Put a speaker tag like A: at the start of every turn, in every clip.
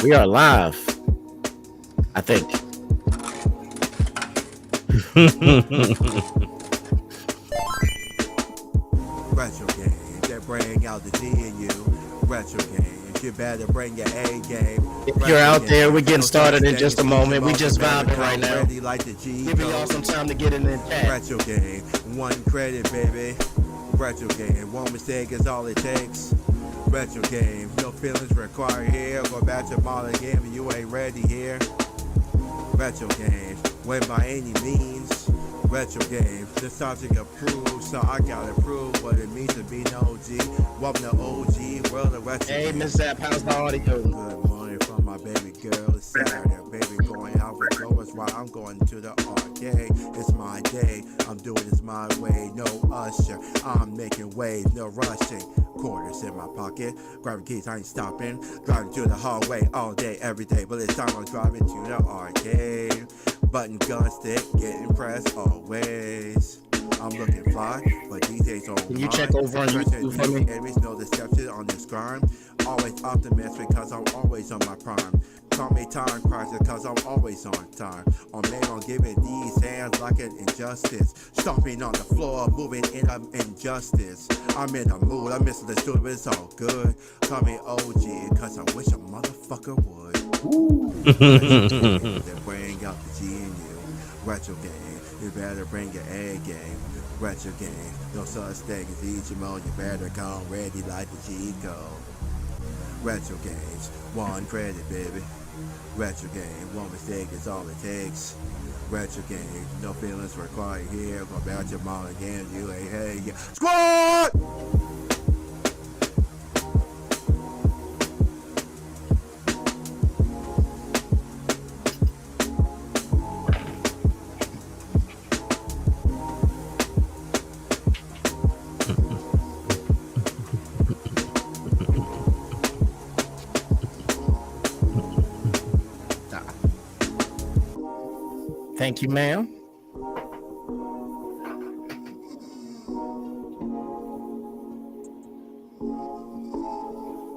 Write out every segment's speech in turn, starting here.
A: We are live, I think.
B: Retro game, they bring out the G in you. Retro game, you better bring your A game.
A: If you're out there, we're getting started in just a moment. We just vibing right now.
B: Like the G
A: Giving y'all some time to get in the chat.
B: Retro game, one credit, baby. Retro game, one mistake is all it takes. Retro game, no feelings required here. Go back to modern game, you ain't ready here. Retro game, win by any means. Retro game, this time to approve, so I gotta prove what it means to be an OG. Welcome to OG world of retro.
A: Hey, Miss Zap, how's the audio?
B: Good morning from my baby girl. It's Saturday, baby, going out with Joe. That's why I'm going to the arcade. It's my day, I'm doing this my way. No usher, I'm making waves, no rushing. Quarters in my pocket, grabbing keys, I ain't stopping. Driving to the hallway all day, every day. But this time I'm driving to the arcade. Button, gun, stick, getting pressed always. I'm looking fly, but these days on
A: Can you check over on YouTube for me?
B: Enemies know deception on this grind. Always optimistic because I'm always on my prime. Call me time crisis because I'm always on time. On man, I'm giving these hands like an injustice. Stomping on the floor, moving in an injustice. I'm in a mood, I'm misunderstood, but it's all good. Call me OG because I wish a motherfucker would. They bring out the G in you. Retro game, you better bring your A game. Retro game, no such thing as easy mode. You better come ready like the G code. Retro games, one credit, baby. Retro game, one mistake is all it takes. Retro game, no feelings required here. Go back to modern games, you ain't hey, yeah. Squad!
A: Thank you, ma'am.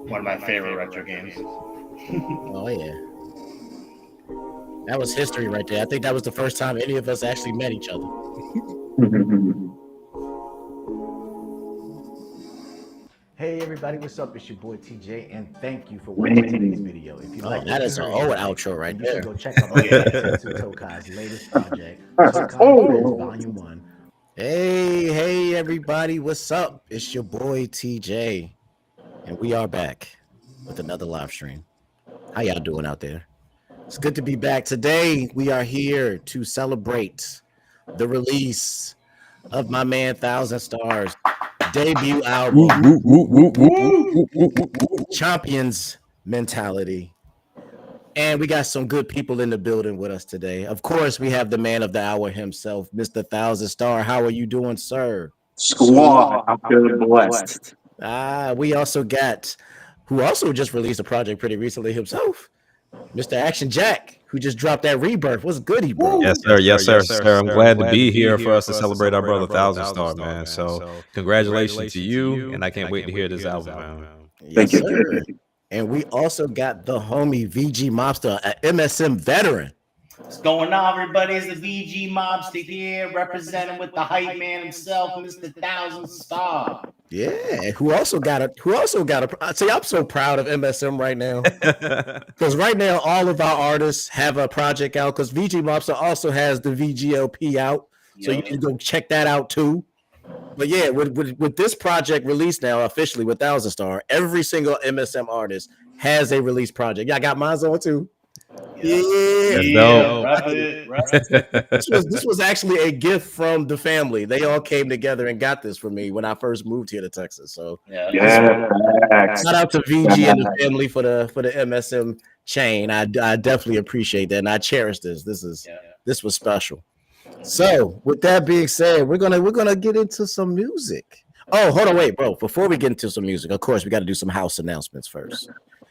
C: One of my favorite retro games.
A: Oh, yeah. That was history right there. I think that was the first time any of us actually met each other.
D: Hey everybody, what's up? It's your boy TJ, and thank you for watching today's video. If you
A: Oh,
D: like
A: that is an old outro right
D: you
A: there.
D: should go check out Tokai's latest project, Tokai Volume 1.
A: Hey, everybody, what's up? It's your boy TJ, and we are back with another live stream. How y'all doing out there? It's good to be back. Today, we are here to celebrate the release of my man Thousand Stars debut album, Champions Mentality. And we got some good people in the building with us today. Of course, we have the man of the hour himself, Mr. Thousand Star. How are you doing, sir?
E: Squad, I'm feeling blessed.
A: We also got, who also just released a project pretty recently himself, Mr. Action Jack, who just dropped that Rebirth. What's goody, bro?
F: Yes, sir. I'm glad to be here for us to celebrate our brother Thousand Star, man. So congratulations to you, and I can't wait to hear this album, man.
A: Yes, sir. And we also got the homie VG Mobster, an MSM veteran.
C: What's going on, everybody? It's the VG Mobster here, representing with the hype man himself, Mr. Thousand Star.
A: Yeah, who also got a. See, I'm so proud of MSM right now because right now all of our artists have a project out. Because VG Mobster also has the VGLP out, so you can go check that out too. But yeah, with this project released now officially with Thousand Star, every single MSM artist has a release project. Yeah, I got mine on too. This was actually a gift from the family. They all came together and got this for me when I first moved here to Texas. So shout out to VG and the family for the MSM chain. I definitely appreciate that, and I cherish this. This was special. So with that being said, we're gonna get into some music. Oh, hold on, wait, bro. Before we get into some music, of course, we got to do some house announcements first.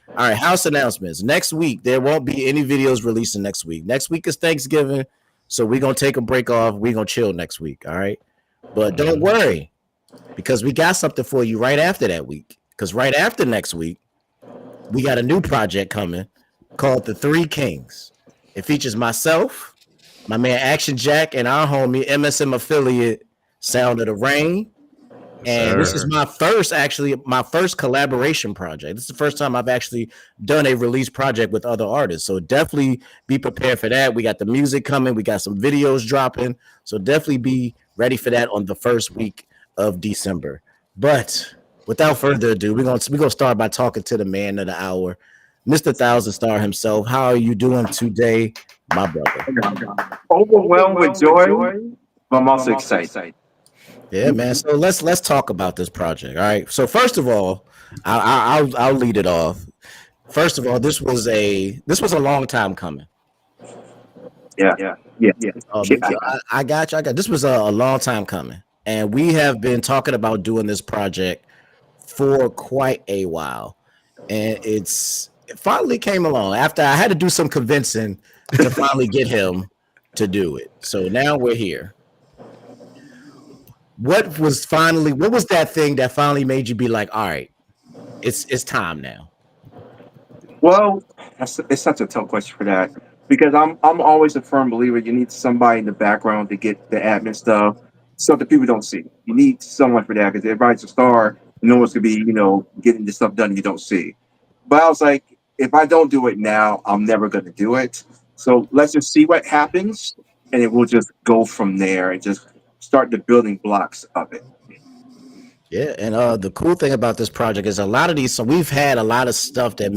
A: All right, house announcements. Next week, there won't be any videos releasing next week. Next week is Thanksgiving, so we're going to take a break off. We're going to chill next week, all right? But don't worry, because we got something for you right after that week. Because right after next week, we got a new project coming called The Three Kings. It features myself, my man Action Jack, and our homie MSM affiliate Sound of the Rain. And this is my first collaboration project. This is the first time I've actually done a release project with other artists. So definitely be prepared for that. We got the music coming. We got some videos dropping. So definitely be ready for that on the first week of December. But without further ado, we're gonna start by talking to the man of the hour, Mr. Thousand Star himself. How are you doing today, my brother?
E: Overwhelmed with joy, but I'm also excited.
A: Yeah, man. So let's talk about this project. All right. So first of all, I'll lead it off. First of all, this was a long time coming.
E: Yeah.
A: I got you. This was a long time coming, and we have been talking about doing this project for quite a while, and it finally came along after I had to do some convincing to finally get him to do it. So now we're here. What was that thing that finally made you be like, all right, it's time now?
E: Well, it's such a tough question for that, because I'm always a firm believer you need somebody in the background to get the admin stuff that people don't see. You need someone for that, because everybody's a star. No one's gonna be, getting this stuff done you don't see. But I was like, if I don't do it now, I'm never gonna do it. So let's just see what happens, and it will just go from there and just start the building blocks of it.
A: Yeah, and the cool thing about this project is a lot of these. So we've had a lot of stuff that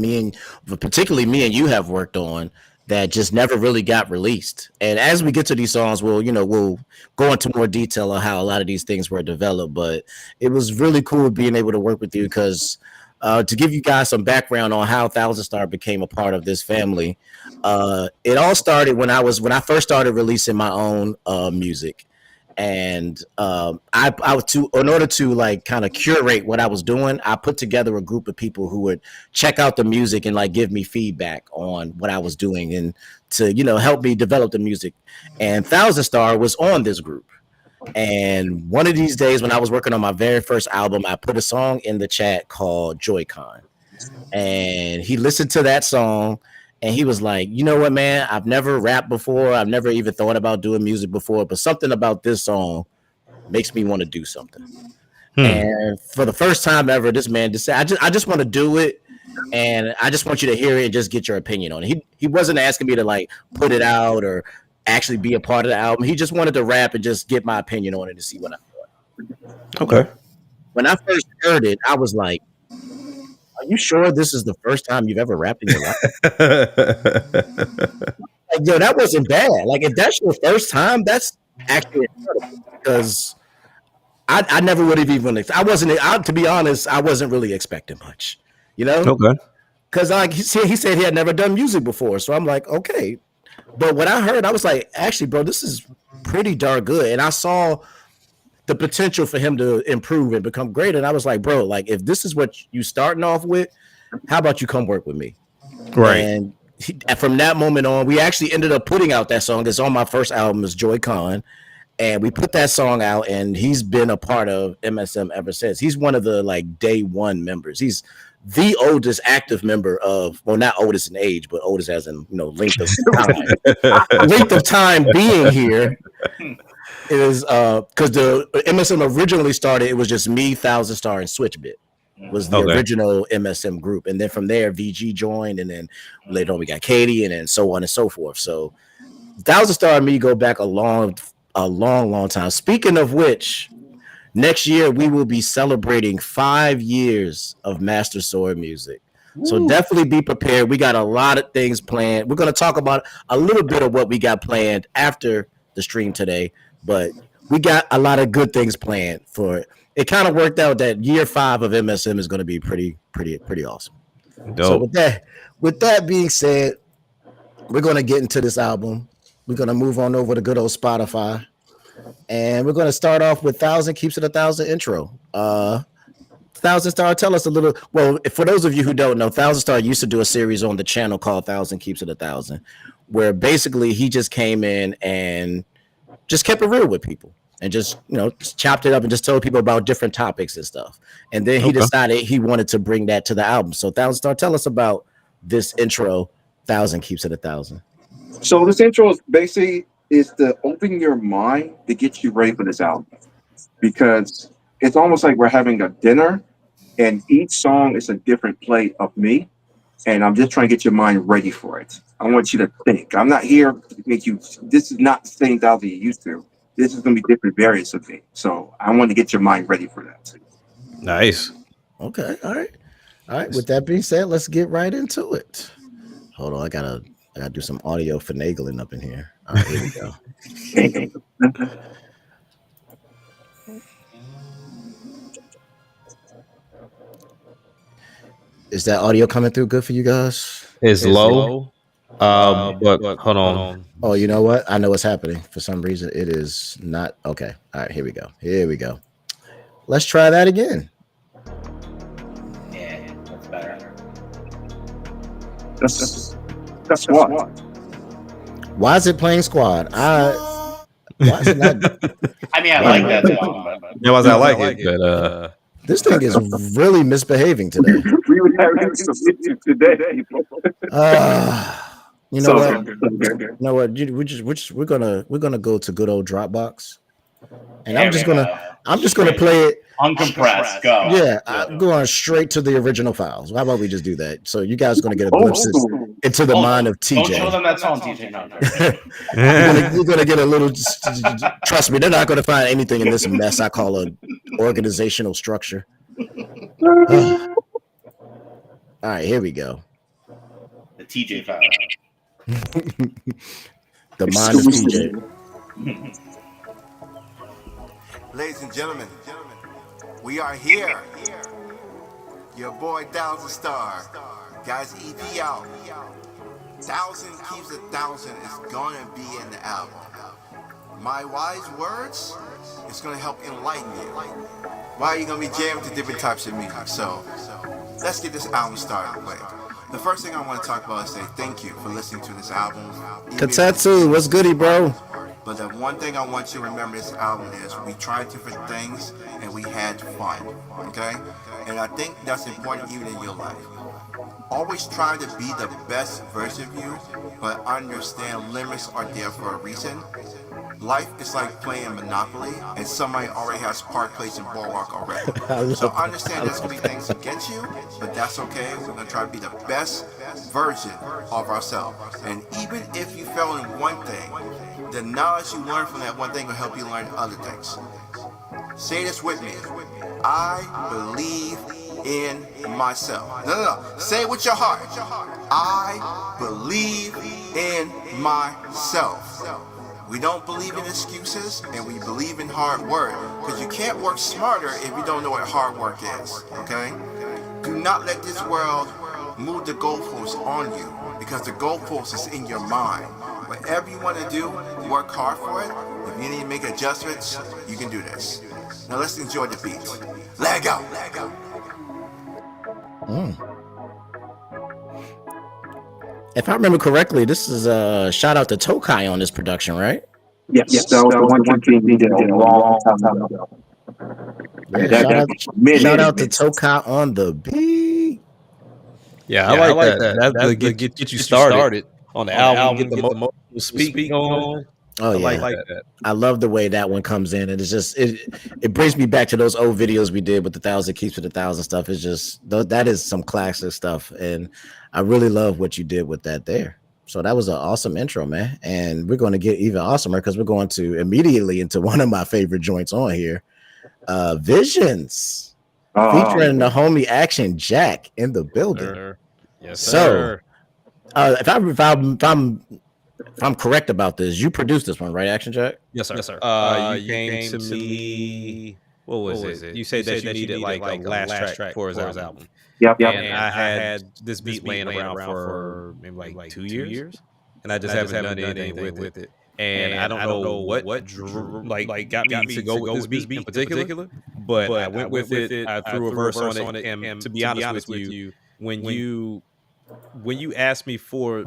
A: particularly me and you have worked on that just never really got released. And as we get to these songs, we'll go into more detail on how a lot of these things were developed. But it was really cool being able to work with you, because to give you guys some background on how Thousand Star became a part of this family, it all started when I first started releasing my own music. And I was in order to like kind of curate what I was doing, I put together a group of people who would check out the music and like give me feedback on what I was doing and to help me develop the music. And Thousand Star was on this group. And one of these days when I was working on my very first album, I put a song in the chat called Joy-Con, and he listened to that song. And he was like, you know what, man? I've never rapped before. I've never even thought about doing music before, but something about this song makes me want to do something. And for the first time ever, this man just said, I just want to do it. And I just want you to hear it and just get your opinion on it. He wasn't asking me to like put it out or actually be a part of the album. He just wanted to rap and just get my opinion on it and see what I thought.
F: Okay.
A: When I first heard it, I was like, are you sure this is the first time you've ever rapped in your life? Like, yo, that wasn't bad. Like, if that's your first time, that's actually incredible, because I never would have even. To be honest, I wasn't really expecting much,
F: Okay.
A: Because like he said he had never done music before, so I'm like, okay. But when I heard, I was like, actually, bro, this is pretty darn good, and I saw the potential for him to improve and become great. And I was like, bro, like if this is what you starting off with, how about you come work with me?
F: Right.
A: And from that moment on, we actually ended up putting out that song. It's on my first album, is Joy-Con. And we put that song out, and he's been a part of MSM ever since. He's one of the like day one members. He's the oldest active member of, well, not oldest in age, but oldest as in, length of time. Length of time being here. Is because the MSM originally started, it was just me, Thousand Star, and Switchbit was the original MSM group, and then from there VG joined, and then later on we got Katie, and then so on and so forth. So Thousand Star and me go back a long time. Speaking of which, next year we will be celebrating 5 years of Master Sword Music. So definitely be prepared. We got a lot of things planned. We're going to talk about a little bit of what we got planned after the stream today. But we got a lot of good things planned for it. It kind of worked out that year 5 of MSM is going to be pretty awesome.
F: Dope.
A: So with that being said, we're going to get into this album. We're going to move on over to good old Spotify, and we're going to start off with 1,000 Keeps It 1,000 intro. Thousand Star, tell us a little. Well, for those of you who don't know, Thousand Star used to do a series on the channel called 1,000 Keeps It 1,000, where basically he just came in and just kept it real with people and just chopped it up and just told people about different topics and stuff. And then he decided he wanted to bring that to the album. So Thousand Star, tell us about this intro, 1,000 keeps it 1,000.
E: So this intro is basically to open your mind to get you ready for this album, because it's almost like we're having a dinner, and each song is a different plate of me, and I'm just trying to get your mind ready for it. I want you to think. I'm not here to make you. This is not the same Thousand you used to. This is going to be different variants of me. So I want to get your mind ready for that.
F: Nice.
A: Okay. All right. With that being said, let's get right into it. Hold on. I gotta do some audio finagling up in here. All right, here we go. Is that audio coming through good for you guys?
F: It's low. But hold on.
A: Oh, you know what? I know what's happening. For some reason, it is not. Okay. All right. Here we go. Let's try that again.
C: Yeah, that's better.
E: That's what.
A: Why is it playing Squad? Why is it not?
C: I mean, I like that song, but
F: Yeah, I like it, but
A: this thing is really misbehaving today.
E: We were having some issues today.
A: You know what? You know what? We're gonna go to good old Dropbox, and I'm just gonna play it
C: uncompressed. Go.
A: Yeah, I'm going straight to the original files. How about we just do that? So you guys are gonna get a glimpse into the mind of TJ.
C: Don't show them that song, TJ. No.
A: You're gonna get a little. Trust me, they're not gonna find anything in this mess I call an organizational structure. All right, here we go.
C: The TJ file.
A: The mind of TJ.
B: Ladies and gentlemen, we are here. Your boy Thousand Star. Guys, EP out. 1,000 keeps 1,000 is gonna be in the album. My wise words is gonna help enlighten you. Why are you gonna be jammed to different types of music? So let's get this album started with. The first thing I want to talk about is say thank you for listening to this album.
A: Katetsu, what's goody, bro?
B: But the one thing I want you to remember this album is we tried different things and we had fun, okay? And I think that's important even in your life. Always try to be the best version of you, but understand limits are there for a reason. Life is like playing Monopoly, and somebody already has Park Place and Boardwalk already. So understand there's going to be things against you, but that's okay. We're going to try to be the best version of ourselves. And even if you fail in one thing, the knowledge you learn from that one thing will help you learn other things. Say this with me. I believe in myself. No. Say it with your heart. I believe in myself. We don't believe in excuses, and we believe in hard work, because you can't work smarter if you don't know what hard work is, okay? Do not let this world move the goalposts on you, because the goalpost is in your mind. Whatever you want to do, work hard for it. If you need to make adjustments, you can do this. Now let's enjoy the beat. Let go.
A: If I remember correctly, this is a shout out to Tokai on this production, right?
E: Yes, that was the one thing we did a long time ago.
A: Shout out to Tokai on the beat.
F: Yeah, I like that. That's get you started on the album, get the emotional speak on.
A: Oh yeah,
F: I like that.
A: I love the way that one comes in, and it's just it brings me back to those old videos we did with the 1,000 keeps it 1,000 stuff. It's just that is some classic stuff, and I really love what you did with that there. So that was an awesome intro, man. And we're going to get even awesomer because we're going to immediately into one of my favorite joints on here, Visions, featuring the homie Action Jack in the building.
F: Yes,
A: sir. So, if I'm correct about this, you produced this one, right, Action Jack?
F: Yes, sir. Yes, sir. You came to me. What was it? You said that you needed like a last track for his album.
E: Yep.
F: And I had this beat laying around for maybe like 2 years, and I just haven't done anything with it. And I don't know what got me to go with this beat in particular, but I went with it. I threw a verse on it, and to be honest with you, when you asked me for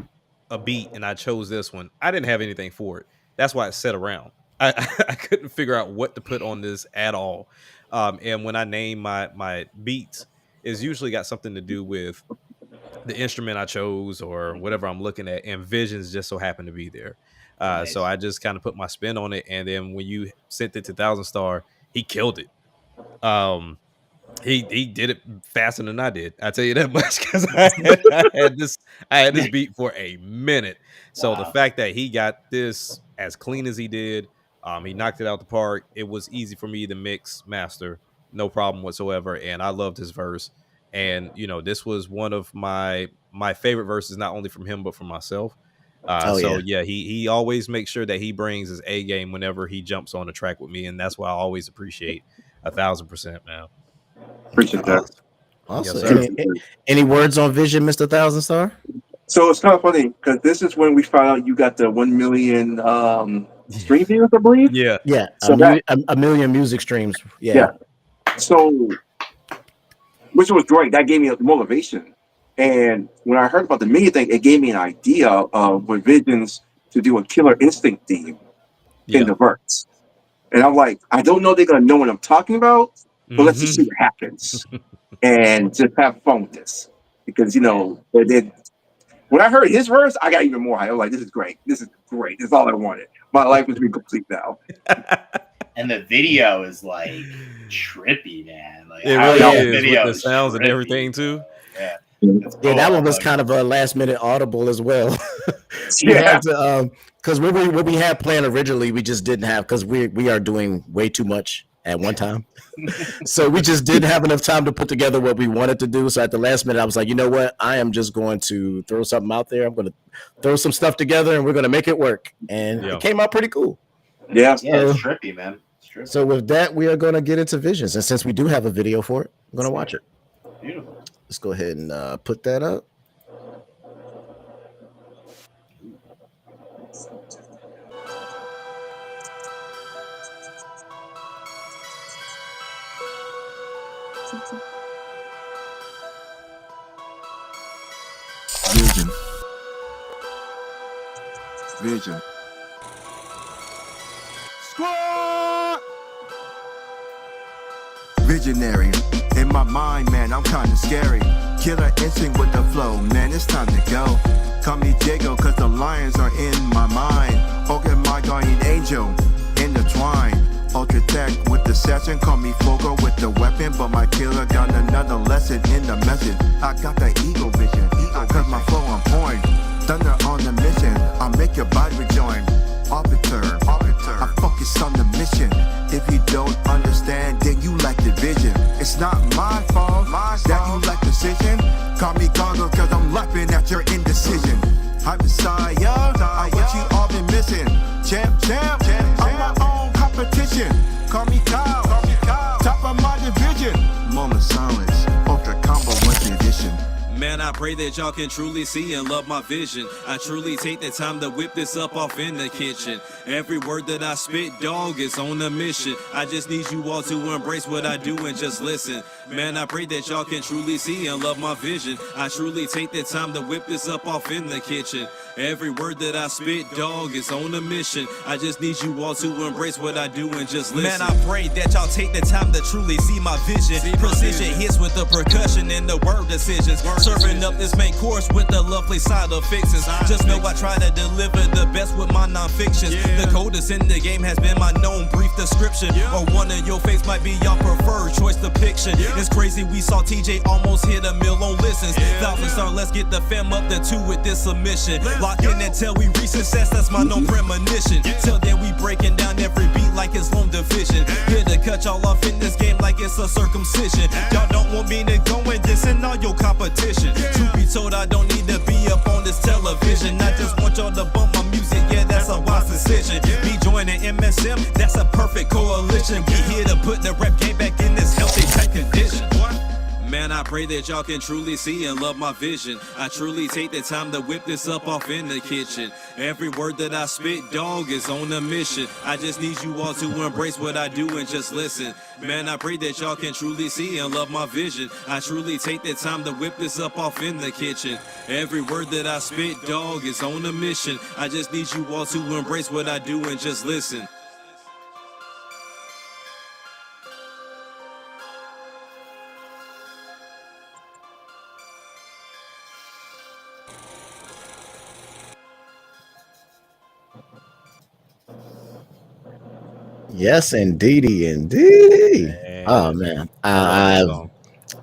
F: a beat and I chose this one, I didn't have anything for it. That's why it sat around. I couldn't figure out what to put on this at all. And when I name my beats, it's usually got something to do with the instrument I chose or whatever I'm looking at, and visions just so happen to be there. So I just kind of put my spin on it, and then when you sent it to Thousand Star, he killed it. He did it faster than I did. I tell you that much, because I had this beat for a minute. So the fact that he got this as clean as he did, he knocked it out the park. It was easy for me to mix, master, no problem whatsoever, and I loved his verse. And this was one of my favorite verses, not only from him but from myself. He always makes sure that he brings his A game whenever he jumps on the track with me, and that's why I always appreciate 1,000%, man.
E: Appreciate that.
A: Awesome. Any words on Vision, Mr. Thousand Star?
E: So it's kind of funny because this is when we found out you got the 1 million stream views, I believe.
A: Yeah.
E: So
A: a million music streams. Yeah.
E: So, which was great. That gave me a motivation. And when I heard about the million thing, it gave me an idea of with Visions to do a Killer Instinct theme in the verse. And I'm like, I don't know they're gonna know what I'm talking about, but let's just see what happens and just have fun with this. Because when I heard his verse, I got even more hype. I was like, this is great. This is great. This is all I wanted. My life is complete now.
C: And the video is like trippy, man. Like
F: it really is, with the sounds and everything too.
C: Yeah.
A: Yeah, that one was kind of a last minute audible as well. Because what we had planned originally, we just didn't have, because we are doing way too much at one time. So we just didn't have enough time to put together what we wanted to do. So at the last minute, I was like, you know what? I am just going to throw something out there. I'm going to throw some stuff together and we're going to make it work. And it came out pretty cool.
E: Yeah.
C: Yeah, it's trippy, man. It's trippy.
A: So with that, we are going to get into Visions. And since we do have a video for it, I'm going to watch it.
C: Beautiful.
A: Let's go ahead and put that up.
B: Vision. Squad! Visionary. In my mind, man, I'm kinda scary. Killer instinct with the flow, man, it's time to go. Call me Jago, cause the lions are in my mind. Okay, my guardian angel, intertwined. Ultra tech with the session, call me Fogo with the weapon. But my killer got another lesson in the message. I got the eagle vision, cause my flow on point. Thunder on the mission, I'll make your body rejoin. Arbiter, I focus on the mission. If you don't understand, then you lack the vision. It's not my fault that you lack precision. Call me Congo, cause I'm laughing at your indecision. I'm Messiah, I what you all been missing. Champ, I'm my own competition. Call me Kyle, top of my division. Moment of silence, ultra combo with the edition.
G: Man, I pray that y'all can truly see and love my vision. I truly take the time to whip this up off in the kitchen. Every word that I spit, dog, is on a mission. I just need you all to embrace what I do and just listen. Man, I pray that y'all can truly see and love my vision. I truly take the time to whip this up off in the kitchen. Every word that I spit, dog, is on a mission. I just need you all to embrace what I do and just listen. Man, I pray that y'all take the time to truly see my vision. Precision hits with the percussion and the word decisions. Serving up this main course with the lovely side of fixins. Just know I try to deliver the best with my non-fictions. The coldest in the game has been my known brief description. Or one of your face might be your preferred choice depiction. It's crazy we saw TJ almost hit a mill on listens. Thousand Star, let's get the fam up to 2 with this submission. Lock in until we reach success, that's my known premonition. Till then we breaking down every beat like it's long division. Here to cut y'all off in this game like it's a circumcision. Y'all don't want me to go and dissing all your competition. Truth be told, I don't need to be up on this television. I just want y'all to bump my music, yeah, that's a wise decision. Me joining MSM, that's a perfect coalition. We here to put the rap game back in this healthy type condition. Man, I pray that y'all can truly see and love my vision. I truly take the time to whip this up off in the kitchen. Every word that I spit, dog, is on a mission. I just need you all to embrace what I do and just listen. Man, I pray that y'all can truly see and love my vision. I truly take the time to whip this up off in the kitchen. Every word that I spit, dog, is on a mission. I just need you all to embrace what I do and just listen.
A: Yes, indeedy. Oh man, I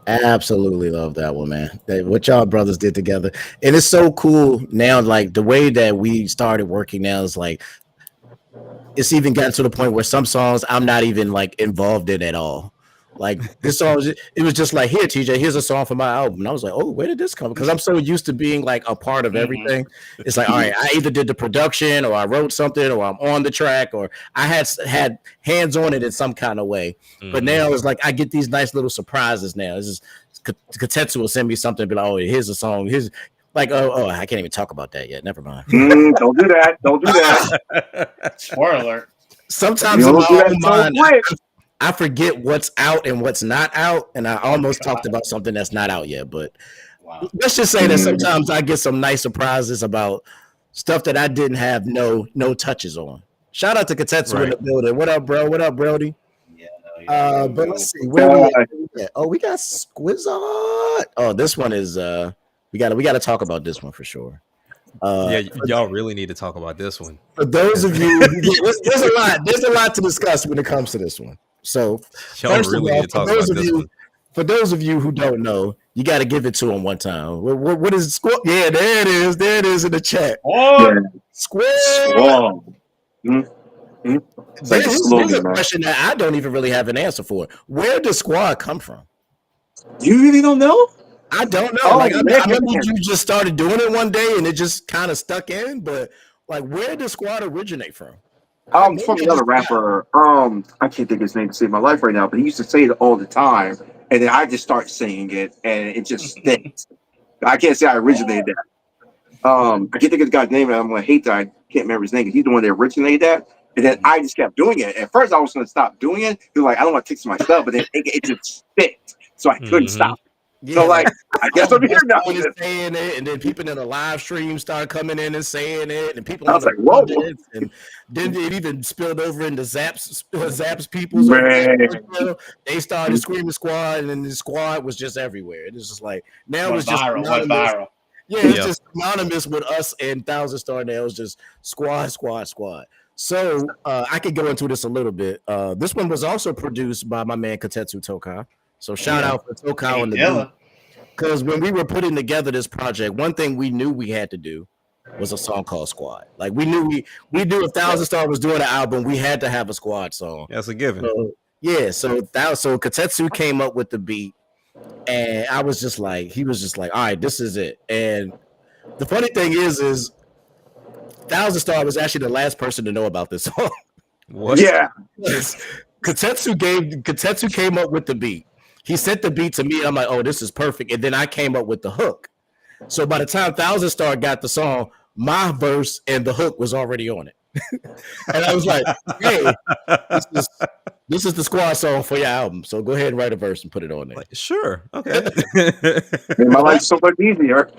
A: absolutely love that one, man. What y'all brothers did together, and it's so cool now. Like the way that we started working now is like it's even gotten to the point where some songs I'm not even like involved in at all. Like this song, it was just like, here, TJ, here's a song for my album. And I was like, oh, where did this come? Because I'm so used to being like a part of everything. It's like, all right, I either did the production or I wrote something or I'm on the track or I had hands on it in some kind of way. But now it's like I get these nice little surprises now. This is Katetsu will send me something and be like, oh, here's a song. Here's like, oh, I can't even talk about that yet. Never mind.
E: Don't do that. Don't do that.
C: Spoiler.
A: Sometimes in my own mind, I forget what's out and what's not out, and I almost talked about something that's not out yet. But let's just say that sometimes I get some nice surprises about stuff that I didn't have no touches on. Shout out to Katetsu in the building. What up, bro? What up, Brody? Yeah, but let's see. Where we at? Oh, we got Squizzard. Oh, this one is we got to talk about this one for sure.
F: Y'all really need to talk about this one.
A: For those of you, there's a lot to discuss when it comes to this one. So first of all, for those of you who don't know, you got to give it to them one time. What is squad? Yeah, there it is in the chat. Squad. There's a question that I don't even really have an answer for. Where does squad come from?
E: You really don't know?
A: I don't know. I remember you just started doing it one day and it just kind of stuck in. But like, where does squad originate from?
E: From another rapper. I can't think of his name to save my life right now, but he used to say it all the time, and then I just start saying it, and it just sticks. I can't say I originated that. I can't think of the guy's name, and I'm gonna hate that I can't remember his name because he's the one that originated that. And then I just kept doing it. At first, I was gonna stop doing it. He was like, I don't want to kick my stuff, but then it just fit, so I couldn't stop. Yeah, so like I guess I'm here now.
A: Saying it, and then people in the live stream start coming in and saying it, and people.
E: I was like, "Whoa!"
A: And then it even spilled over into Zapp's people's. They started screaming squad, and then the squad was just everywhere. It was just like now it's just viral. Yeah, it's just synonymous with us and Thousand Star. Now it's just squad. So I could go into this a little bit. This one was also produced by my man Katetsu Tokai. So shout out for Tokai on the beat. Because when we were putting together this project, one thing we knew we had to do was a song called Squad. Like we knew if Thousand Star was doing an album, we had to have a Squad song.
F: That's a given.
A: So Katetsu came up with the beat, and I was just like, he was just like, all right, this is it. And the funny thing is Thousand Star was actually the last person to know about this song.
F: What?
E: Yeah.
A: Katetsu came up with the beat. He sent the beat to me, and I'm like, oh, this is perfect. And then I came up with the hook. So by the time Thousand Star got the song, my verse and the hook was already on it. And I was like, hey, this is the squad song for your album. So go ahead and write a verse and put it on there.
F: Like, sure. Okay.
E: My life's so much easier.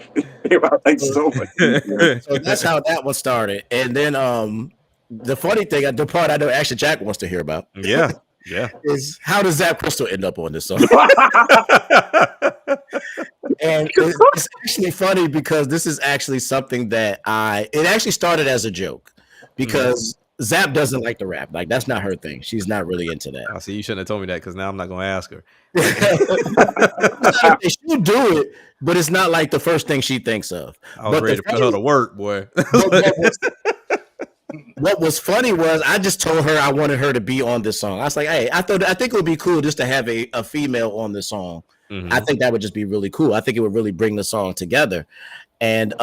E: So
A: that's how that one started. And then the funny thing, the part I know actually Jack wants to hear about.
F: Yeah.
A: Is how does Zap Crystal end up on this song? And it's actually funny because this is actually something that it actually started as a joke because Zap doesn't like to rap. Like that's not her thing. She's not really into that.
F: I see. You shouldn't have told me that because now I'm not going to ask her.
A: She'll do it, but it's not like the first thing she thinks of.
F: I was ready to put her to work, boy.
A: What was funny was I just told her I wanted her to be on this song. I was like, hey, I think it would be cool just to have a female on this song. I think that would just be really cool. I think it would really bring the song together. And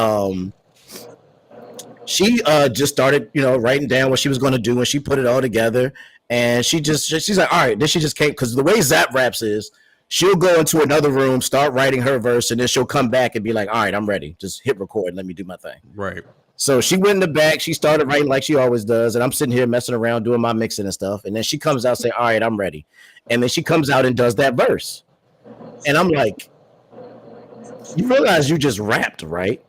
A: she just started, writing down what she was going to do, and she put it all together. And she's like, all right. Then she just came because the way Zap raps is, she'll go into another room, start writing her verse, and then she'll come back and be like, all right, I'm ready. Just hit record and let me do my thing.
F: Right.
A: So she went in the back. She started writing like she always does. And I'm sitting here messing around doing my mixing and stuff. And then she comes out saying, all right, I'm ready. And then she comes out and does that verse. And I'm like, you realize you just rapped, right?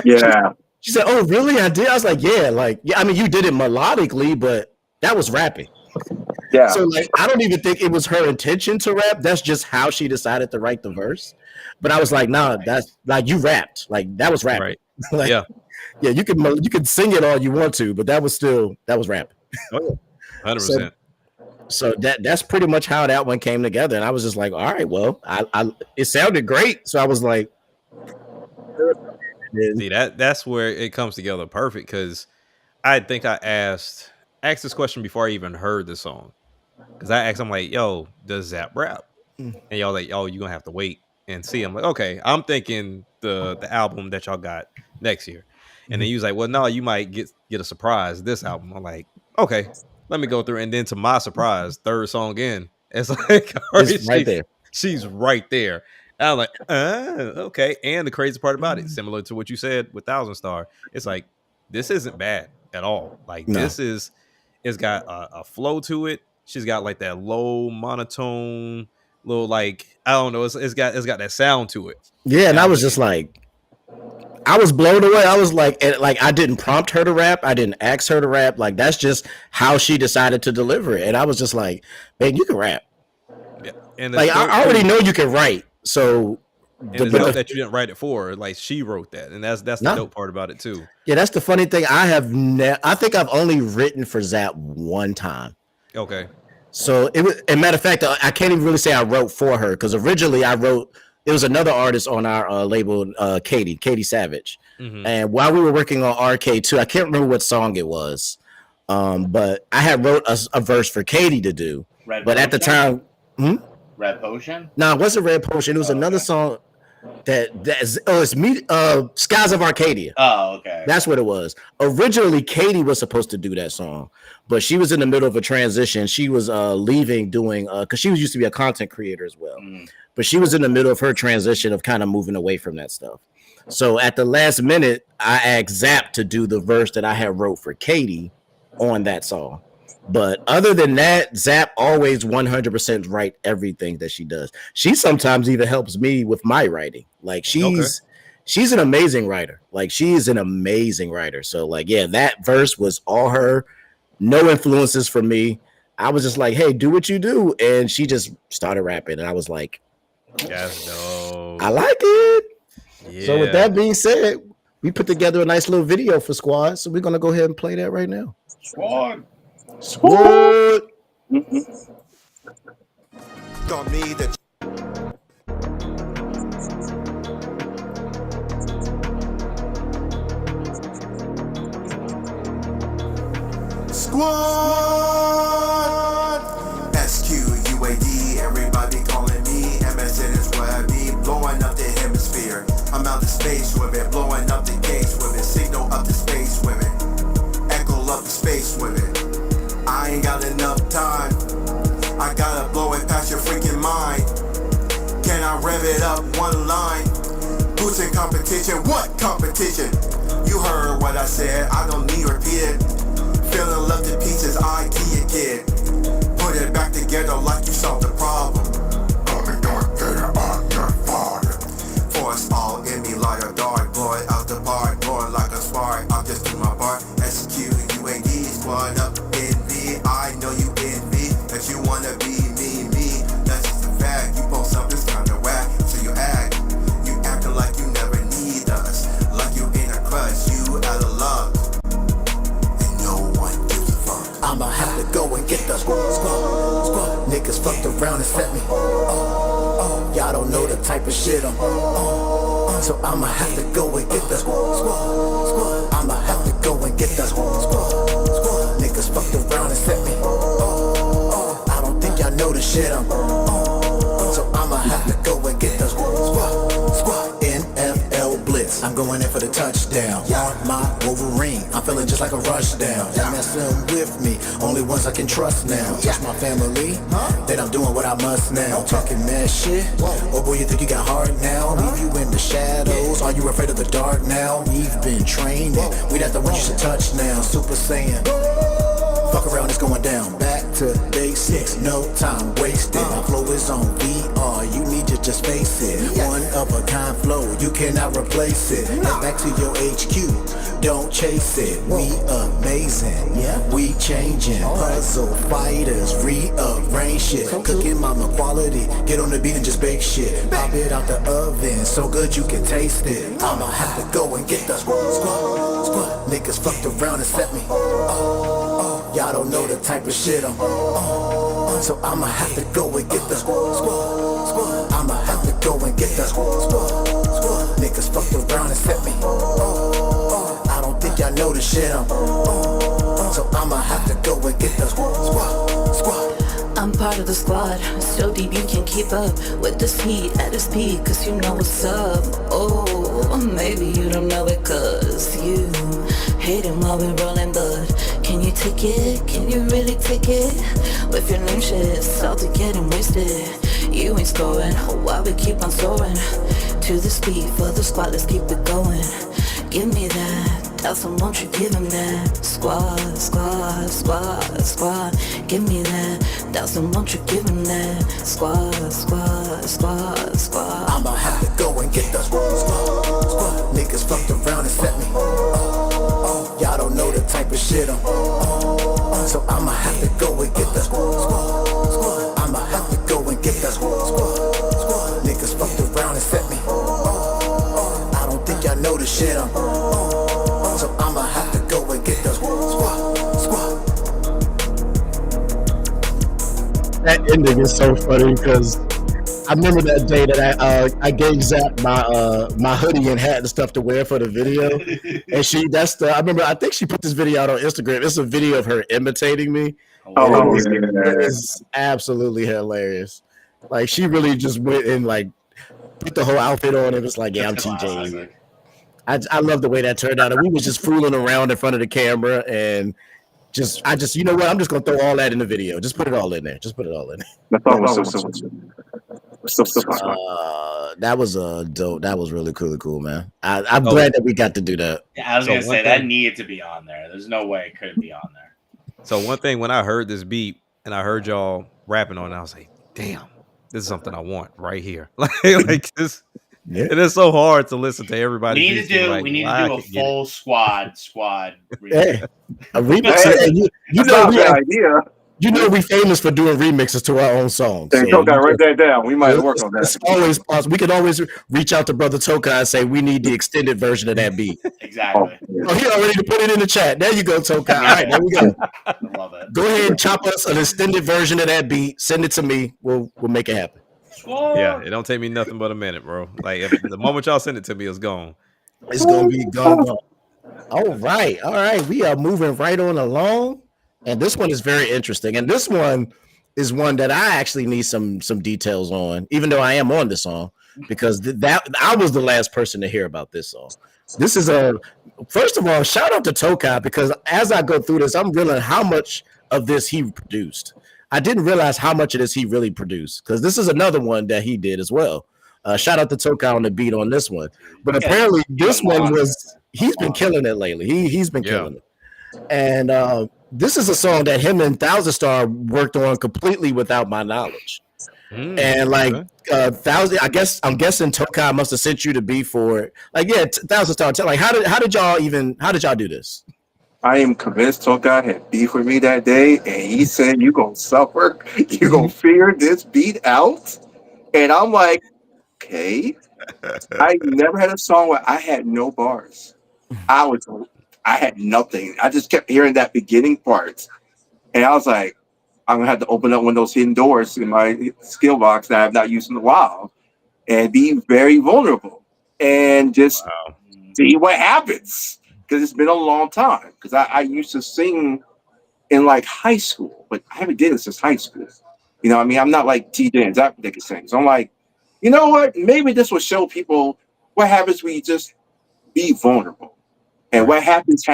E: Yeah.
A: She said, oh, really? I did? I was like, yeah. I mean, you did it melodically, but that was rapping.
E: Yeah.
A: So I don't even think it was her intention to rap. That's just how she decided to write the verse. But I was like, nah, that's like you rapped. Like that was rapping.
F: Right.
A: Yeah, you could sing it all you want to, but that was rapping.
F: 100%.
A: So that's pretty much how that one came together, and I was just like, all right, well, I it sounded great, so I was like,
F: see that's where it comes together perfect, because I think I asked this question before I even heard the song, because I asked, I'm like, yo, does Zap rap? And y'all like, oh, you're gonna have to wait and see. I'm like, okay, I'm thinking the album that y'all got next year, and then he was like, well, no, you might get a surprise this album. I'm like, okay, let me go through, and then to my surprise, third song in, it's like
A: it's right there.
F: She's right there. And I'm like, okay. And the crazy part about it, similar to what you said with Thousand Star, it's like, this isn't bad at all. Like it's got a flow to it. She's got like that low monotone little, like, I don't know, it's got that sound to it.
A: Yeah, and I was just like, I was blown away. I was like, I didn't prompt her to rap. I didn't ask her to rap. Like, that's just how she decided to deliver it. And I was just like, man, you can rap.
F: Yeah. And
A: like, I already know you can write. So
F: it's dope that you didn't write it for her. Like, she wrote that. And that's the dope part about it too.
A: Yeah, that's the funny thing. I think I've only written for Zap one time.
F: Okay.
A: So it was, as a matter of fact, I can't even really say I wrote for her, because originally it was another artist on our label, Katie Savage. And while we were working on RK2, I can't remember what song it was, but I had wrote a verse for Katie to do. At the time,
C: Red Potion?
A: No, it wasn't Red Potion. It was another song it's me, Skies of Arcadia.
C: Oh, okay.
A: That's what it was. Originally, Katie was supposed to do that song, but she was in the middle of a transition. She was leaving, doing because she used to be a content creator as well. But she was in the middle of her transition of kind of moving away from that stuff. So at the last minute, I asked Zap to do the verse that I had wrote for Katie on that song. But other than that, Zap always 100% write everything that she does. She sometimes even helps me with my writing. Like, she's an amazing writer. Like, she is an amazing writer. So, like, yeah, that verse was all her. No influences from me. I was just like, hey, do what you do. And she just started rapping. And I was like,
F: that's dope.
A: I like it.
F: Yeah.
A: So with that being said, we put together a nice little video for Squad. So we're going to go ahead and play that right now.
C: Squad.
B: Don't need the Squad. SQUAD, everybody calling me. MSN is where I be, blowing up the hemisphere. I'm out of space with it, blowing up the gates with it. Signal up the space with it, echo up the space with it. I ain't got enough time, I gotta blow it past your freaking mind. Can I rev it up one line? Boosting competition, what competition? You heard what I said, I don't need repeat it. Feeling left in pieces, I key it, kid. Put it back together like you solved the problem. Only dark data on your father. Force all in me like a dart, blow it out the bar, blowing like a spark. I'm just doing my part. SQUAD, squad up in me. I know you envy that you wanna be me. That's just a fact. You post something kinda whack, so you acting like you never need us, like you in a crush, you out of love. I'ma have to go and get the squad. Niggas fucked around and set me. Y'all don't know the type of shit I'm on. So I'ma have to go and get the squad. I'ma have to go and get the squad. Niggas fucked around and set me. I don't think y'all know the shit I'm on. So I'ma have to go and get the squad. NFL blitz, I'm going in for the touchdown. On my Wolverine, I'm feeling just like a rush down. MSM with me, only ones I can trust now. Touch my family, then I'm doing what I must now. Talking mad shit, oh boy, you think you got hard now? Leave you in the shadows, are you afraid of the dark now? We've been training, we not the ones you should touch now. Super Saiyan, fuck around, it's going down. Back to basics, no time wasted. My flow is on VR, you need to just face it. One of a kind flow, you cannot replace it. Head back to your HQ, don't chase it. We amazing, we changing. Puzzle fighters, rearrange shit. Cooking mama quality, get on the beat and just bake shit. Pop it out the oven, so good you can taste it. I'ma have to go and get the squad. Niggas fucked around and set me. Y'all
H: don't know the type of shit I'm on. So I'ma have to go and get the squad. I'ma have to go and get the squad. Niggas fucked around and set me. I don't think y'all know the shit I'm on. So I'ma have to go and get the squad.
I: I'm part of the squad, so deep you can't keep up with this heat at its peak, cause you know what's up. Oh, maybe you don't know it cause you hating while we rolling blood. Can you take it? Can you really take it? With your lame shit, salty getting wasted. You ain't scoring, why we keep on soaring? To the speed for the squad, let's keep it going. Give me that. Thousand, won't you give him that? Squad. Give me that. Thousand, won't you give him that? Squad.
H: I'ma have to go and get the squad. Niggas fucked around and set me. Y'all don't know the type of shit I'm on. So I'ma have to go and get the squad. I'ma have to go and get the squad. Niggas fucked around and set me. I don't think y'all know the shit I'm on. So I'ma have to go and get the squad.
A: That ending is so funny because I remember that day that I gave Zach my hoodie and hat and stuff to wear for the video, and I think she put this video out on Instagram. It's a video of her imitating me. It is absolutely hilarious. Like she really just went and like put the whole outfit on. It was like, yeah, I'm TJ. I love the way that turned out. And we was just fooling around in front of the camera and I just you know what? I'm just gonna throw all that in the video. Just put it all in there. Just put it all in there. That was dope. That was really cool, man. I'm glad that we got to do that.
C: Yeah, I was gonna say that needed to be on there. There's no way it couldn't be on there.
F: So one thing, when I heard this beat and I heard y'all rapping on it, I was like, damn, this is something I want right here. like this. Yeah. It is so hard to listen to everybody.
C: We need to do a full squad.
A: Hey, a remix. You know we famous for doing remixes to our own songs.
E: So Tokai, write that down. We might work on that.
A: It's always possible. We can always reach out to Brother Tokai and say we need the extended version of that beat.
C: Exactly.
A: Oh, he already put it in the chat. There you go, Tokai. All right, there we go.
C: I love it.
A: Go ahead and chop us an extended version of that beat. Send it to me. We'll make it happen.
F: Yeah, it don't take me nothing but a minute, bro. Like if the moment y'all send it to me, it's gone.
A: It's gonna be gone. All right. We are moving right on along, and this one is very interesting. And this one is one that I actually need some details on, even though I am on the song, because that I was the last person to hear about this song. This is first of all, shout out to Tokai, because as I go through this, I'm realizing how much of this he produced. I didn't realize how much of this he really produced, because this is another one that he did as well. Shout out to Tokai on the beat on this one. But apparently this one he's been killing it lately. He's been killing it. And this is a song that him and Thousand Star worked on completely without my knowledge. And like I'm guessing Tokai must have sent you the beat for it. Like, yeah, Thousand Star, like how did y'all do this?
E: I am convinced Tokai had beef with me that day, and he said, "You gonna suffer? You gonna figure this beat out?" And I'm like, "Okay." I never had a song where I had no bars. I had nothing. I just kept hearing that beginning part, and I was like, "I'm gonna have to open up one of those hidden doors in my skill box that I've not used in a while, and be very vulnerable, and just see what happens." Because it's been a long time. Because I used to sing in like high school, but I haven't did it since high school. You know what I mean? I'm not like TJ and Zach that can sing. So I'm like, you know what? Maybe this will show people what happens when you just be vulnerable. And what happens,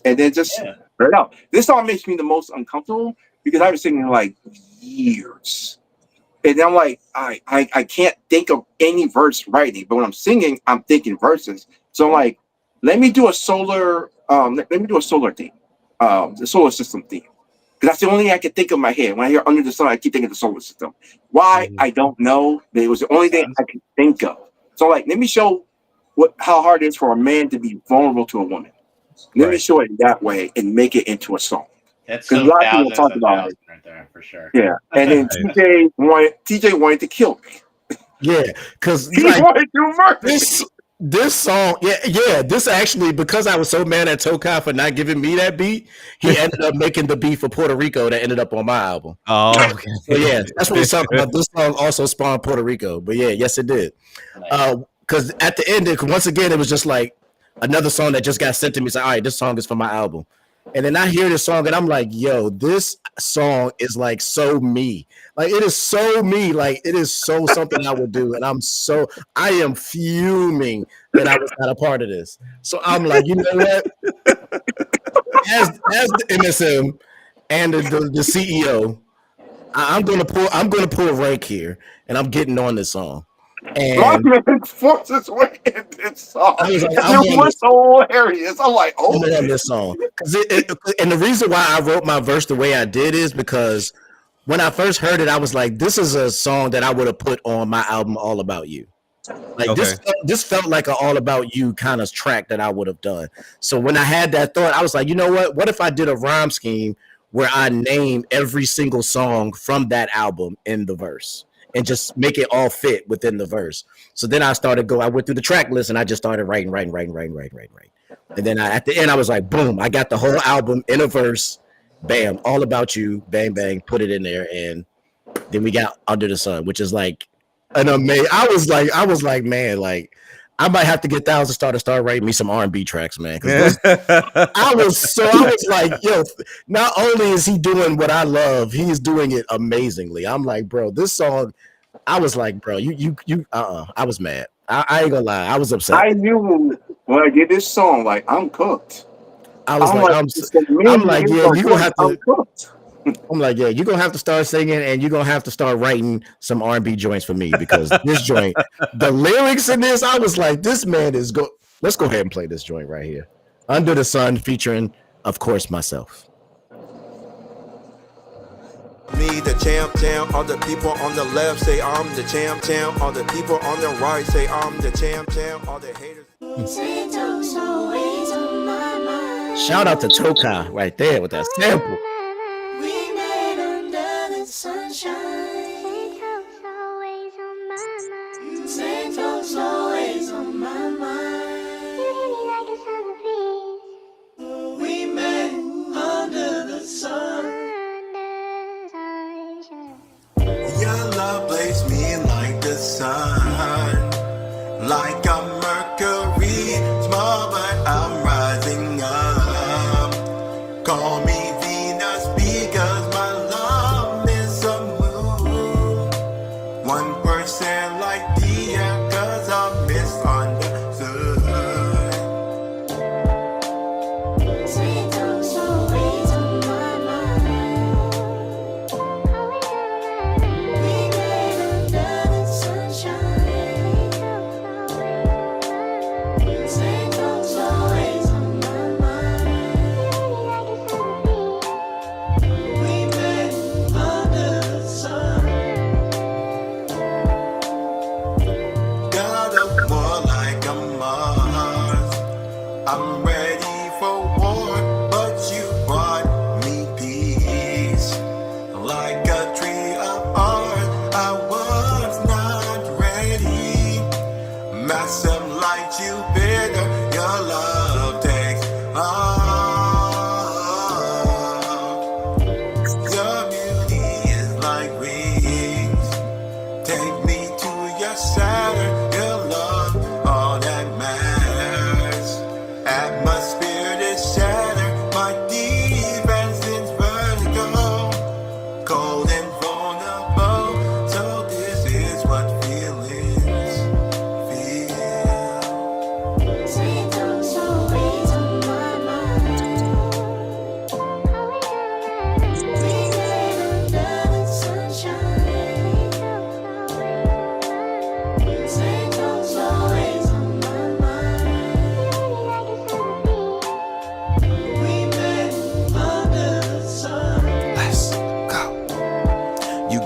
E: and then just let it out. This song makes me the most uncomfortable because I've been singing like years. And I'm like, I can't think of any verse writing, but when I'm singing, I'm thinking verses. So I'm like, let me do a solar theme, the solar system theme. Because that's the only thing I can think of in my head. When I hear Under the Sun, I keep thinking of the solar system. Why? I don't know, but it was the only thing I could think of. So like, let me show how hard it is for a man to be vulnerable to a woman. Let me show it that way and make it into a song.
C: That's so thousands right there, for sure.
E: Yeah. And then TJ wanted to kill me.
A: Yeah, because
E: he wanted to murder me.
A: This song, this actually, because I was so mad at Tokai for not giving me that beat, he ended up making the beat for Puerto Rico that ended up on my album.
F: Oh, okay.
A: So yeah, that's what he's talking about. This song also spawned Puerto Rico, but yeah, yes, it did. Because at the end, once again, it was just like another song that just got sent to me. It's like, all right, this song is for my album. And then I hear this song and I'm like, yo, this song is like so me. Like it is so me. Like it is so something I would do. And I am fuming that I was not a part of this. So I'm like, you know what? As the MSM and the CEO, I'm gonna pull rank here and I'm getting on this song. And
E: Black man forced his way in this song.
A: It
E: was so hilarious. I'm like, oh,
A: I'm on this song. And the reason why I wrote my verse the way I did is because when I first heard it, I was like, this is a song that I would have put on my album All About You. Like this felt like an All About You kind of track that I would have done. So when I had that thought, I was like, you know what? What if I did a rhyme scheme where I name every single song from that album in the verse? And just make it all fit within the verse. So then I went through the track list and I just started writing. And then at the end, I was like, boom, I got the whole album in a verse. Bam, All About You, bang, bang, put it in there. And then we got Under the Sun, which is like an amazing. I was like, man, like I might have to get Thousand Star to start writing me some R&B tracks, man. I was like, yo, not only is he doing what I love, he is doing it amazingly. I'm like, bro, this song, I was like, bro, I was mad. I ain't gonna lie, I was upset.
E: I knew when I did this song, like I'm cooked.
A: I was I'm like, yeah, you gonna have to. I'm cooked. I'm like, yeah, you're gonna have to start singing and you're gonna have to start writing some R&B joints for me because this joint, the lyrics in this, I was like, this man is let's go ahead and play this joint right here. Under the Sun, featuring, of course, myself.
B: Me, the champ, all the people on the left say I'm the champ, all the people on the right say I'm the champ, all the haters.
A: Shout out to Tokai right there with that sample.
I: We met under the sunshine. Santos always on my mind. You hit me like a centerpiece. We met under the sun.
B: Your love blazed me like the sun, like I'm Mercury, small but I'm rising up. Call me Venus.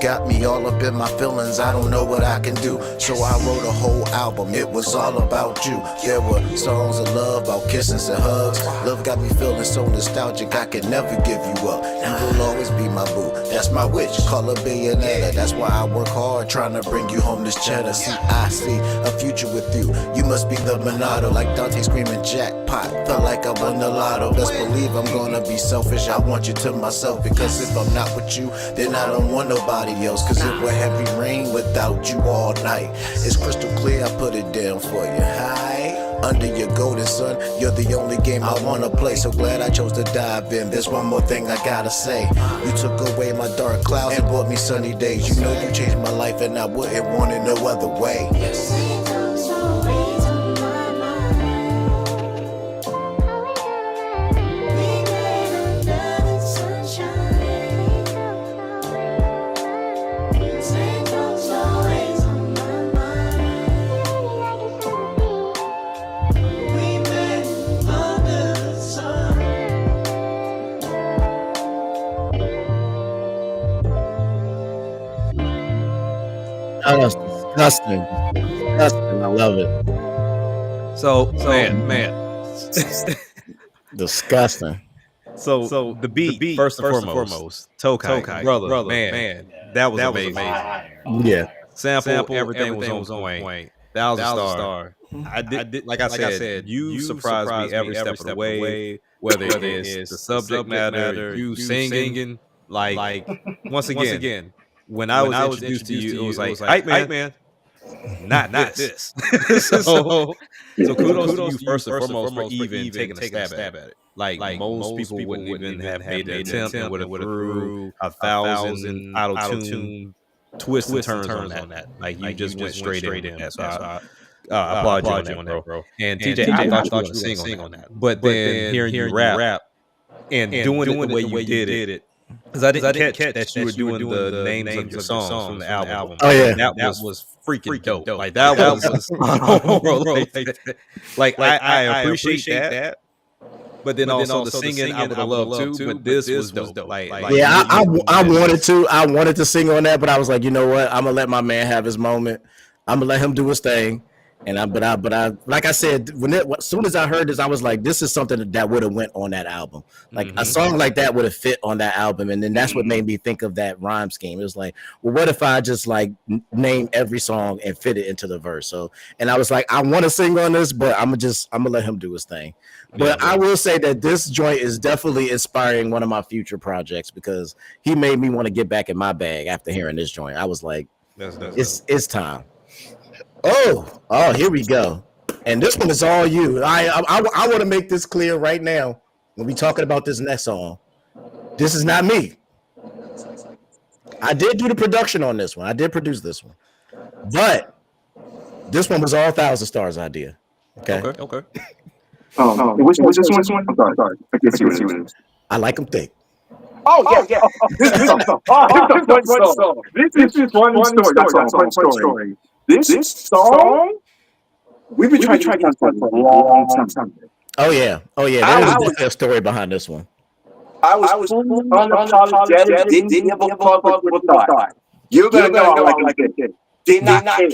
H: got me all up in my feelings, I don't know what I can do. So I wrote a whole album, it was all about you. There were songs of love, about kisses and hugs. Love got me feeling so nostalgic, I could never give you up. You will always be my boo, that's my witch, call her Bayonetta. That's why I work hard, trying to bring you home this cheddar. See, I see a future with you, you must be the Monado. Like Dante screaming jackpot, felt like I won the lotto. Best believe I'm gonna be selfish, I want you to myself. Because if I'm not with you, then I don't want nobody else. Cause it would heavy rain without you all night. It's crystal clear, I put it down for you. Hi. Under your golden sun, you're the only game I wanna play. So glad I chose to dive in. There's one more thing I gotta say. You took away my dark clouds and brought me sunny days. You know you changed my life and I wouldn't want it no other way.
A: Oh, that's disgusting. Disgusting. I love it.
F: So man.
A: Disgusting.
F: So the beat first and foremost, Tokai, brother, man, that was amazing.
A: Yeah.
F: Sample, everything was on point. 1,000 star. I did, like I said, you surprised me every step of the way. Whether it is the subject matter, you singing, like once again. When I was introduced to you, it was like, hype man, not this. so kudos to you first and foremost for even taking a stab at it. Like most people wouldn't even have made the attempt and would have threw 1,000 auto-tune twists and turns on that. Like you just went straight in that. So I applaud you on that, bro. And TJ, I thought you were going to sing on that. But then hearing you rap and doing it the way you did it, because I didn't catch that you were doing the names of your songs from the album.
A: Oh yeah,
F: that was freaking dope. Like that was, bro. Like I appreciate that. But then also the singing I would have loved too. But this was dope. Like
A: yeah, I wanted to sing on that, but I was like, you know what? I'm gonna let my man have his moment. I'm gonna let him do his thing. And I like I said, as soon as I heard this, I was like, this is something that would have went on that album. Like a song like that would have fit on that album. And then that's what made me think of that rhyme scheme. It was like, well, what if I just like name every song and fit it into the verse? So, and I was like, I want to sing on this, but I'm gonna let him do his thing. But I will say that this joint is definitely inspiring one of my future projects because he made me want to get back in my bag after hearing this joint. I was like, it's time. Oh, here we go. And this one is all you. I want to make this clear right now when we talking about this next song. This is not me. I did do the production on this one. I did produce this one. But this one was all 1,000 Stars idea. Okay.
E: Which this one? I'm sorry. I can't see what it is.
A: I like them thick.
E: Oh yeah. This is one story. This song, we've been trying to get for a long time.
A: Oh yeah. There's a story behind this one.
E: I was unapologetic, didn't give a fuck what people thought. You're gonna know I like it. Did not care.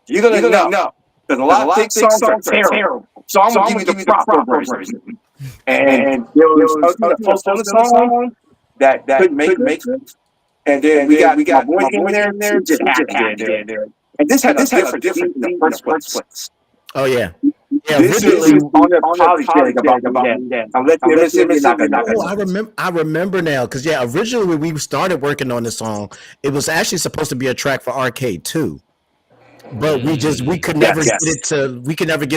E: You're gonna know. Because a lot of thick songs are terrible. So I'm gonna give you the proper version. And there was a post on the song that make it. And then we got my boy in there, just in there. And this had a different in the first place.
A: Oh yeah.
E: This is unapologetic about that.
A: I remember now because originally when we started working on this song, it was actually supposed to be a track for Arcade 2. But we could never get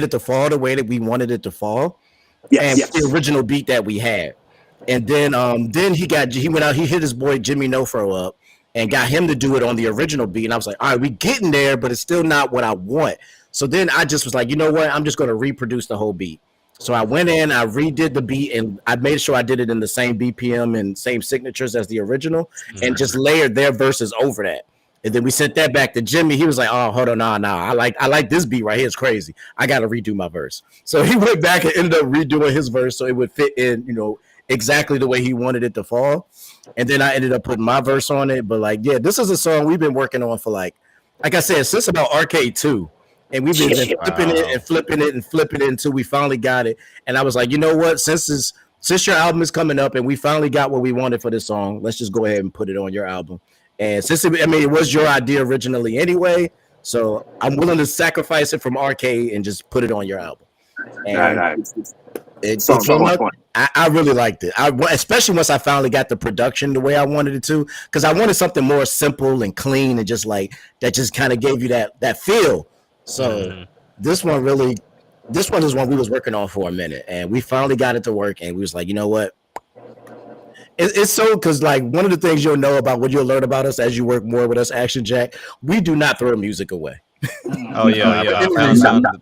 A: it to fall the way that we wanted it to fall. The original beat that we had. And then he went out, he hit his boy Jimmy Nofro up and got him to do it on the original beat. And I was like, all right, we getting there, but it's still not what I want. So then I just was like, you know what? I'm just going to reproduce the whole beat. So I went in, I redid the beat, and I made sure I did it in the same BPM and same signatures as the original, and just layered their verses over that. And then we sent that back to Jimmy. He was like, oh, hold on, nah. I like this beat right here. It's crazy. I got to redo my verse. So he went back and ended up redoing his verse so it would fit in, exactly the way he wanted it to fall. And then I ended up putting my verse on it. But like, yeah, this is a song we've been working on for like I said, since about Arcade 2. And we've been flipping it and flipping it and flipping it until we finally got it. And I was like, you know what? Since your album is coming up and we finally got what we wanted for this song, let's just go ahead and put it on your album. And since it was your idea originally anyway, so I'm willing to sacrifice it from Arcade and just put it on your album. And I really liked it. Especially once I finally got the production the way I wanted it to, because I wanted something more simple and clean and just like that just kind of gave you that feel. So this one is one we was working on for a minute, and we finally got it to work, and we was like, you know what? It's so because like one of the things you'll know about what you'll learn about us as you work more with us, Action Jack, we do not throw music away.
F: I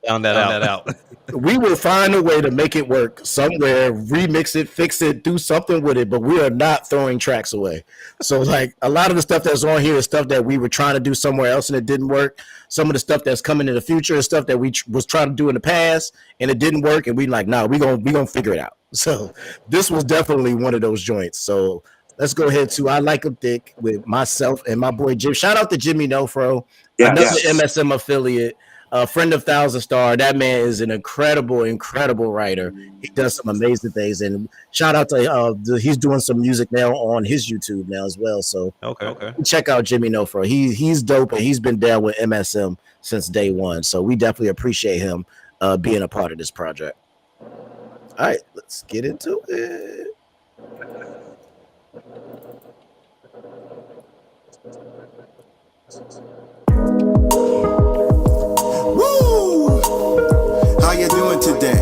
F: found that out.
A: We will find a way to make it work somewhere, remix it, fix it, do something with it, but we are not throwing tracks away. So like a lot of the stuff that's on here is stuff that we were trying to do somewhere else and it didn't work. Some of the stuff that's coming in the future is stuff that we was trying to do in the past and it didn't work, and we like, no, we gonna figure it out. So this was definitely one of those joints. So let's go ahead to I Like 'Em Thick with myself and my boy Jim. Shout out to Jimmy Nofro, another MSM affiliate, a friend of Thousand Star. That man is an incredible writer. He does some amazing things, and shout out to he's doing some music now on his YouTube now as well. So
F: okay.
A: Check out Jimmy Nofro. He's dope, and he's been down with MSM since day one. So we definitely appreciate him being a part of this project. All right, let's get into it.
B: Woo! How you doing today?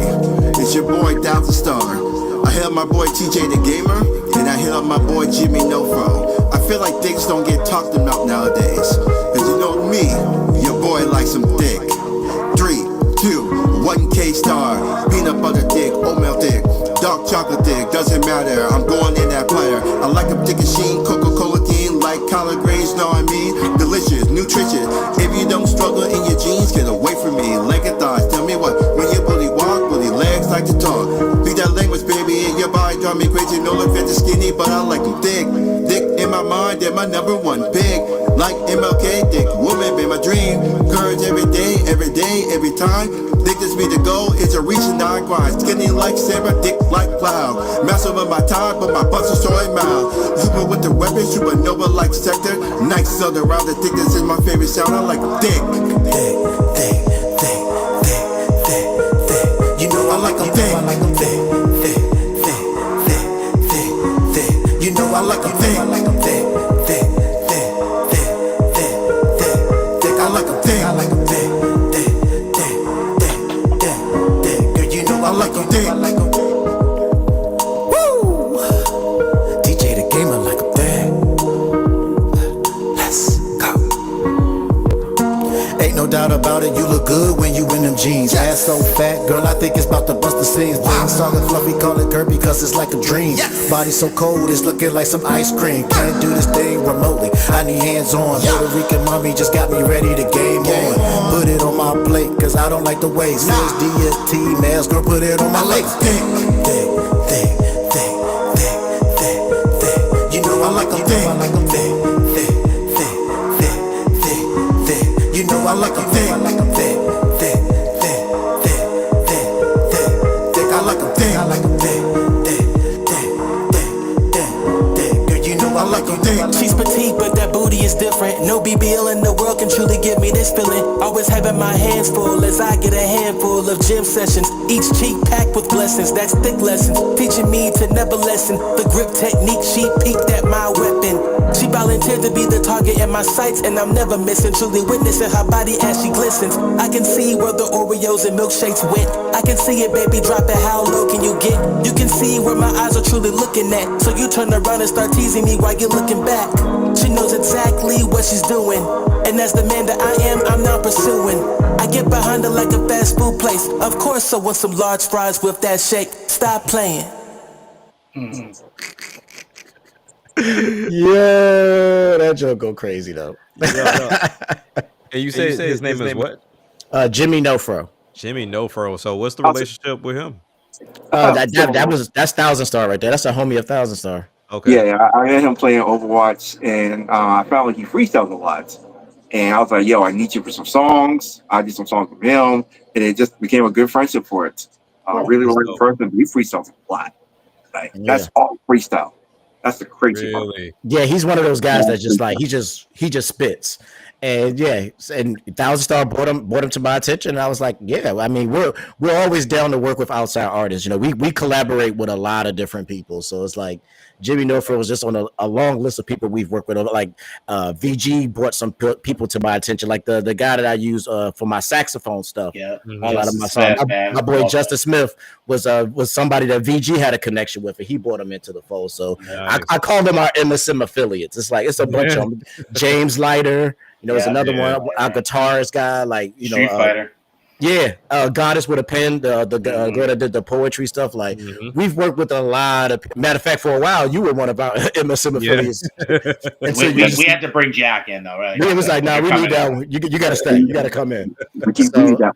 B: It's your boy Thousand Star. I hit up my boy TJ the Gamer, and I hit up my boy Jimmy Nofro. I feel like things don't get talked about nowadays. Cause you know me, your boy likes some dick. 3, 2, 1 K-Star. Peanut butter dick, oatmeal dick, dark chocolate dick, doesn't matter. I'm going in that platter. I like them thick and sheen, Coca-Cola teen, like collard greens, know what I mean? Delicious, nutritious. If you don't struggle in your jeans, get away from me. Leg and thighs, tell me what. When you bully walk, bully legs like to talk. Speak that language, baby, in your body drive me crazy. No offense to skinny, but I like them thick. Thick in my mind, they're my number one big. Like MLK, thick woman, be my dream. Courage every day, every time. Think this be the goal, it's a reaching down grind. Skinny like Sarah, thick like Cloud. Mess over my time, but my butts are showing mild. Super with the weapon, supernova like Sector. Nice southern round, the thick, this is my favorite sound. I like thick. Thick. You know I like them thick. You know I like them thick. I like them thick. I like them thick. I like them thick. Girl, you know I like them thick. Woo! DJ the Gamer like them thick. Let's go. Ain't no doubt about it, you look good when you in them jeans. Ass so fat, girl, I think it's about to bust the seams. Wow. Solid fluffy, call it curvy because it's like a dream. Yes. Body so cold, it's looking like some ice cream. Can't do this thing remotely, I need hands on. Puerto Rican mommy just got me ready to game on. Put it on my plate, cause I don't like the waste. Nah. DST, mask, girl, put it on my legs. Thick. You know I like them thick. I like them thick. You know I like them thick. I like them thick. I like them thick. I like them thick. Girl, you know I like them thick.
J: She's petite, but that booty is different. No BBL in the world can truly give me this feeling. Always having my hands full as I get a handful of gym sessions. Each cheek packed with blessings, that's thick lessons. Teaching me to never lessen the grip technique. She peeked at my weapon. She volunteered to be the target in my sights, and I'm never missing. Truly witnessing her body as she glistens. I can see where the Oreos and milkshakes went. I can see it, baby, drop it. How low can you get? You can see where my eyes are truly looking at. So you turn around and start teasing me while you're looking back. She knows exactly what she's doing, and as the man that I am, I'm now pursuing. I get behind her like a fast food place. Of course I want some large fries with that shake. Stop playing.
A: Yeah, that joke go crazy though.
F: And you say his name is what?
A: Jimmy Nofro.
F: Jimmy Nofro. So what's the relationship with him?
A: That's Thousand Star right there. That's a homie of Thousand Star.
F: Okay.
E: Yeah, I had him playing Overwatch, and I found like he freestyles a lot. And I was like, yo, I need you for some songs. I did some songs with him, and it just became a good friendship for it. Really like the person. He freestyles a lot. Like that's all freestyle. That's the crazy part.
A: Yeah, he's one of those guys that just like he just spits. And and Thousand Star brought him to my attention. And I was like, yeah, I mean, we're always down to work with outside artists. You know, we collaborate with a lot of different people. So it's like Jimmy Norfolk was just on a long list of people we've worked with. Like VG brought some people to my attention, like the guy that I use for my saxophone stuff.
C: Yeah,
A: a lot of my songs. My boy Justice Smith was somebody that VG had a connection with, and he brought him into the fold. So I call them our MSM affiliates. It's like it's a bunch of them. James Leiter. You know, there's another one, our guitarist guy, like, you know,
C: Street Fighter.
A: Goddess with a pen, the girl that did the poetry stuff. Like, we've worked with a lot of. Matter of fact, for a while, you were one of our MSM affiliates. And
C: so we had to bring Jack in, though, right?
A: It was like, we need that one. You got to stay. You got to come in.
E: We need that.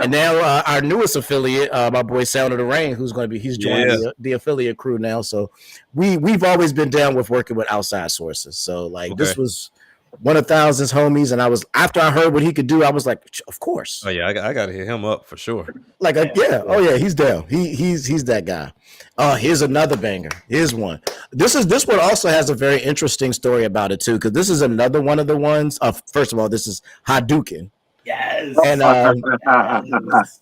A: And now our newest affiliate, my boy Sound of the Rain, he's joining the affiliate crew now. So we've always been down with working with outside sources. So like this was one of Thousand's homies, and I was after I heard what he could do, I was like, of course.
F: Oh yeah, I got to hit him up for sure.
A: Like he's down. He's that guy. Here's another banger. Here's one. This one also has a very interesting story about it too, because this is another one of the ones. First of all, this is Hadouken.
C: Yes.
A: And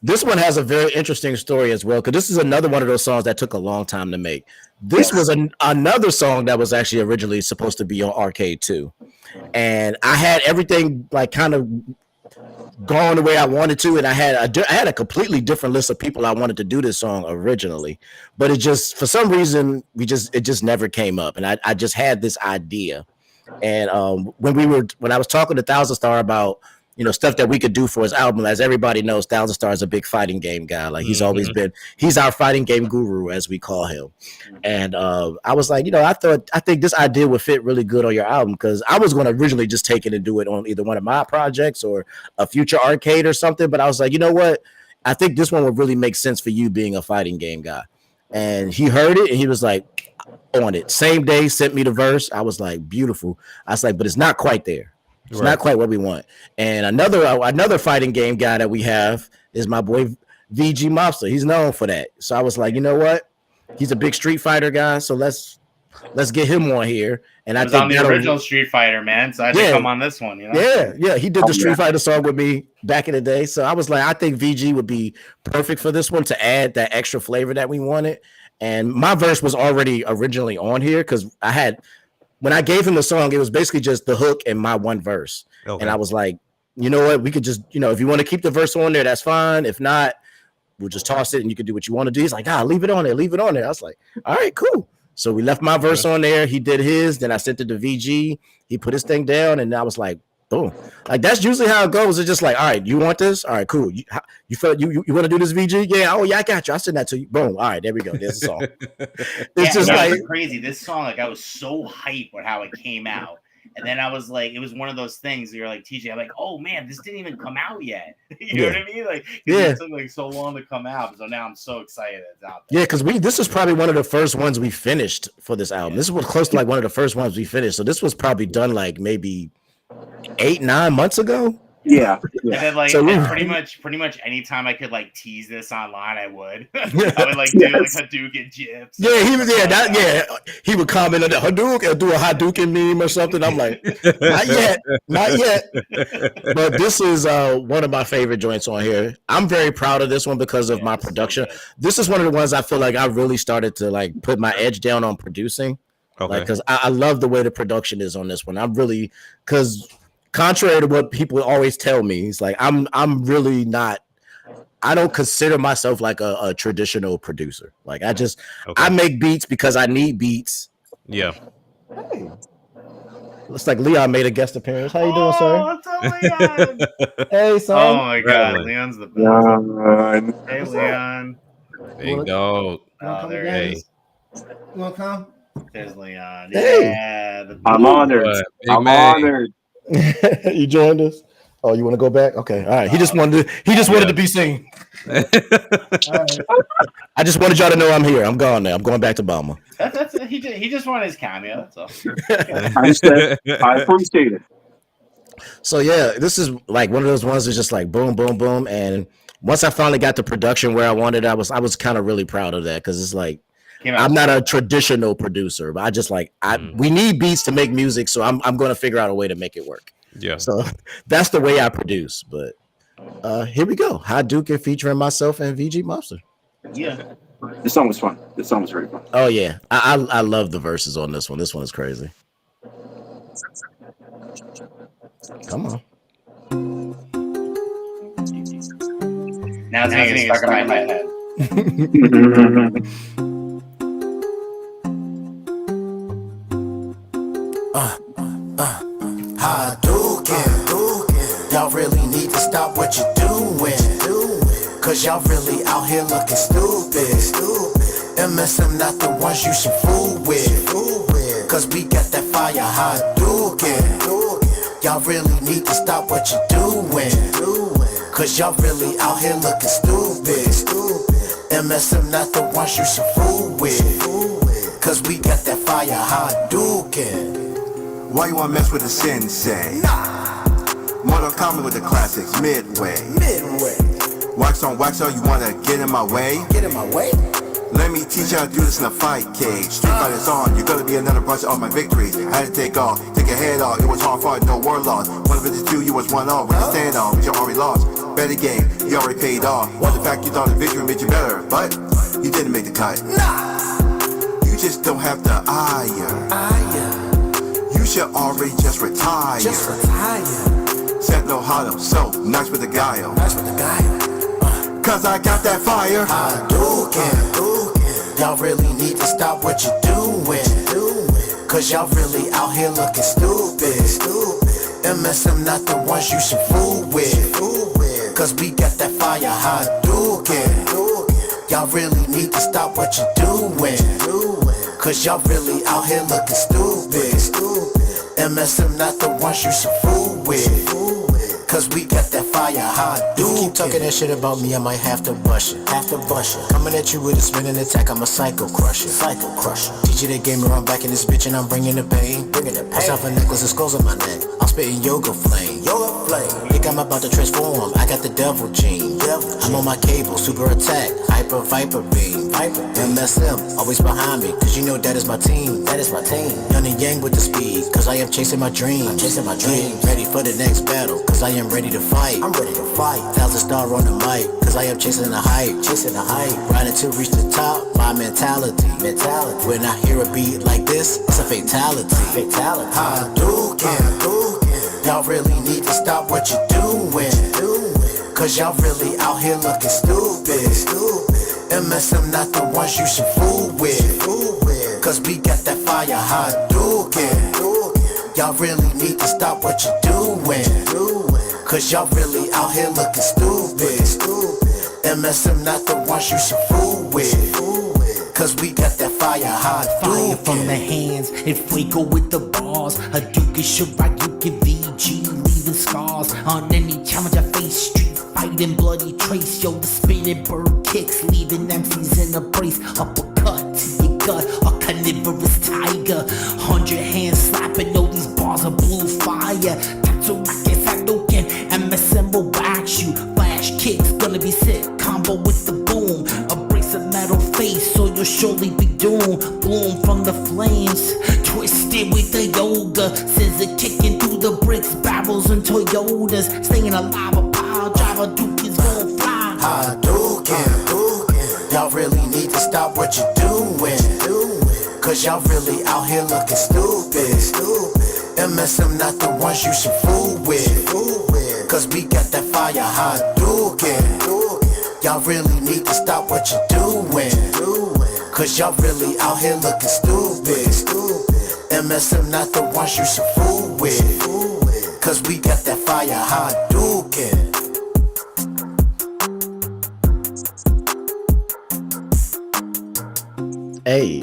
A: this one has a very interesting story as well, because this is another one of those songs that took a long time to make. This was another song that was actually originally supposed to be on Arcade 2. And I had everything like kind of going the way I wanted to, and I had a completely different list of people I wanted to do this song originally, but it just for some reason it just never came up, and I just had this idea. And when I was talking to Thousand Star about stuff that we could do for his album, as everybody knows, Thousand Star is a big fighting game guy. Like he's always been, he's our fighting game guru, as we call him. And I was like, I think this idea would fit really good on your album, because I was going to originally just take it and do it on either one of my projects or a future arcade or something. But I was like, you know what? I think this one would really make sense for you being a fighting game guy. And he heard it and he was like, on it. Same day, sent me the verse. I was like, beautiful. I was like, but it's not quite there. It's not quite what we want. And another fighting game guy that we have is my boy VG Mobster. He's known for that. So I was like, you know what? He's a big Street Fighter guy. So let's get him on here. And I think
C: on the original Street Fighter, man. So I had to come on this one.
A: Yeah. He did the Street Fighter song with me back in the day. So I was like, I think VG would be perfect for this one to add that extra flavor that we wanted. And my verse was already originally on here because when I gave him the song, it was basically just the hook and my one verse. Okay. And I was like, you know what? We could just, if you want to keep the verse on there, that's fine. If not, we'll just toss it and you can do what you want to do. He's like, leave it on there. Leave it on there. I was like, all right, cool. So we left my verse on there. He did his. Then I sent it to VG. He put his thing down. And I was like, boom. Like, that's usually how it goes. It's just like, all right, you want this? All right, cool. You feel you want to do this, VG? Yeah. Oh, yeah, I got you. I sent that to you. Boom. All right, there we go. There's the song. It's just like
C: crazy. This song, like, I was so hyped with how it came out. And then I was like, it was one of those things where you're like, TJ, I'm like, oh man, this didn't even come out yet. You know what I mean? Like, it took like so long to come out. So now I'm so excited it's out there.
A: Yeah, because this was probably one of the first ones we finished for this album. This was close to like one of the first ones we finished. So this was probably done like maybe 8-9 months ago.
E: Yeah.
C: And then like pretty much anytime I could like tease this online, I would. I would like do like Hadouken gifs.
A: Yeah, he was he would comment on the Hadouken or do a Hadouken meme or something. I'm like, not yet. But this is one of my favorite joints on here. I'm very proud of this one because of my production. This is one of the ones I feel like I really started to like put my edge down on producing. Okay. Like, because I love the way the production is on this one. I'm really contrary to what people always tell me, it's like I'm really not. I don't consider myself like a traditional producer. Like I make beats because I need beats.
F: Yeah.
A: Hey. Looks like Leon made a guest appearance. How you doing, sir?
C: What's up, Leon?
A: Hey, son.
C: Oh my God, Leon's the best. Hey, Leon.
F: Big dog.
C: Oh, there he is.
D: You want to come?
C: There's Leon.
A: Hey.
C: Yeah.
E: I'm honored. I'm honored.
A: You joined us. Oh, you want to go back? Okay, all right. He just wanted to be seen. I just wanted y'all to know I'm here. I'm gone now. I'm going back to Bama.
C: That's he just wanted his cameo. That's all.
E: I appreciate it.
A: So yeah, this is like one of those ones that's just like boom, boom, boom. And once I finally got the production where I wanted, I was kind of really proud of that because it's like I'm not a traditional producer, but I just like we need beats to make music, so I'm going to figure out a way to make it work.
F: Yeah.
A: So that's the way I produce. But here we go. Hadouken featuring myself and VG Mobster.
C: Yeah.
E: This song was fun. This song was very fun.
A: Oh yeah, I love the verses on this one. This one is crazy. Come on.
C: Now it's getting stuck in my head.
H: Hadouken. Y'all really need to stop what you're doing. Cause y'all really out here looking stupid. MSM not the ones you should fool with. Cause we got that fire Hadouken. Y'all really need to stop what you're doing. Cause y'all really out here looking stupid. MSM not the ones you should fool with. Cause we got that fire Hadouken.
B: Why you wanna mess with the sensei? Mortal Kombat with the classics, midway. Wax on, you wanna get in my way? Let me teach you how to do this in a fight cage. Street Fighter's on, you're gonna be another bunch of my victories. I had to take off, take a head off. It was hard fought, no warlord. One of the two, you was one off. With a stand off, but you already lost. Better game, you already paid off. Well, the fact you thought the victory made you better, but you didn't make the cut. You just don't have the ire. You should already just retire. Sentinel Hollow, so nice with the guile. Cause I got that fire.
H: Hadouken. Y'all really need to stop what you're doing. Cause y'all really out here looking stupid. MSM not the ones you should fool with. Cause we got that fire Hadouken. Y'all really need to stop what you're doing. Cause y'all really out here looking stupid. MSM not the ones you should fool with. Cause we got that fire Hadouken. Keep talking that shit about me, I might have to bust it. Coming at you with a spinning attack, I'm a psycho crusher. Teach you that game around back in this bitch and I'm bringing the pain. Myself a necklace of skulls on my neck. I'm spitting yoga flame. Think I'm about to transform, I got the devil gene. I'm on my cable, super attack, hyper viper beam. MSM, always behind me, cause you know that is my team. Young and yang with the speed, cause I am chasing my dream. Ready for the next battle, cause I am ready to fight. 1,000-star on the mic, cause I am chasing the hype. Riding to reach the top, my mentality. When I hear a beat like this, it's a fatality. Hadouken. Y'all really need to stop what you're doing. Cause y'all really out here looking stupid. MSM not the ones you should fool with. Cause we got that fire Hadouken. Y'all really need to stop what you're doing. Cause y'all really out here looking stupid. MSM not the ones you should fool with. Cause we got that fire Hadouken.
K: Fire from the hands and Fuego with the bars. Hadouken should rock, you can VG, leaving scars on any challenge I face. Street fighting, bloody trace. Yo, the spinning bird kicks, leaving MCs in a brace. Uppercut to your gut, a carnivorous tiger. 100 hands slapping, yo, these bars are blue fire. That's a racket, Hadouken, MSM will wax you. Flash kicks, gonna be sick, combo with the boom. A brace of metal face, so you'll surely be doomed. Bloom from the flames, twisted with the yoga. Scissor kicking through the bricks, barrels and Toyotas. Staying alive, a pile driver, Duke is gon' fly.
H: Hadouken. Y'all really need to stop what you're doing. Cause y'all really out here looking stupid. MSM not the ones you should fool with. Cause we got that fire Hadouken. Y'all really need to stop what you're doing. Cause y'all really out here looking stupid. MSM not the ones you should fool with. Cause we got that fire Hadouken.
A: Hey.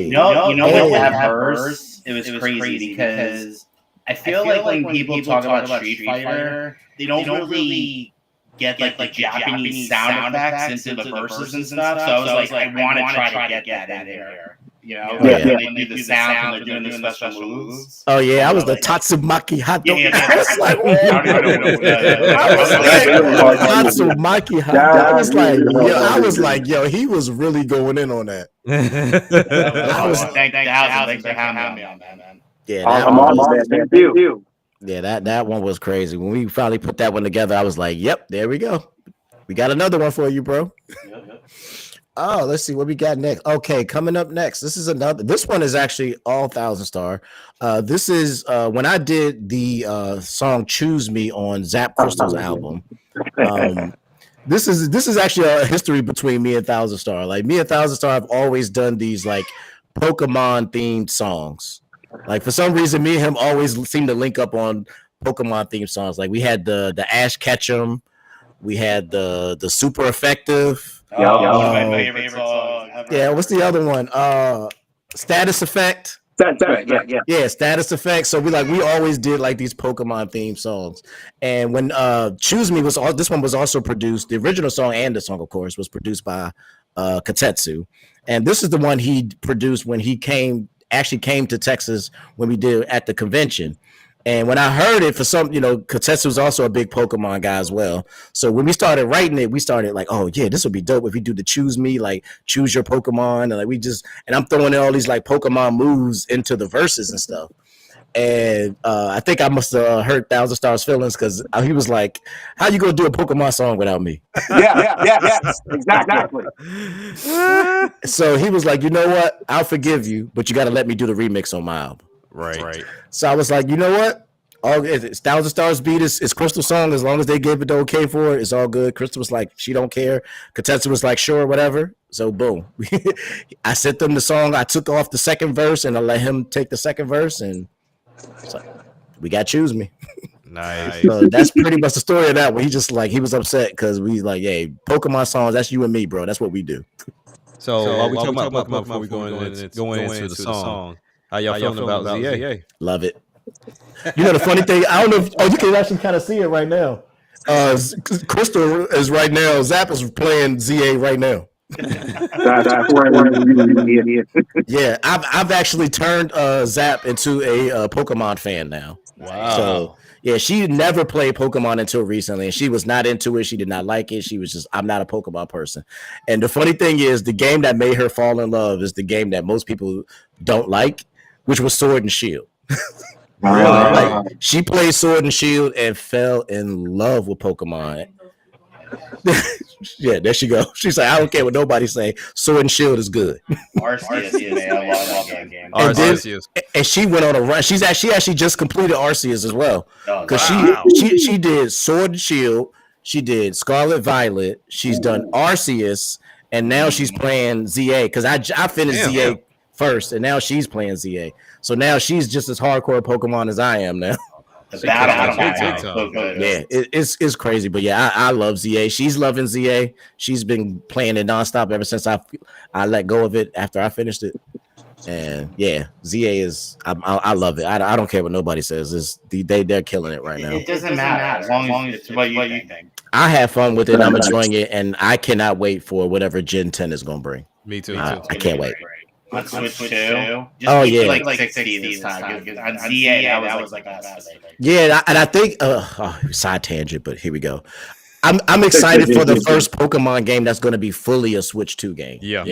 C: You know what that hers? It was crazy because I feel like when people talk about Street Fighter, they don't really get like Japanese sound effects into the verses and stuff. So I was like, I want to try to get that in there. You know, when they do the sound and they're doing the special moves.
A: Oh yeah, I was the Tatsumaki hot dog. I was like, Tatsumaki hot dog. I was like, yo, he was really going in on that.
C: I was thanks for having me on that, man.
A: Yeah, that one was crazy. When we finally put that one together, I was like, yep, there we go. We got another one for you, bro. Oh, let's see what we got next. Okay, coming up next. This one is actually all 1,000 Star. This is when I did the song "Choose Me" on Zap Crystal's album. This is actually a history between me and 1,000 Star. Like me and 1,000 Star have always done these like Pokemon themed songs. Like for some reason, me and him always seem to link up on Pokemon themed songs. Like we had the Ash Ketchum, we had the Super Effective.
C: My favorite song ever.
A: Yeah, what's the other one? Status Effect. Yeah, Status Effect. So we always did like these Pokemon themed songs. And when Choose Me this one was also produced. The original song and the song, of course, was produced by Kotetsu. And this is the one he produced when he came to Texas when we did at the convention. And when I heard it, for some, Kotetsu was also a big Pokemon guy as well. So when we started writing it, we started like, oh yeah, this would be dope if we do the Choose Me, like choose your Pokemon, and like and I'm throwing in all these like Pokemon moves into the verses and stuff. And I think I must have hurt 1,000 Star's feelings because he was like, "How you gonna do a Pokemon song without me?"
E: Yeah, exactly.
A: So he was like, "You know what? I'll forgive you, but you got to let me do the remix on my album."
F: Right.
A: So I was like, you know what? It's 1,000 Stars beat is Crystal's song. As long as they gave it the okay for it, it's all good. Crystal was like, she don't care. Kotetsu was like, sure, whatever. So boom. I sent them the song. I took off the second verse and I let him take the second verse, and so we got Choose Me.
F: Nice.
A: So that's pretty much the story of that one. He was upset because we like, hey, Pokemon songs, that's you and me, bro. That's what we do.
F: So while we talk about Pokemon before we go into the song. How y'all feeling about ZA?
A: Love it. You know the funny thing, I don't know if you can actually kind of see it right now. Crystal is right now. Zap is playing ZA right now. Yeah, I've actually turned Zap into a Pokemon fan now.
F: Wow.
A: So yeah, she never played Pokemon until recently, and she was not into it. She did not like it. She was just, I'm not a Pokemon person. And the funny thing is, the game that made her fall in love is the game that most people don't like, which was Sword and Shield. Really? Like, she played Sword and Shield and fell in love with Pokemon. Yeah, there she go. She's like, I don't care what nobody say. Sword and Shield is good.
C: Arceus, man, I love that game.
A: And she went on a run. She actually just completed Arceus as well, because she did Sword and Shield. She did Scarlet Violet. She's done Arceus, and now she's playing ZA. Because I finished ZA first, and now she's playing ZA. So now she's just as hardcore Pokemon as I am now. Yeah, it's crazy, but yeah, I love ZA. She's loving ZA. She's been playing it nonstop ever since I let go of it after I finished it. And yeah, ZA is I love it. I don't care what nobody says. They're killing it right now.
C: It doesn't matter as long as it's what you think.
A: I have fun with it. I'm enjoying it, and I cannot wait for whatever Gen 10 is going to bring.
F: Me too.
A: I can't wait.
C: On Switch 2.
A: Oh yeah,
C: like 60 this time. On ZA, that was like the best.
A: Yeah, and I think side tangent, but here we go. I'm excited for the first Pokemon game that's going to be fully a Switch 2 game.
F: Yeah.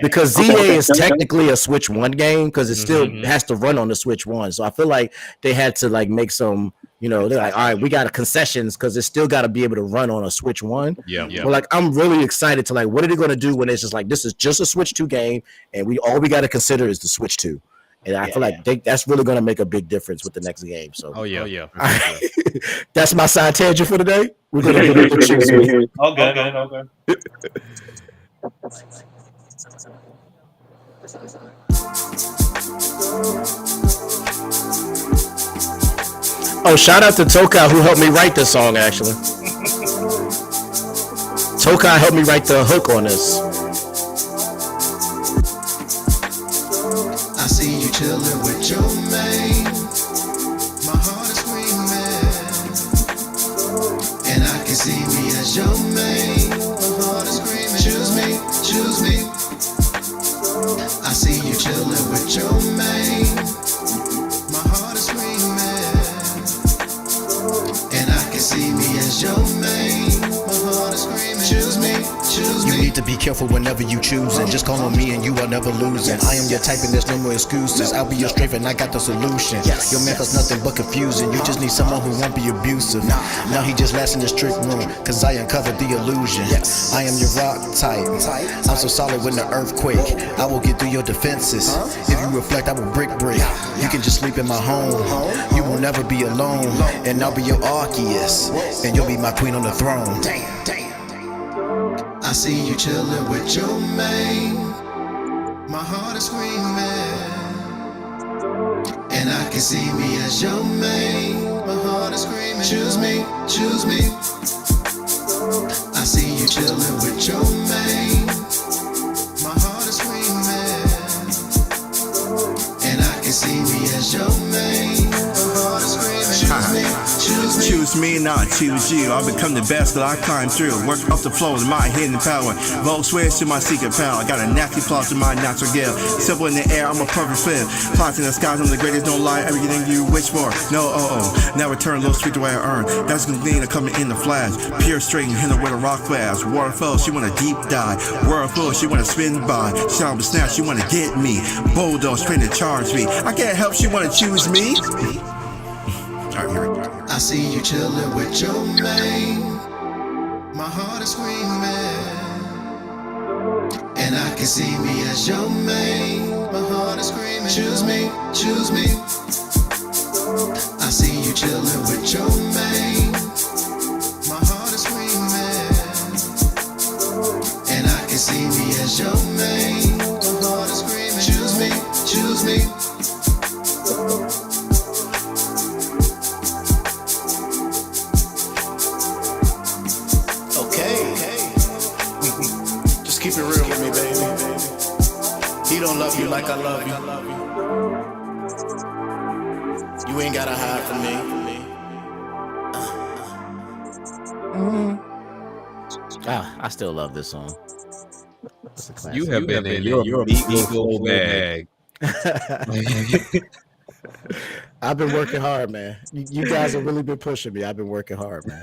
A: Because ZA is technically a Switch 1 game because it still has to run on the Switch 1. So I feel like they had to like make some, they're like, all right, we got concessions because it's still got to be able to run on a Switch 1.
F: Yeah.
A: But like, I'm really excited to like, what are they going to do when it's just like, this is just a Switch 2 game and all we got to consider is the Switch 2. And I feel like that's really going to make a big difference with the next game. So, that's my side tangent for today. We're going to get into Choose Me.
C: Okay.
A: Oh, shout out to Tokai who helped me write this song. Actually, Tokai helped me write the hook on this.
H: I see you chillin' with your man. My heart is screaming, and I can see me careful whenever you choosing. Just call on me and you are never losing. I am your type and there's no more excuses. I'll be your strength and I got the solution. Your man cause nothing but confusion. You just need someone who won't be abusive. Now he just lasts in the strict room, cause I uncovered the illusion. I am your rock type. I'm so solid when the earthquake. I will get through your defenses. If you reflect, I will break. You can just sleep in my home. You will never be alone. And I'll be your Arceus, and you'll be my queen on the throne. I see you chillin' with your man. My heart is screaming, and I can see me as your man. My heart is screaming, choose me, choose me. I see you chillin' with your man. My heart is screaming, and I can see me as your man. My heart is screaming, choose me, choose me.
B: Choose me, not choose you. I'll become the best that I climb through. Work up the flow with my hidden power. Vote swears to my secret power. I got a nasty plot to my natural gift. Simple in the air, I'm a perfect fit. Plots in the skies, I'm the greatest, don't lie. Everything you wish for. No, now return, little sweet the way I earn. That's the thing that coming in the flash. Pure straight and hit her with a rock flash. Waterfall, she wanna deep dive. Whirlpool, she wanna spin by. Sound the snatch, she wanna get me. Bulldog, straight to charge me. I can't help, she wanna choose me. Alright, here we go.
H: I see you chillin' with your man. My heart is screaming, and I can see me as your man. My heart is screaming, choose me, choose me. I see you chillin' with your man. My heart is screaming, and I can see me as your man. My heart is screaming, choose me, choose me. Keep it real with me, baby. He don't love you like I love you. You ain't gotta hide from me.
A: I still love this song.
F: You have been in your ego bag.
A: I've been working hard, man. You guys have really been pushing me. I've been working hard, man.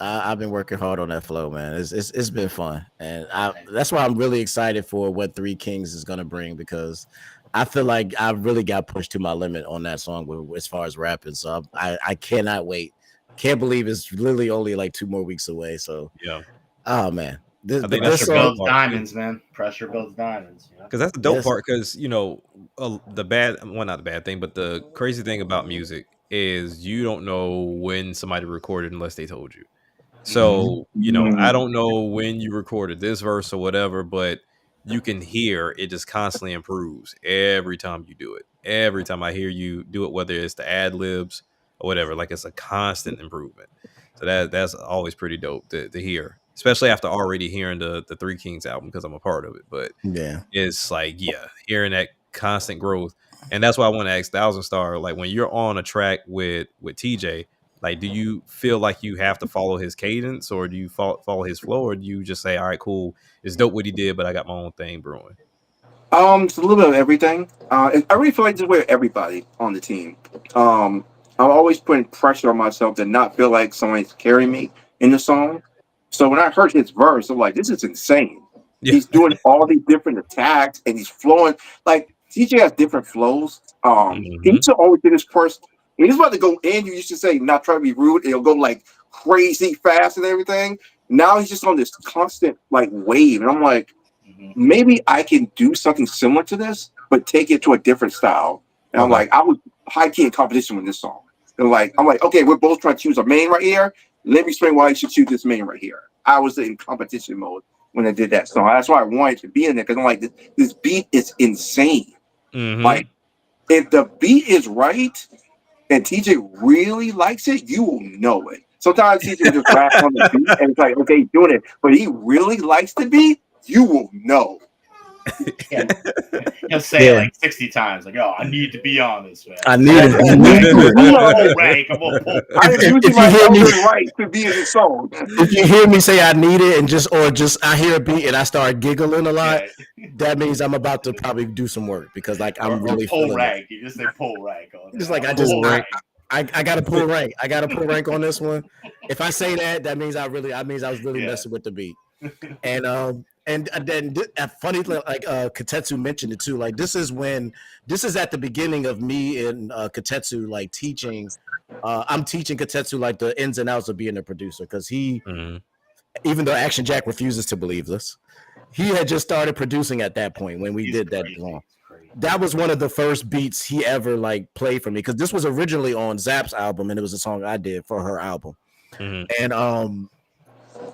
A: I've been working hard on that flow, man. It's been fun, and that's why I'm really excited for what Three Kings is gonna bring, because I feel like I really got pushed to my limit on that song as far as rapping. So I cannot wait. Can't believe it's literally only like 2 more weeks away. So
F: yeah.
A: Oh man,
C: pressure builds diamonds, man. Pressure builds diamonds.
F: Because that's the dope part. Because not the bad thing, but the crazy thing about music is you don't know when somebody recorded unless they told you. So, I don't know when you recorded this verse or whatever, but you can hear it just constantly improves every time you do it. Every time I hear you do it, whether it's the ad libs or whatever, like it's a constant improvement. So that's always pretty dope to hear, especially after already hearing the Three Kings album, because I'm a part of it. But
A: yeah,
F: it's like, hearing that constant growth. And that's why I want to ask Thousand Star, like when you're on a track with TJ, like, do you feel like you have to follow his cadence, or do you follow his flow, or do you just say, all right, cool, it's dope what he did, but I got my own thing brewing?
E: It's a little bit of everything. I really feel like this way with everybody on the team. I'm always putting pressure on myself to not feel like someone's carrying me in the song. So when I heard his verse, I'm like, this is insane. Yeah. He's doing all these different attacks, and he's flowing. Like, TJ has different flows. He used to always do this first. When he's about to go in, you used to say, not try to be rude. It'll go like crazy fast and everything. Now he's just on this constant like wave. And I'm like, maybe I can do something similar to this, but take it to a different style. And I'm like, I was high key in competition with this song. And I'm like, okay, we're both trying to choose a main right here. Let me explain why you should choose this main right here. I was in competition mode when I did that song. That's why I wanted to be in there, because I'm like, this beat is insane. Like, if the beat is right, and TJ really likes it, you will know it. Sometimes TJ just rap on the beat and it's like, okay, he's doing it. But he really likes the beat, you will know.
C: He'll say it like 60 times, like, "Oh, I need to be on this, man.
A: I need it.
E: If you hear me right to be in the song,
A: if you hear me say I need it, and just I hear a beat and I start giggling a lot, that means I'm about to probably do some work, because like I'm really
C: pull rag. You just say pull rag.
A: Just like I I got to pull rank. I got to pull rank on this one. If I say that means I was really messing with the beat. And then funny, like Katetsu mentioned it too. Like this is at the beginning of me and Katetsu like teaching. I'm teaching Katetsu like the ins and outs of being a producer because he, even though Action Jack refuses to believe this, he had just started producing at that point when we did that song. That was one of the first beats he ever like played for me because this was originally on Zap's album and it was a song I did for her album. And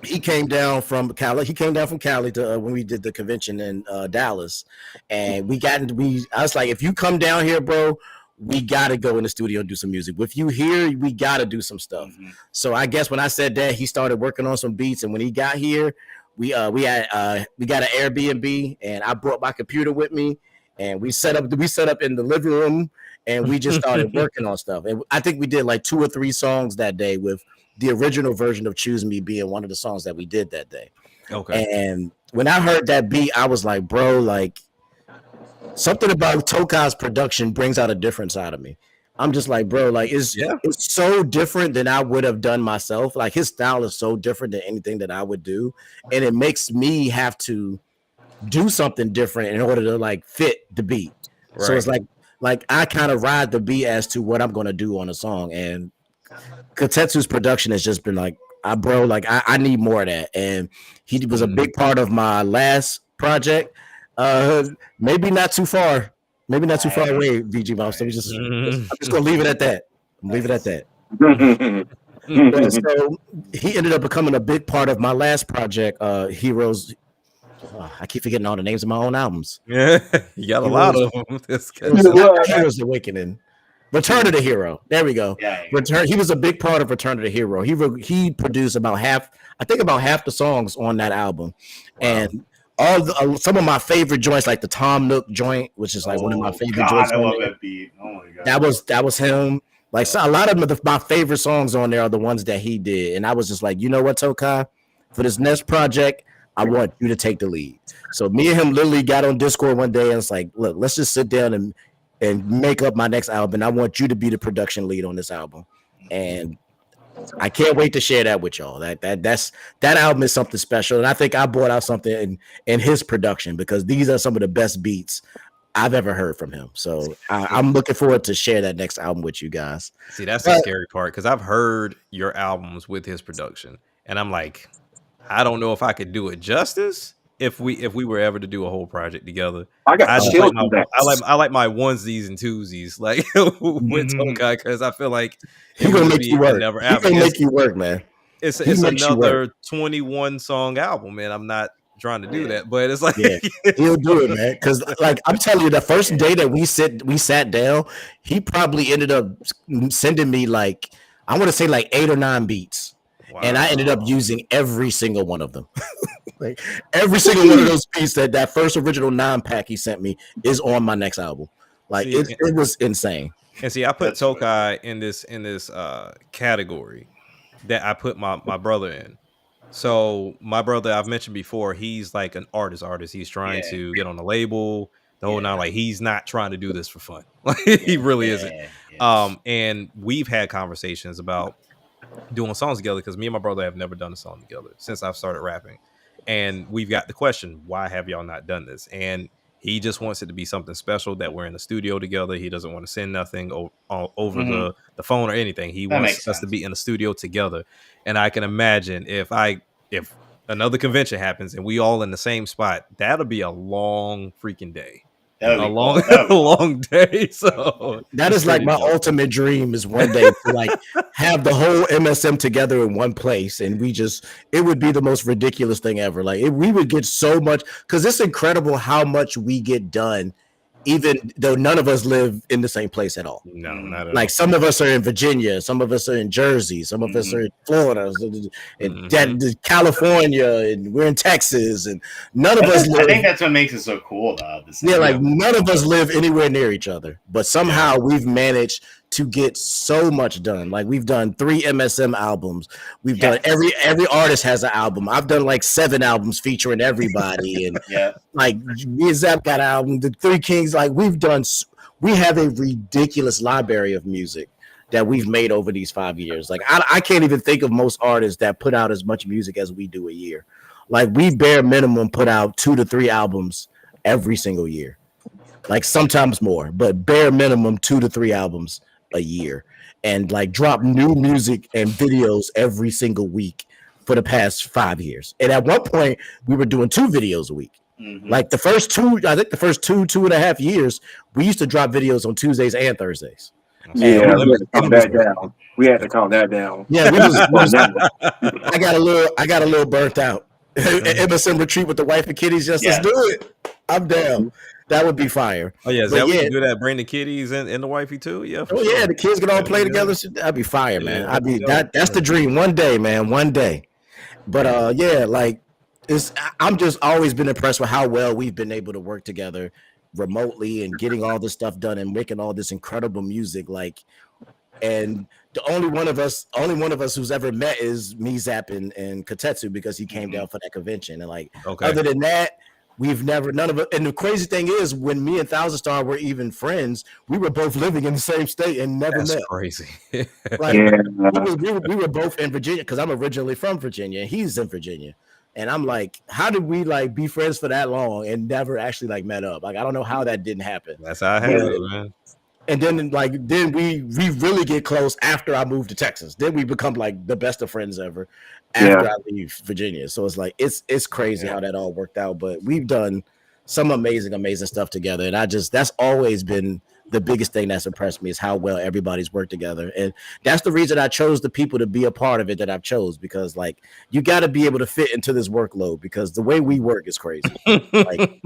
A: he came down from Cali. He came down from Cali to when we did the convention in Dallas, and I was like, if you come down here, bro, we gotta go in the studio and do some music. If you here, we gotta do some stuff. So I guess when I said that, he started working on some beats, and when he got here, we got an Airbnb, and I brought my computer with me, and we set up in the living room, and we just started working on stuff. And I think we did like 2 or 3 songs that day, with the original version of Choose Me being one of the songs that we did that day. Okay. And when I heard that beat, I was like, bro, like something about Tokai's production brings out a different side of me. I'm just like, bro, like it's so different than I would have done myself. Like his style is so different than anything that I would do. And it makes me have to do something different in order to like fit the beat. Right. So it's like I kind of ride the beat as to what I'm going to do on a song. And Katetsu's production has just been like, I need more of that. And he was a big part of my last project. Maybe not too far away, VG Mom. So I'm just gonna leave it at that. So he ended up becoming a big part of my last project, Heroes. I keep forgetting all the names of my own albums.
F: Yeah, you got a lot of them.
A: Heroes Awakening. Return of the Hero. There we go. Return. He was a big part of Return of the Hero. He produced about half the songs on that album, and some of my favorite joints, like the Tom Nook joint, which is like one of my favorite joints.
C: I love that beat. Oh my god.
A: That was him. Like so a lot of my favorite songs on there are the ones that he did, and I was just like, you know what, Tokai, for this next project, I want you to take the lead. So me and him literally got on Discord one day and it's like, look, let's just sit down and make up my next album. I want you to be the production lead on this album. And I can't wait to share that with y'all. That album is something special. And I think I brought out something in his production because these are some of the best beats I've ever heard from him. So I'm looking forward to share that next album with you guys.
F: See, that's the scary part because I've heard your albums with his production. And I'm like, I don't know if I could do it justice. If we were ever to do a whole project together, I like my onesies and twosies like with Tokai because I feel like
A: he's gonna make you work. He's gonna make you work, man.
F: It's another 21 song album, man. I'm not trying to do that, but it's like
A: he'll do it, man. Because like I'm telling you, the first day that we sat down, he probably ended up sending me like I want to say like 8 or 9 beats. Wow. And I ended up using every single one of them. Like every single one of those beats that first original 9-pack he sent me is on my next album. Like it was insane.
F: And see, I put Tokai in this category that I put my brother in. So my brother, I've mentioned before, he's like an artist. He's trying to get on the label, the whole nine. Like he's not trying to do this for fun. Like he really isn't. And we've had conversations about doing songs together because me and my brother have never done a song together since I've started rapping. And we've got the question, why have y'all not done this? And he just wants it to be something special that we're in the studio together. He doesn't want to send nothing over the phone or anything. He wants us to be in the studio together. And I can imagine if another convention happens and we all in the same spot, that'll be a long freaking day. A long day. So
A: that is like my ultimate dream is one day to like have the whole MSM together in one place, and it would be the most ridiculous thing ever. Like we would get so much because it's incredible how much we get done, even though none of us live in the same place at all.
F: No, not at
A: like
F: all.
A: Some of us are in Virginia, some of us are in Jersey, some of us are in Florida, and California, and we're in Texas, and none of us live.
C: I think that's what makes it so cool, though.
A: Like none of us live anywhere near each other, but somehow we've managed to get so much done. Like we've done 3 MSM albums. We've done every artist has an album. I've done like 7 albums featuring everybody, and like me and Zap got an album. The 3 Kings, like we have a ridiculous library of music that we've made over these 5 years. Like I can't even think of most artists that put out as much music as we do a year. Like we bare minimum put out 2 to 3 albums every single year. Like sometimes more, but bare minimum 2 to 3 albums a year, and like drop new music and videos every single week for the past 5 years. And at one point we were doing 2 videos a week. Like the first 2.5 years, we used to drop videos on Tuesdays and Thursdays.
E: Yeah, we had to calm that down. We had to calm that down.
A: Yeah, I got a little burnt out. MSM retreat with the wife and kitties. Let's do it. I'm down. That would be fire.
F: Oh yeah, we can do that. Bring the kitties and the wifey too. Yeah.
A: Yeah, the kids can all play together. That'd be fire, man. That's the dream. One day, man. One day. But like I'm just always been impressed with how well we've been able to work together remotely and getting all this stuff done and making all this incredible music. Like, and the only one of us who's ever met is me, Zap, and Kotetsu, because he came down for that convention. And like, other than that, none of it. And the crazy thing is, when me and Thousand Star were even friends, we were both living in the same state and never met.
F: That's crazy.
A: Like, we were both in Virginia, because I'm originally from Virginia and he's in Virginia. And I'm like, how did we like be friends for that long and never actually like met up? Like, I don't know how that didn't happen.
F: That's how I had it, man.
A: And then we really get close after I moved to Texas. Then we become like the best of friends ever after I leave Virginia. So it's like it's crazy how that all worked out. But we've done some amazing stuff together, and that's always been the biggest thing that's impressed me, is how well everybody's worked together. And that's the reason I chose the people to be a part of it that I've chose, because like you got to be able to fit into this workload, because the way we work is crazy. Like,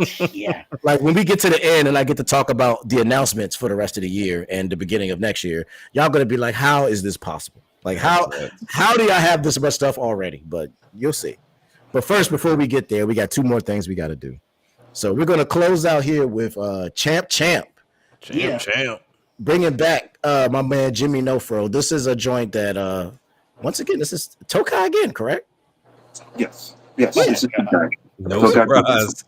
A: like when we get to the end and I get to talk about the announcements for the rest of the year and the beginning of next year, y'all going to be like, how is this possible? Like how do I have this much stuff already? But you'll see. But first, before we get there, we got 2 more things we got to do. So we're going to close out here with Champ. Bringing back my man Jimmy Nofro. This is a joint that once again, this is Tokai again, correct?
E: Yes. This is
F: no surprise.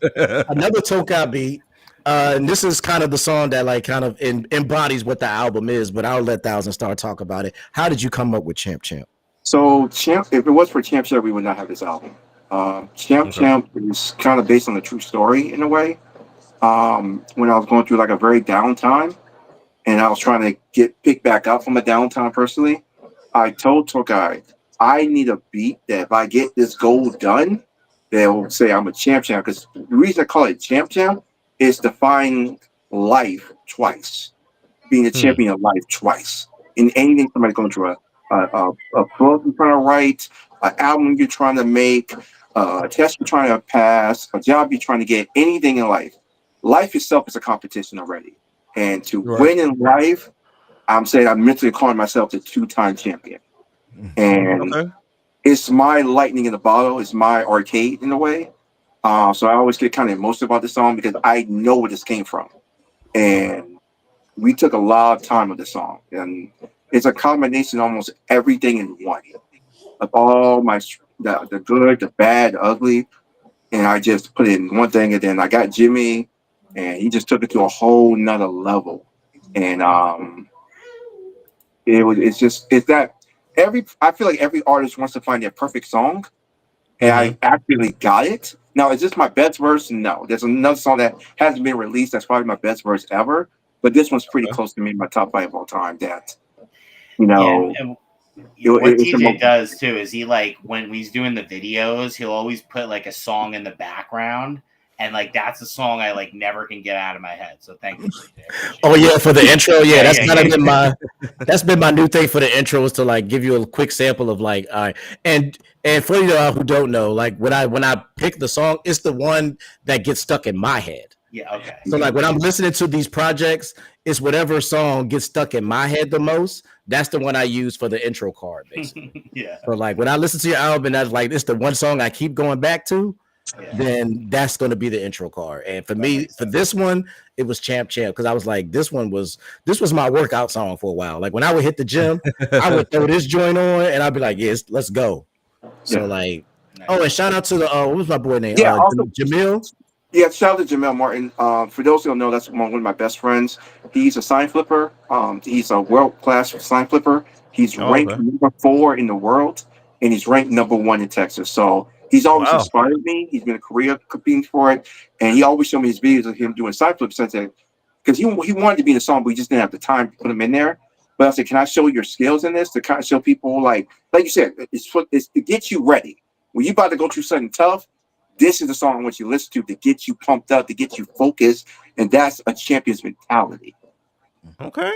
A: Another Tokai beat. And this is kind of the song that like kind of embodies what the album is, but I'll let Thousand Star talk about it. How did you come up with Champ?
E: So Champ, if it was for Champ, we would not have this album. Champ is kind of based on a true story in a way. When I was going through like a very down time and I was trying to get picked back up from a downtime personally, I told Tokai, I need a beat that if I get this goal done, they'll say I'm a champ. Because the reason I call it champ is to find life twice, being a champion of life twice. In anything, somebody going through a book you're trying to write, an album you're trying to make, a test you're trying to pass, a job you're trying to get, anything in life. Life itself is a competition already. And to win in life, I'm saying I'm mentally calling myself the 2-time champion. And it's my lightning in the bottle. It's my arcade in a way. So I always get kind of emotional about this song because I know where this came from. And we took a lot of time with this song. And it's a combination of almost everything in one. Of all the good, the bad, the ugly. And I just put it in one thing. And then I got Jimmy. And he just took it to a whole nother level. And I feel like every artist wants to find their perfect song. And I actually got it. Now, is this my best verse? No. There's another song that hasn't been released that's probably my best verse ever. But this one's pretty close to me in my top 5 of all time. That, you know.
C: Yeah, what TJ does too is he like when he's doing the videos, he'll always put like a song in the background. And like that's a song I like never can get out of my head. So thank you.
A: Oh yeah, for the intro, that's kind of been that's been my new thing for the intro, is to like give you a quick sample of like, and for you who don't know, like when I pick the song, it's the one that gets stuck in my head.
C: Yeah, okay.
A: So like when I'm listening to these projects, it's whatever song gets stuck in my head the most. That's the one I use for the intro card, basically.
C: Yeah.
A: So like when I listen to your album, and that's like it's the one song I keep going back to. Then that's going to be the intro card. And for me, for this one, it was Champ, because I was like, this was my workout song for a while. Like when I would hit the gym, I would throw this joint on and I'd be like, yes, let's go. So like, and shout out to the what was my boy name? Jamil.
E: Yeah, shout out to Jamel Martin. For those who don't know, that's one of my best friends. He's a sign flipper. He's a world-class sign flipper. He's ranked number 4 in the world, and he's ranked number 1 in Texas. So he's always inspired me. He's been a career competing for it, and he always showed me his videos of him doing sign flips. Because he wanted to be in the song, but he just didn't have the time to put him in there. But I said, can I show your skills in this to kind of show people, like you said, it's to get you ready. When you about to go through something tough, this is the song I want you to listen to get you pumped up, to get you focused, and that's a champion's mentality.
F: Okay.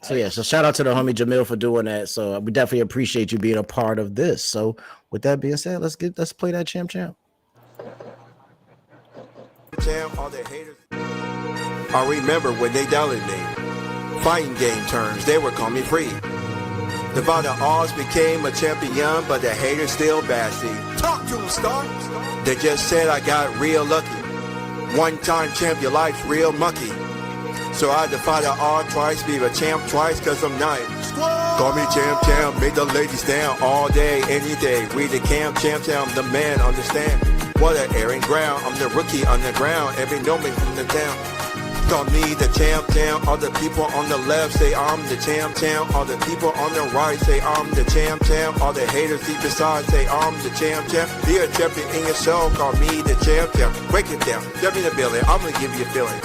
A: So yeah, so shout out to the homie Jamil for doing that. So we definitely appreciate you being a part of this. So with that being said, let's play that champ.
B: All the haters. I remember when they doubted me. Fighting game terms, they would call me free. Nevada Oz became a champion, but the haters still bashy. Talk to them, Star. They just said I got real lucky. One-time champ, your life's real mucky. So I defy the odds twice, be a champ twice, cause I'm nice. Call me champ, make the ladies down all day, any day. We the champ, I'm the man, understand. What an airing ground, I'm the rookie on the ground, every know me from the town. Call me the champ, all the people on the left say I'm the champ, all the people on the right say I'm the champ, all the haters deep inside say I'm the champ, be a champion in your soul, call me the champ, break it down, jump in the building, I'm gonna give you a feeling.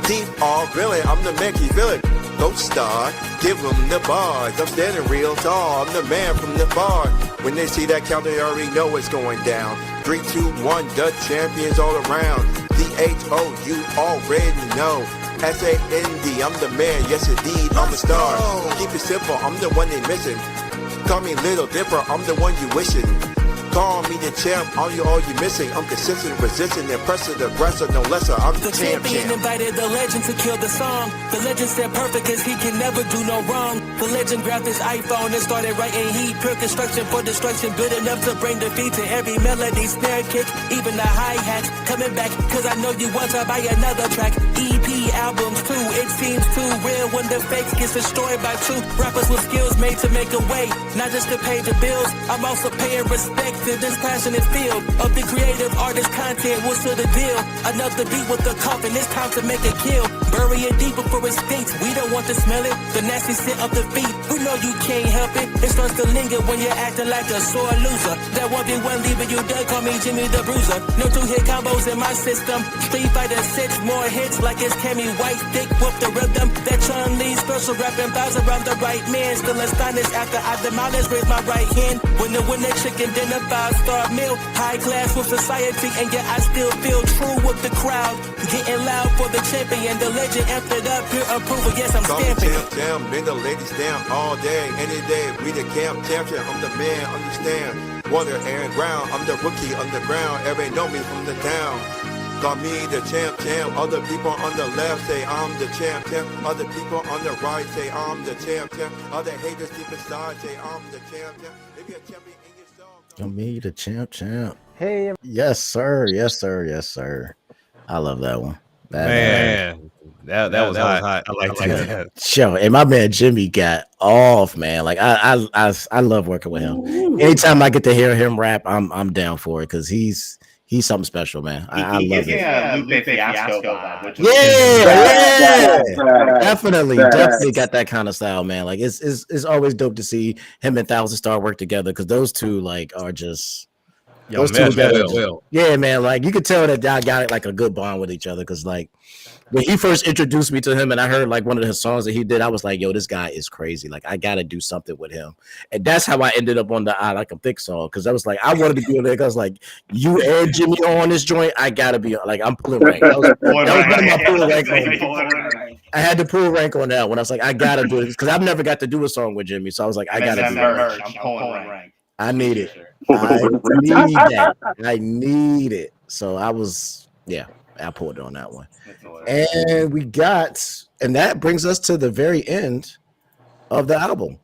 B: Deep all villain, I'm the Mickey villain. Go star, give them the bars. I'm standing real tall, I'm the man from the bar. When they see that count, they already know what's going down. 3, 2, 1, the champions all around. DHO, you already know. SAND, I'm the man, yes indeed, I'm a star. Keep it simple, I'm the one they missing. Call me Little Dipper, I'm the one you wishing. Call me the champ, all you missing. I'm consistent, resistant, impressive, aggressive, no lesser. I'm the champion
J: invited the legend to kill the song. The legend said perfect cause he can never do no wrong. The legend grabbed his iPhone and started writing heat. Pure construction for destruction, good enough to bring defeat to every melody, snare kick, even the hi-hats. Coming back cause I know you want to buy another track. EP albums too, it seems too real when the fakes gets destroyed by truth. Rappers with skills made to make a way, not just to pay the bills. I'm also paying respect to this passionate field of the creative artist content. What's to the deal? Another beat with the coffin, it's time to make a kill. Bury it deep before it stinks, we don't want to smell it. The nasty scent of the feet, we know you can't help it. It starts to linger when you're acting like a sore loser. That 1v1 leaving you dead, call me Jimmy the Bruiser. No 2-hit combos in my system. Street Fighter 6, more hits like it's Cammy White. Thick whoop the rhythm. That Chun-Li special rapping bows around the right man. Still astonished after I demolish, raise my right hand. When the winner chicken dinner 5-star meal, high class with society, and yet I still feel true with the crowd. Getting loud for the champion, the legend amped it up, pure approval, yes I'm stamping.
B: Champ, bring the ladies down all day, any day. We the camp champion, I'm the man, understand. Water, air, and ground, I'm the rookie underground. Everybody know me from the town. Call me the champ, other people on the left say I'm the champ, other people on the right say I'm the champ, other haters deep inside say I'm the champ, if you're a champion in your soul.
A: Me the champ.
D: Hey,
A: yes sir. I love that one.
F: That was hot. I like that.
A: Sure. And my man Jimmy got off, man. Like I love working with him. Anytime I get to hear him rap, I'm down for it because he's something special, man. I love it.
C: Lupe Fiasco vibe,
A: Yeah. Definitely got that kind of style, man. Like it's always dope to see him and Thousand Star work together because those two like are just those two together. Yeah, man. Like you could tell that y'all got like a good bond with each other because like when he first introduced me to him and I heard like one of his songs that he did, I was like, yo, this guy is crazy. Like I gotta do something with him. And that's how I ended up on the I Like 'Em Thick song. Cause I was like, I wanted to be on there because like you and Jimmy on this joint, I gotta be like I'm pulling rank. That was one of my pulling rank on. I had to pull rank on that one. I was like, I gotta do it because I've never got to do a song with Jimmy. So I was like, I gotta do it.
C: I'm pulling rank.
A: I need it. I need it. So I pulled it on that one. And that brings us to the very end of the album,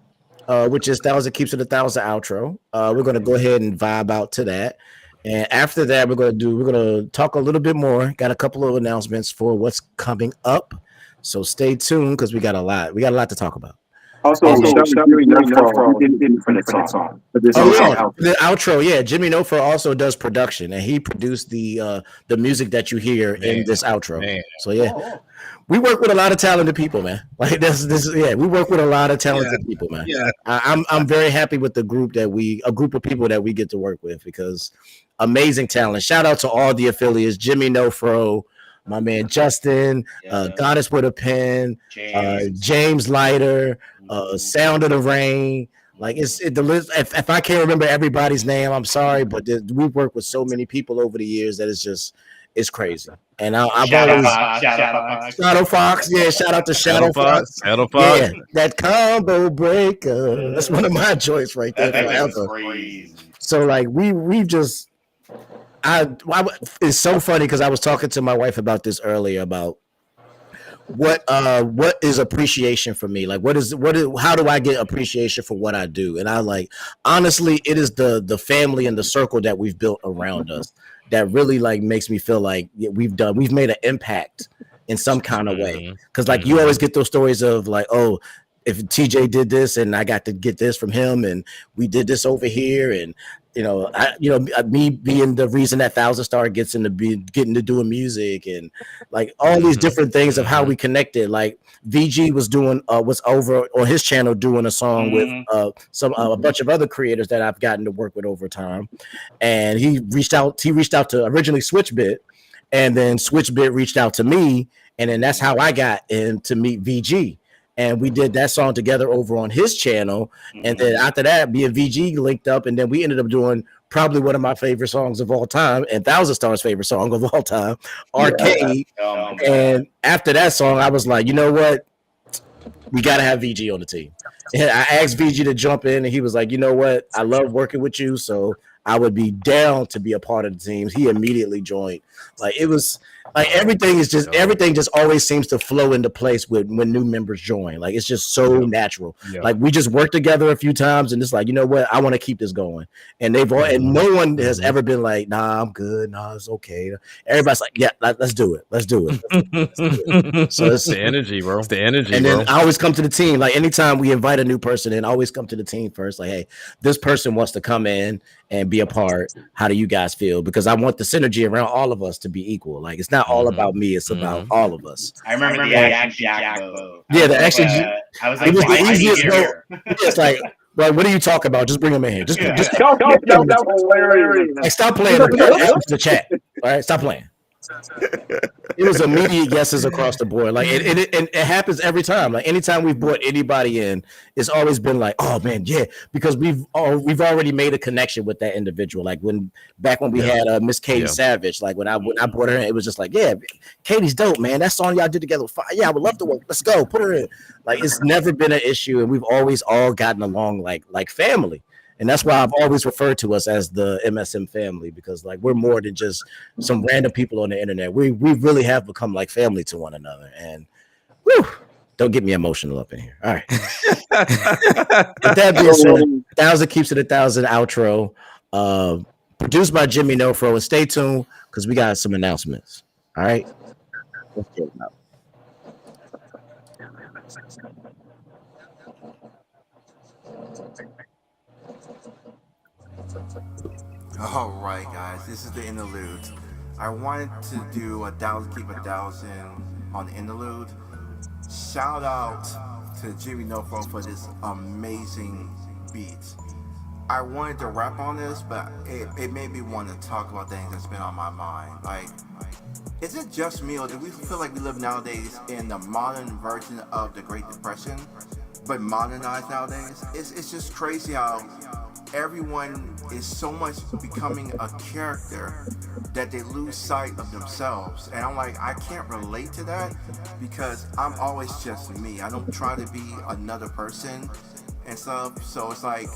A: which is 1,000 Keeps It 1,000 outro. We're going to go ahead and vibe out to that. And after that, we're going to talk a little bit more. Got a couple of announcements for what's coming up. So stay tuned because we got a lot to talk about.
E: Also, Jimmy Nofro, he did for the song.
A: The outro, yeah. Jimmy Nofro also does production, and he produced the music that you hear in this outro. Man. So yeah, we work with a lot of talented people, man. Like this, yeah, we work with a lot of talented people, man. Yeah, I'm very happy with a group of people that we get to work with because amazing talent. Shout out to all the affiliates, Jimmy Nofro, my man Justin, Goddess with a Pen, James Lighter, Sound of the Rain. Like the list. If I can't remember everybody's name, I'm sorry, but we've worked with so many people over the years that it's crazy. And I've always Shadow Fox. Yeah, shout out to Shadow Fox. Yeah, that combo breaker. That's one of my joints right there. So like we've just. It's so funny because I was talking to my wife about this earlier about what is appreciation for me? Like how do I get appreciation for what I do? And I like honestly, it is the family and the circle that we've built around us that really like makes me feel like we've made an impact in some kind of way. Because like you always get those stories of like, oh, if TJ did this and I got to get this from him and we did this over here and me being the reason that Thousand Star getting to doing music and like all these different things of how we connected. Like VG was over on his channel doing a song with a bunch of other creators that I've gotten to work with over time, and he reached out to originally Switchbit, and then Switchbit reached out to me, and then that's how I got in to meet VG. And we did that song together over on his channel. And then after that, me and VG linked up. And then we ended up doing probably one of my favorite songs of all time and Thousand Star's favorite song of all time, Arcade. And after that song, I was like, you know what? We got to have VG on the team. And I asked VG to jump in. And he was like, you know what? I love working with you. So I would be down to be a part of the team. He immediately joined. Like it was like everything just always seems to flow into place when new members join. Like it's just so natural. Yeah. Like we just worked together a few times and it's like, you know what, I want to keep this going. And and no one has ever been like, nah, I'm good. Nah, it's okay. Everybody's like, yeah, let's do it. Let's do it. So it's
F: the energy, bro. It's the energy.
A: And then I always come to the team. Like anytime we invite a new person in, I always come to the team first. Like, hey, this person wants to come in and be a part. How do you guys feel? Because I want the synergy around all of us to be equal. Like it's not all about me, it's about all of us.
C: I remember the Action Jack vote.
A: Yeah, the Action Jack. I was like, it was the easiest vote. It's like, well, what are you talking about? Just bring him in here. Just that was hilarious. Like, stop playing the chat. All right, stop playing. It was immediate yeses across the board. Like it happens every time. Like anytime we've brought anybody in, it's always been like, oh man, yeah, because we've already made a connection with that individual. Like when we had Miss Katie Savage, like when I brought her in, it was just like, yeah, Katie's dope, man. That song y'all did together was fire. Yeah, I would love to work. Let's go, put her in. Like it's never been an issue, and we've always all gotten along like family. And that's why I've always referred to us as the MSM family, because like we're more than just some random people on the internet. We really have become like family to one another. And whew, don't get me emotional up in here. All right. With that being said, 1,000 keeps it 1,000 outro. Produced by Jimmy Nofro. And stay tuned because we got some announcements. All right. Let's get it out.
B: All right, guys, this is the interlude. I wanted to do 1,000 keep 1,000 on the interlude. Shout out to Jimmy Nofro for this amazing beat. I wanted to rap on this, but it made me want to talk about things that's been on my mind. Like, is it just me, or do we feel like we live nowadays in the modern version of the Great Depression, but modernized nowadays? It's just crazy how everyone is so much becoming a character that they lose sight of themselves. And I'm like, I can't relate to that because I'm always just me. I don't try to be another person and stuff. So it's like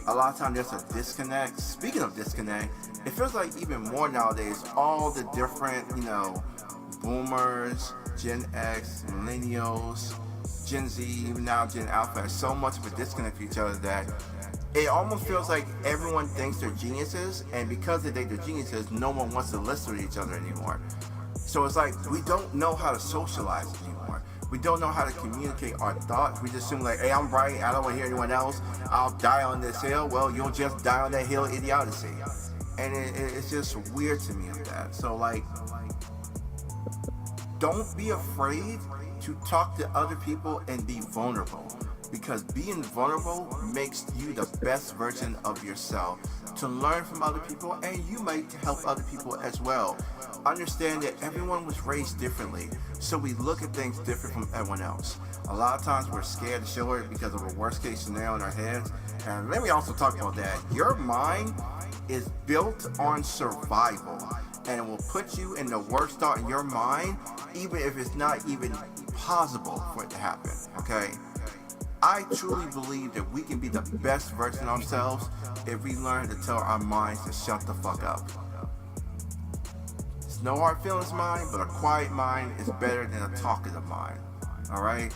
B: a lot of times there's a disconnect. Speaking of disconnect, it feels like even more nowadays, all the different, boomers, Gen X, millennials, Gen Z, even now Gen Alpha, has so much of a disconnect with each other that it almost feels like everyone thinks they're geniuses, and because they think they're geniuses, no one wants to listen to each other anymore. So it's like we don't know how to socialize anymore. We don't know how to communicate our thoughts. We just assume like, hey, I'm right. I don't want to hear anyone else. I'll die on this hill. Well, you'll just die on that hill, idiocy. And it's just weird to me of that. So like, don't be afraid to talk to other people and be vulnerable, because being vulnerable makes you the best version of yourself, to learn from other people, and you might help other people as well. Understand that everyone was raised differently, so we look at things different from everyone else. A lot of times we're scared to show it because of a worst case scenario in our heads. And let me also talk about that. Your mind is built on survival, and it will put you in the worst thought in your mind, even if it's not even possible for it to happen, okay? I truly believe that we can be the best version of ourselves if we learn to tell our minds to shut the fuck up. It's no hard feelings mind, but a quiet mind is better than a talkative mind, all right?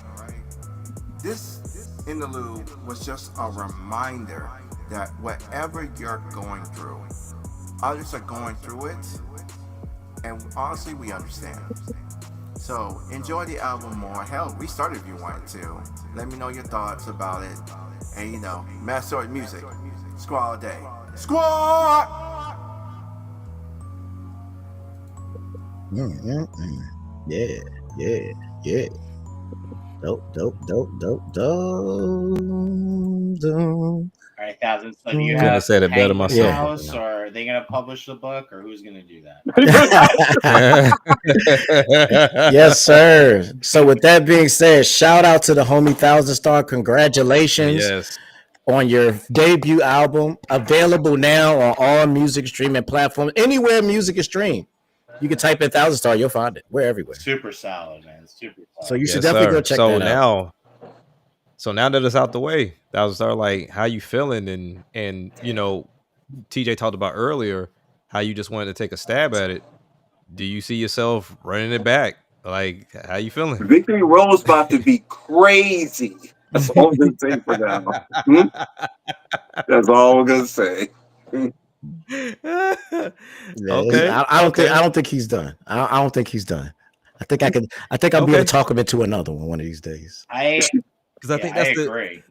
B: This interlude was just a reminder that whatever you're going through, others are going through it, and honestly, we understand. So enjoy the album more. Hell, restart if you want to. Let me know your thoughts about it. And you know, Mass Sword Music, Squad all day. Squad!
A: Yeah. Dope.
C: All right, Thousand. So do you
F: Couldn't have
C: have
F: said it better
C: Hank
F: myself.
C: House, or are they going to publish the book, or who's going to do that?
A: Yes, sir. So with that being said, shout out to the homie Thousand Star. Congratulations on your debut album. Available now on all music streaming platforms. Anywhere music is streamed, you can type in Thousand Star, you'll find it. We're everywhere.
C: Super solid, man. Super solid.
A: So you should definitely go check that out.
F: So now that it's out the way, Thousand Star, like, how you feeling? And you know, TJ talked about earlier how you just wanted to take a stab at it. Do you see yourself running it back? Like, how you feeling?
E: Victory Road's about to be crazy. That's all I'm gonna say for now. That's all I'm gonna say.
A: Okay. I don't think he's done. I don't think he's done. I think I'll be able to talk him into another one of these days.
F: Because I think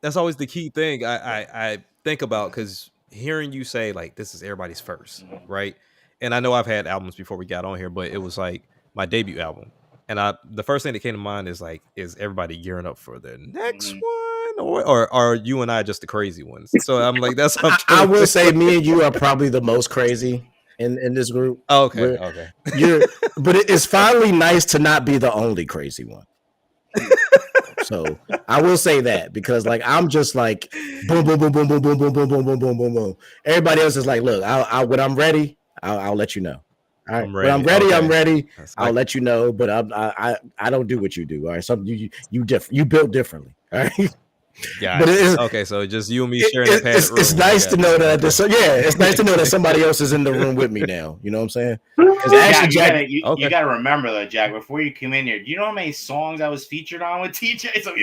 F: that's always the key thing I think about, because hearing you say like this is everybody's first, right? And I know I've had albums before we got on here, but it was like my debut album, and the first thing that came to mind is like, is everybody gearing up for the next one, or are you and I just the crazy ones? So I'm like, that's how
A: I will say me and you are probably the most crazy in this group.
F: Okay.
A: But it's finally nice to not be the only crazy one. So I will say that, because like I'm just like boom. Everybody else is like, look, when I'm ready, I'll let you know. All right, when I'm ready, I'm ready. I'll let you know. But I don't do what you do. All right, something you different. You built differently. All right.
F: Yeah. But okay, so just you and me sharing the padded room.
A: It's nice to know that. It's nice to know that somebody else is in the room with me now. You know what I'm saying? Jack,
C: you got to remember though, Jack. Before you come in here, do you know how many songs I was featured on with TJ? So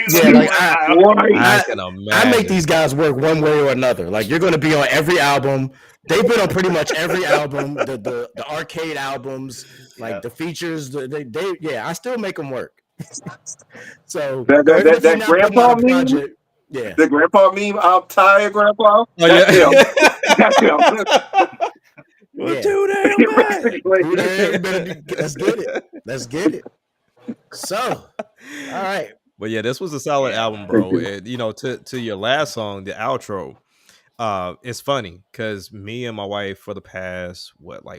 A: I make these guys work one way or another. Like, you're going to be on every album. They've been on pretty much every album. The arcade albums, like the features. I still make them work. So
E: that grandpa meme.
A: Yeah,
E: the grandpa meme. I'm tired, grandpa.
F: Oh, yeah.
E: That's him.
A: Let's get it. So, all right.
F: But yeah, this was a solid album, bro. And, you know, to your last song, the outro. It's funny because me and my wife for the past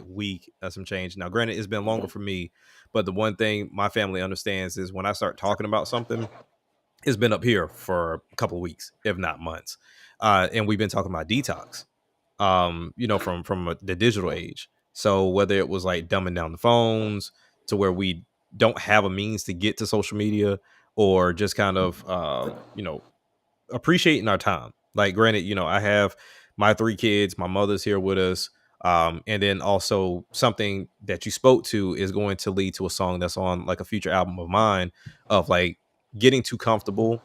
F: week some change. Now, granted, it's been longer for me, but the one thing my family understands is when I start talking about something, it's been up here for a couple of weeks, if not months. And we've been talking about detox, you know, from the digital age. So whether it was like dumbing down the phones to where we don't have a means to get to social media, or just kind of, you know, appreciating our time. Like, granted, you know, I have my 3 kids, my mother's here with us. And then also something that you spoke to is going to lead to a song that's on like a future album of mine, of like getting too comfortable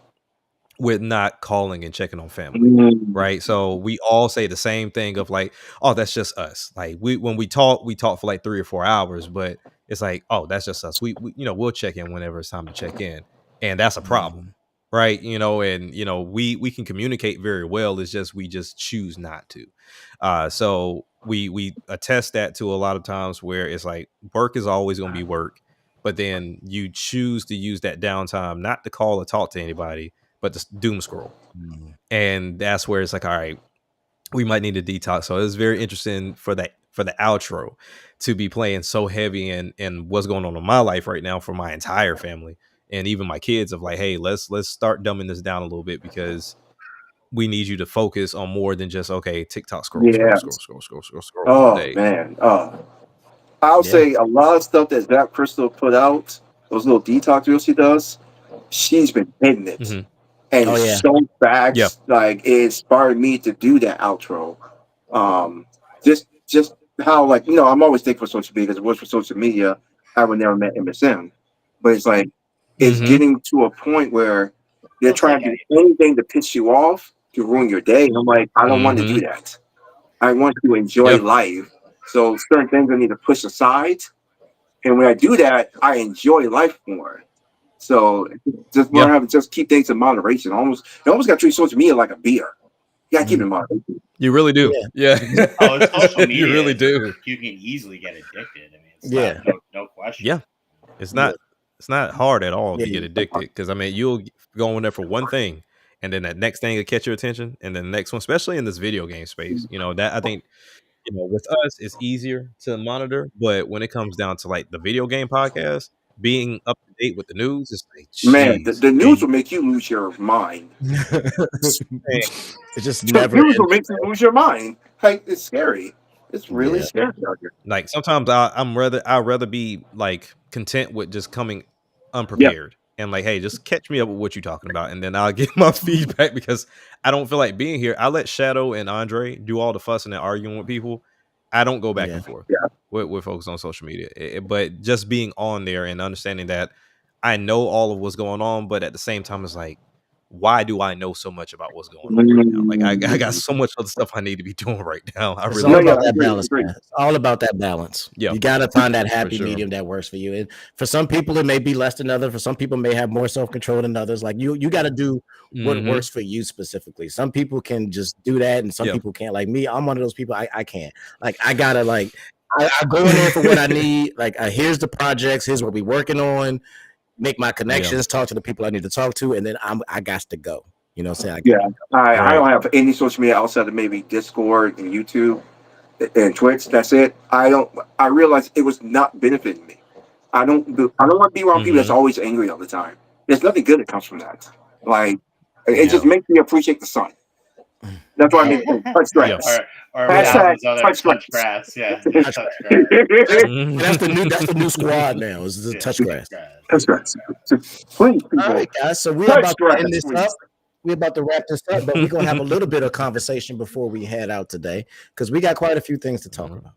F: with not calling and checking on family. Right. So we all say the same thing of like, oh, that's just us. Like when we talk for like 3 or 4 hours, but it's like, oh, that's just us. We you know, we'll check in whenever it's time to check in. and that's a problem, right? You know, and you know, we can communicate very well. It's just we just choose not to. So we attest that to a lot of times where it's like work is always going to be work, but then you choose to use that downtime not to call or talk to anybody, but to doom scroll. And that's where it's like, all right, we might need a detox. So it's very interesting for the outro to be playing so heavy and what's going on in my life right now for my entire family and even my kids of like, hey, let's start dumbing this down a little bit because we need you to focus on more than just TikTok scroll.
E: Oh
F: all day.
E: man, I'll say a lot of stuff that Zach Crystal put out, those little detox reels she does, she's been hitting it, and it's so fast. Like it inspired me to do that outro. Just how like I'm always thankful for social media because it was for social media I would never met MSM, but it's like it's getting to a point where they're trying to do anything to piss you off to ruin your day. And I'm like, I don't want to do that. I want to enjoy life. So certain things I need to push aside. And when I do that, I enjoy life more. So just learn how to just keep things in moderation. You almost got to treat social media like a beer. You got to keep it in moderation.
F: You really do. Yeah.
C: Oh, it's social media.
F: You really do.
C: You can easily get addicted. I mean, it's no question.
F: Yeah. It's not hard at all to get addicted because I mean you'll go in there for one thing and then that next thing will catch your attention and then the next one, especially in this video game space, that I think with us it's easier to monitor, but when it comes down to like the video game podcast, being up to date with the news, it's like
E: man, the news will make you lose your mind.
A: It's just
E: the news will make you lose your mind. Like it's scary. It's really scary out here.
F: Like sometimes I'd rather be like content with just coming unprepared and like, hey, just catch me up with what you're talking about, and then I'll get my feedback because I don't feel like being here. I let Shadow and Andre do all the fussing and arguing with people. I don't go back and forth with folks on social media, but just being on there and understanding that I know all of what's going on, but at the same time, it's like, why do I know so much about what's going on right now? Like I got so much other stuff I need to be doing right now.
A: It's all about that balance, man. It's all about that balance. You got to find that happy medium that works for you. And for some people, it may be less than others. For some people, may have more self-control than others. Like you got to do what works for you specifically. Some people can just do that, and some people can't. Like me, I'm one of those people. I can't. Like I gotta I go in there for what I need. Like here's the projects. Here's what we're working on. Make my connections, talk to the people I need to talk to, and then I got to go. You know what I'm saying?
E: I don't have any social media outside of maybe Discord and YouTube and Twitch. That's it. I realized it was not benefiting me. I don't want to be around people that's always angry all the time. There's nothing good that comes from that. Like it just makes me appreciate the sun. That's why I mean touch grass.
C: Or touch grass. Yeah. Touch grass.
A: That's the new squad now. Is the touch grass.
E: Touch grass. Please.
A: All right, guys. So we're about to end this up. We're about to wrap this up, but we're gonna have a little bit of conversation before we head out today because we got quite a few things to talk about.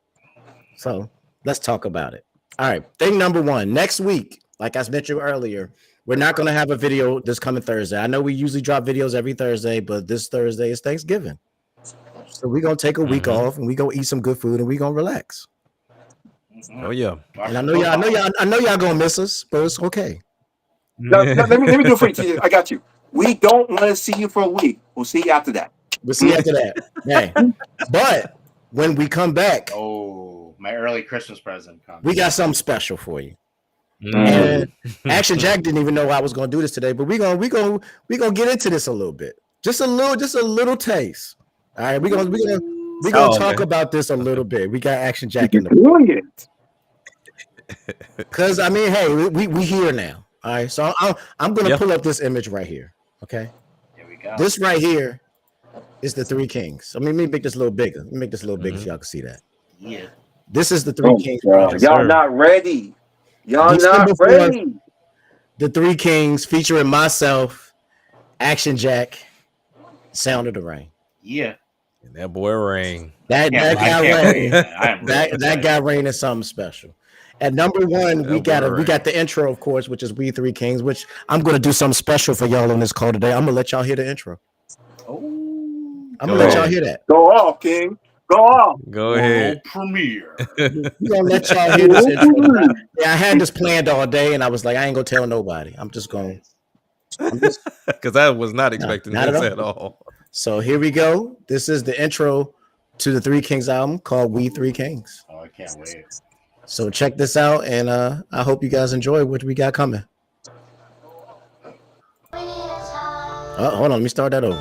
A: So let's talk about it. All right. Thing number one. Next week, like I mentioned earlier, we're not going to have a video this coming Thursday. I know we usually drop videos every Thursday, but this Thursday is Thanksgiving. So we're going to take a week off and we're going to eat some good food and we're going to relax.
F: Oh, yeah.
A: And I know y'all going to miss us, but it's okay.
E: No, let me do it for you. I got you. We don't want to see you for a week. We'll see you after that.
A: We'll see you after that. Hey. But when we come back.
C: Oh, my early Christmas present comes.
A: We got something special for you. And Action Jack didn't even know I was going to do this today, but we're gonna get into this a little bit, just a little taste. All right, we're gonna talk about this a little bit. We got Action Jack in the
E: brilliant.
A: Because I mean, hey, we here now. All right, so I'm gonna pull up this image right here. Okay,
C: here we go.
A: This right here is the Three Kings. I mean, let me make this a little bigger. Let me make this a little bigger so y'all can see that.
C: Yeah,
A: this is the Three Kings.
E: Y'all not ready. Y'all not ready.
A: The Three Kings featuring myself, Action Jack, Sound of the Rain.
C: Yeah.
F: And that boy Rain.
A: That guy Rain. That guy Rain is something special. At number one, we got the intro, of course, which is We Three Kings, which I'm gonna do something special for y'all on this call today. I'm gonna let y'all hear the intro. I'm gonna let y'all hear that.
E: Go off, King. Go off.
F: Go ahead.
C: Premiere.
A: We're gonna let y'all hear this intro. Yeah, I had this planned all day, and I was like, I ain't gonna tell nobody. I'm just gonna
F: Because I was not expecting
A: not
F: this at all.
A: So here we go. This is the intro to the Three Kings album called We Three Kings.
C: Oh, I can't wait.
A: So check this out, and I hope you guys enjoy what we got coming. Oh, hold on, let me start that over.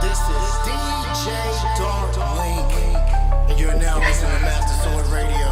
H: This is DJ Dark Link, and you're now listening to Master Sword Radio.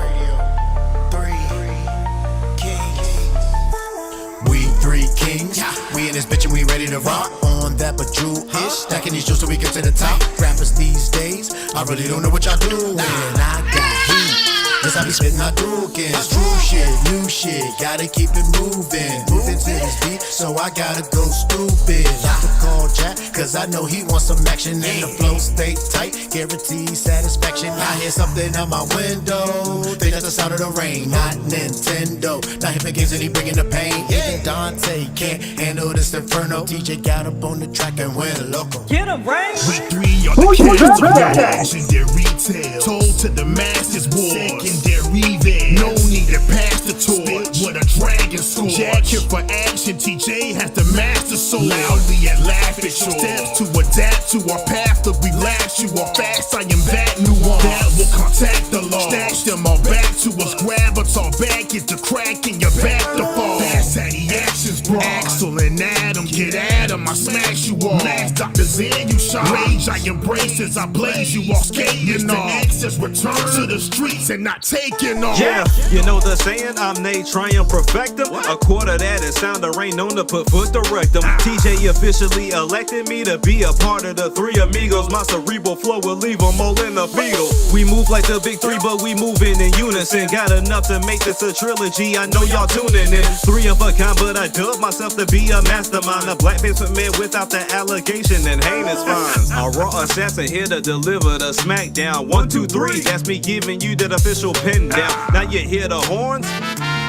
H: Three kings, we in this bitch and we ready to rock. On that Bajou-ish, stacking these jewels so we get to the top. Rappers these days, I really don't know what y'all doing. I got heat, yes I be spitting out Dukins. True shit, new shit, gotta keep it moving. Moving to this beat, so I gotta go stupid. I could call Jack, cause I know he wants some action. And the flow stay tight, guaranteed satisfaction. I hear something out my window, think that's the sound of the rain, not Nintendo. Not hippin' games and he bringing the pain. Even Dante can't handle this inferno. DJ got up on the track and went local.
L: Get him, right?
M: We three are the kids of legendary tales. Told to the masses war. Secondary there. No need to pass the torch. What a dragon sword. Jack here for action. TJ has the master soul. Loudly and laughing. Steps to adapt to our path to relax. You are fast. I am that nuance. That will contact the law. Stash them all back to us. Grab us all back. Get the crack in your back to fall. Fast at the actions, bro. Axel and Adam. Get at him. I smash you all. Max Dr. Zen, you shot. Rage I embrace as I blaze you all. Skating off. Access return to the streets and not taking off.
G: Yeah, you know the saying, I'm Nate, try and perfect them. A quarter that is sound the rain known to put foot to rectum. TJ officially elected me to be a part of the Three Amigos. My cerebral flow will leave them all in the fetal. We move like the big three, but we moving in unison. Got enough to make this a trilogy, I know y'all tuning in. Three of a kind, but I dub myself to be a mastermind. A black face man without the allegation and heinous fines. A raw assassin here to deliver the smackdown. 1, 2, 3, that's me giving you that official pin down. Now you hear the horns?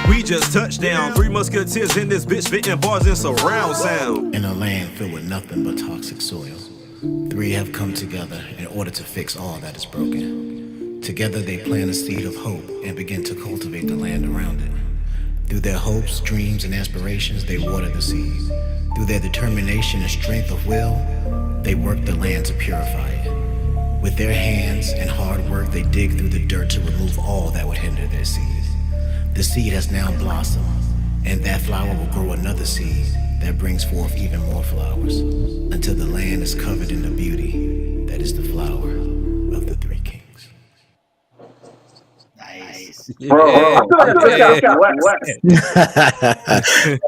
G: We just touched down. Three musketeers in this bitch spitting bars in surround sound.
K: In a land filled with nothing but toxic soil, three have come together in order to fix all that is broken. Together they plant a seed of hope and begin to cultivate the land around it. Through their hopes, dreams, and aspirations, they water the seed. Through their determination and strength of will, they work the land to purify it. With their hands and hard work, they dig through the dirt to remove all that would hinder their seed. The seed has now blossomed, and that flower will grow another seed that brings forth even more flowers, until the land is covered in the beauty that is the flower of the Three Kings.
C: Nice.
E: Bro, I feel like I took out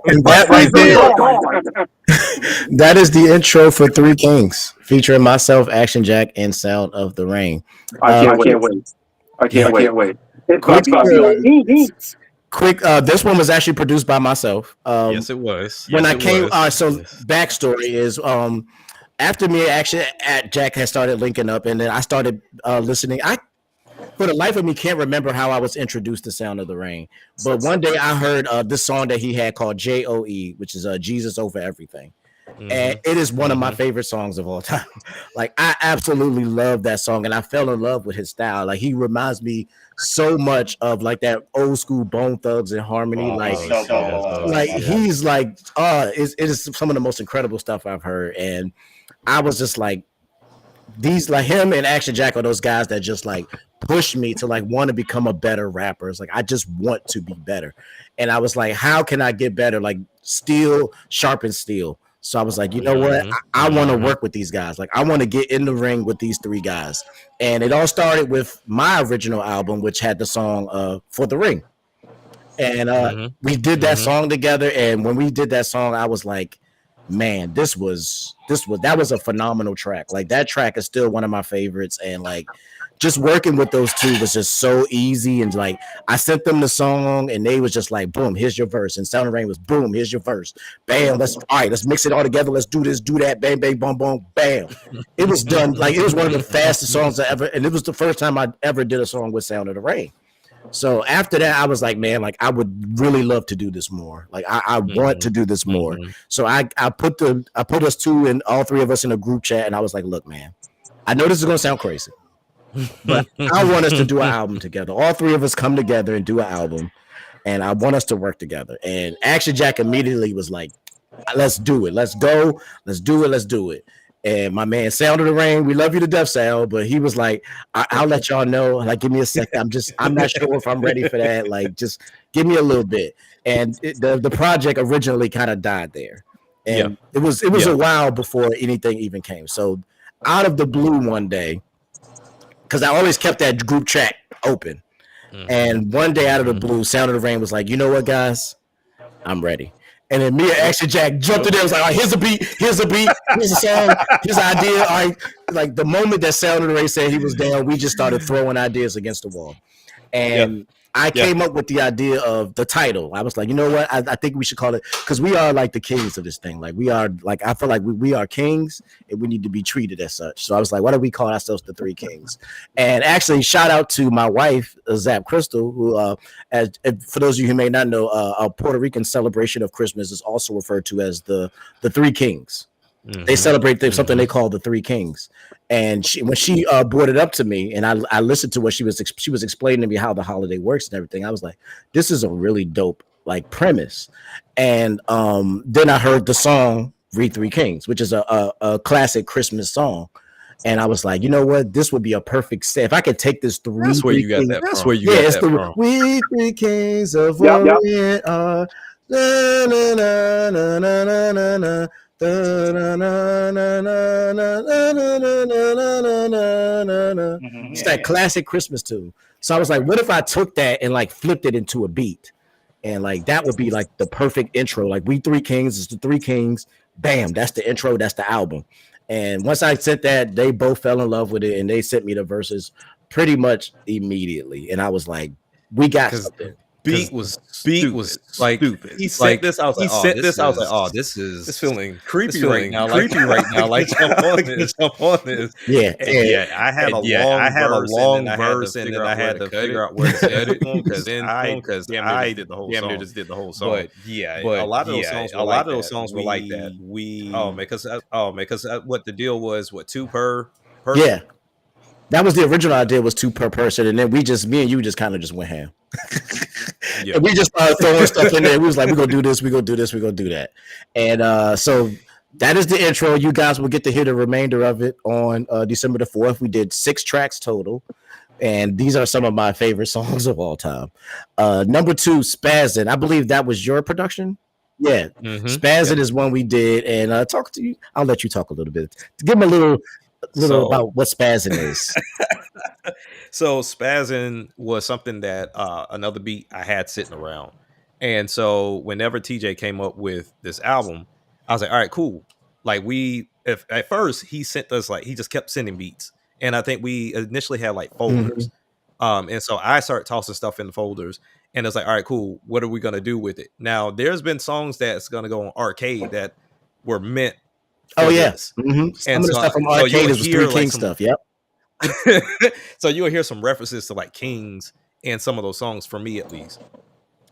A: And that right there, that is the intro for Three Kings, featuring myself, Action Jack, and Sound of the Rain.
E: I can't wait. I can't wait.
A: Quick, this one was actually produced by myself.
F: Yes, it was.
A: When I came, so backstory is, after me, Action at Jack had started linking up, and then I started listening. I, for the life of me, can't remember how I was introduced to Sound of the Rain. But one day I heard this song that he had called J.O.E., which is Jesus Over Everything. Mm-hmm. And it is one of my favorite songs of all time. Like, I absolutely love that song, and I fell in love with his style. Like, he reminds me so much of like that old school Bone Thugs and Harmony. He's like, it is some of the most incredible stuff I've heard. And I was just like, these, like, him and Action Jack are those guys that just like push me to like want to become a better rapper. It's like, I just want to be better. And I was like, how can I get better? Like, steel sharpens steel. So I was like, you know what? I want to work with these guys. Like, I want to get in the ring with these three guys. And it all started with my original album, which had the song For the Ring. And we did that song together. And when we did that song, I was like, man, that was a phenomenal track. Like, that track is still one of my favorites. And like, just working with those two was just so easy. And like, I sent them the song and they was just like, boom, here's your verse. And Sound of the Rain was, boom, here's your verse. Bam, let's mix it all together. Let's do this, do that. Bang, bang, boom, boom, bam. It was done. Like, it was one of the fastest songs I ever, and it was the first time I ever did a song with Sound of the Rain. So after that, I was like, man, like I would really love to do this more. Like I want to do this more. So I put us two and all three of us in a group chat, and I was like, look, man, I know this is gonna sound crazy, but I want us to do an album together. All three of us come together and do an album, and I want us to work together. And Action Jack immediately was like, let's do it. Let's go. Let's do it. Let's do it. And my man, Sound of the Rain, we love you to death, Sal, but he was like, I'll let y'all know. Like, give me a second. I'm not sure if I'm ready for that. Like, just give me a little bit. And the project originally kind of died there. And it was a while before anything even came. So out of the blue one day, because I always kept that group chat open. And one day out of the blue, Sound of the Rain was like, you know what, guys? I'm ready. And then me and Action Jack jumped in there. Was like, all right, here's a beat, here's a song, here's an idea. All right, like the moment that Sound of the Rain said he was down, we just started throwing ideas against the wall. And I came up with the idea of the title. I was like, you know what? I think we should call it, because we are like the kings of this thing. Like we are, like I feel like we are kings and we need to be treated as such. So I was like, why don't we call ourselves the Three Kings? And actually, shout out to my wife, Zap Crystal, who, for those of you who may not know, a Puerto Rican celebration of Christmas is also referred to as the Three Kings. They celebrate something they call the Three Kings. And when she brought it up to me, and I listened to what she was explaining to me how the holiday works and everything, I was like, this is a really dope like premise. And then I heard the song "We Three Kings," which is a classic Christmas song. And I was like, you know what? This would be a perfect set. If I could take this three.
F: That's where you got that. That's where you got that from.
A: We Three Kings of Orient are. Na, na, na, na, na, na, na, na. It's that classic Christmas tune. So I was like, what if I took that and like flipped it into a beat? And like that would be like the perfect intro. Like We Three Kings is the Three Kings. Bam, that's the intro, that's the album. And once I sent that, they both fell in love with it and they sent me the verses pretty much immediately. And I was like, we got something.
F: Beat was like stupid. He sent this. I was like, oh, this is feeling creepy right now. Like jump on this.
A: Yeah.
F: I had a long verse, and then I had to figure out where to edit because I did the whole song. Just did the whole song. But a lot of those songs were like that. Because what the deal was, two per person.
A: Yeah. That was the original idea, was 2 per person, and then me and you just kind of just went ham. And we just started throwing stuff in there. We was like, we're gonna do this, we're gonna do this, we're gonna do that. And so that is the intro. You guys will get to hear the remainder of it on December the 4th. We did 6 tracks total, and these are some of my favorite songs of all time. Number 2, Spazzin'. I believe that was your production. Yeah, Spazzin' is one we did, and talk to you. I'll let you talk a little bit. Give them a little about what Spazzin' is.
F: So Spazzin' was something that another beat I had sitting around. And so whenever TJ came up with this album, I was like, all right, cool. Like at first he sent us he just kept sending beats. And I think we initially had like folders. And so I started tossing stuff in the folders and it's like, all right, cool. What are we going to do with it? Now there's been songs that's going to go on Arcade that were meant.
A: Oh yes. Some of the stuff from Arcade is Three Kings stuff. Yep.
F: So you'll hear some references to like Kings and some of those songs, for me at least.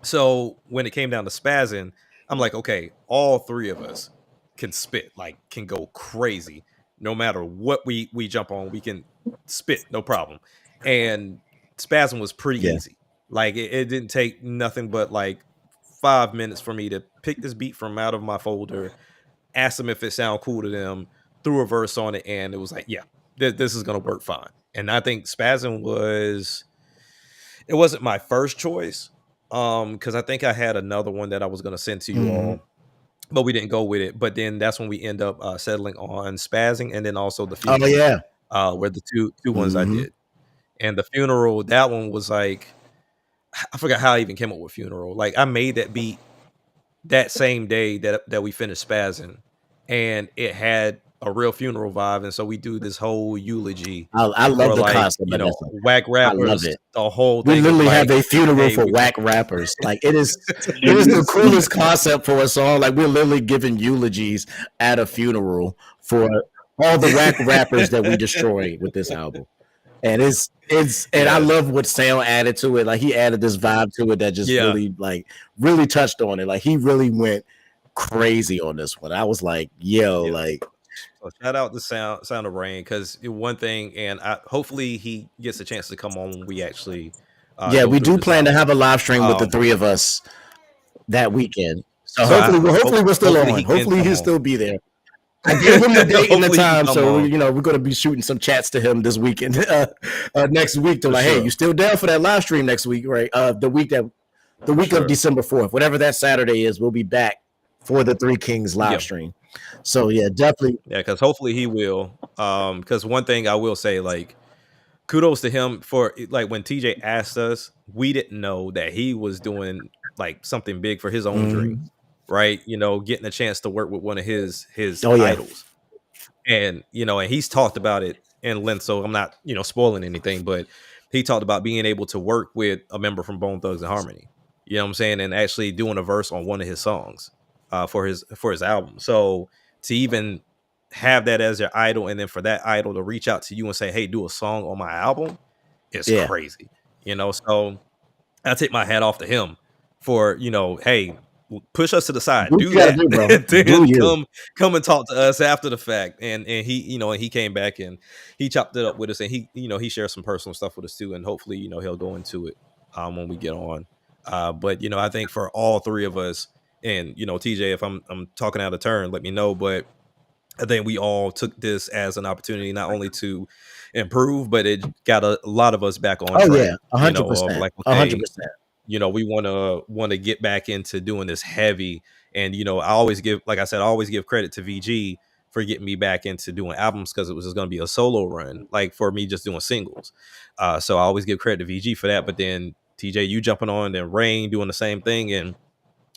F: So when it came down to Spazzin', I'm like, okay, all 3 of us can spit, like can go crazy. No matter what we jump on, we can spit, no problem. And Spazzin' was pretty easy. Like it didn't take nothing but like 5 minutes for me to pick this beat from out of my folder, ask them if it sounded cool to them, threw a verse on it, and it was like, yeah, this is going to work fine. And I think Spazzin' wasn't my first choice, because I think I had another one that I was going to send to you all, but we didn't go with it. But then that's when we end up settling on Spazzin', and then also the Funeral, were the two ones I did. And the Funeral, that one was like, I forgot how I even came up with Funeral. Like I made that beat that same day that we finished Spazzin', and it had a real funeral vibe, and so we do this whole eulogy.
A: I love the concept.
F: Whack rappers. I love it. The whole thing.
A: We literally have a funeral for whack rappers. Like it is the coolest concept for a song. Like we're literally giving eulogies at a funeral for all the whack rappers that we destroyed with this album. And I love what Sound added to it. Like he added this vibe to it that just really touched on it. Like he really went crazy on this one. I was like, yo, like.
F: So shout out to Sound of Rain, because one thing, and hopefully he gets a chance to come on when we actually.
A: We do plan to have a live stream with the three of us that weekend. So hopefully we're still on. Hopefully he'll still be there. I gave him the date and the time, so we're going to be shooting some chats to him this weekend, next week. To hey, you still down for that live stream next week, right? The week of December 4th, whatever that Saturday is, we'll be back for the Three Kings live stream. So yeah, definitely.
F: Yeah, because hopefully he will. Because one thing I will say, like, kudos to him for like when TJ asked us, we didn't know that he was doing like something big for his own dream. Right, getting a chance to work with one of his idols, and and he's talked about it in length. So I'm not spoiling anything, but he talked about being able to work with a member from Bone Thugs and Harmony. You know what I'm saying, and actually doing a verse on one of his songs for his album. So to even have that as your idol, and then for that idol to reach out to you and say, "Hey, do a song on my album," it's crazy. So I take my hat off to him for hey. Push us to the side. Do that. Then come and talk to us after the fact. And he, he came back and he chopped it up with us, and he, he shared some personal stuff with us too. And hopefully, he'll go into it when we get on. But I think for all three of us, and TJ, if I'm talking out of turn, let me know. But I think we all took this as an opportunity not only to improve, but it got a lot of us back on track.
A: Yeah, 100%.
F: Like,
A: 100%.
F: We want to get back into doing this heavy. And, I always give credit to VG for getting me back into doing albums, because it was just going to be a solo run, like for me just doing singles. So I always give credit to VG for that. But then TJ, you jumping on, then Rain doing the same thing. And,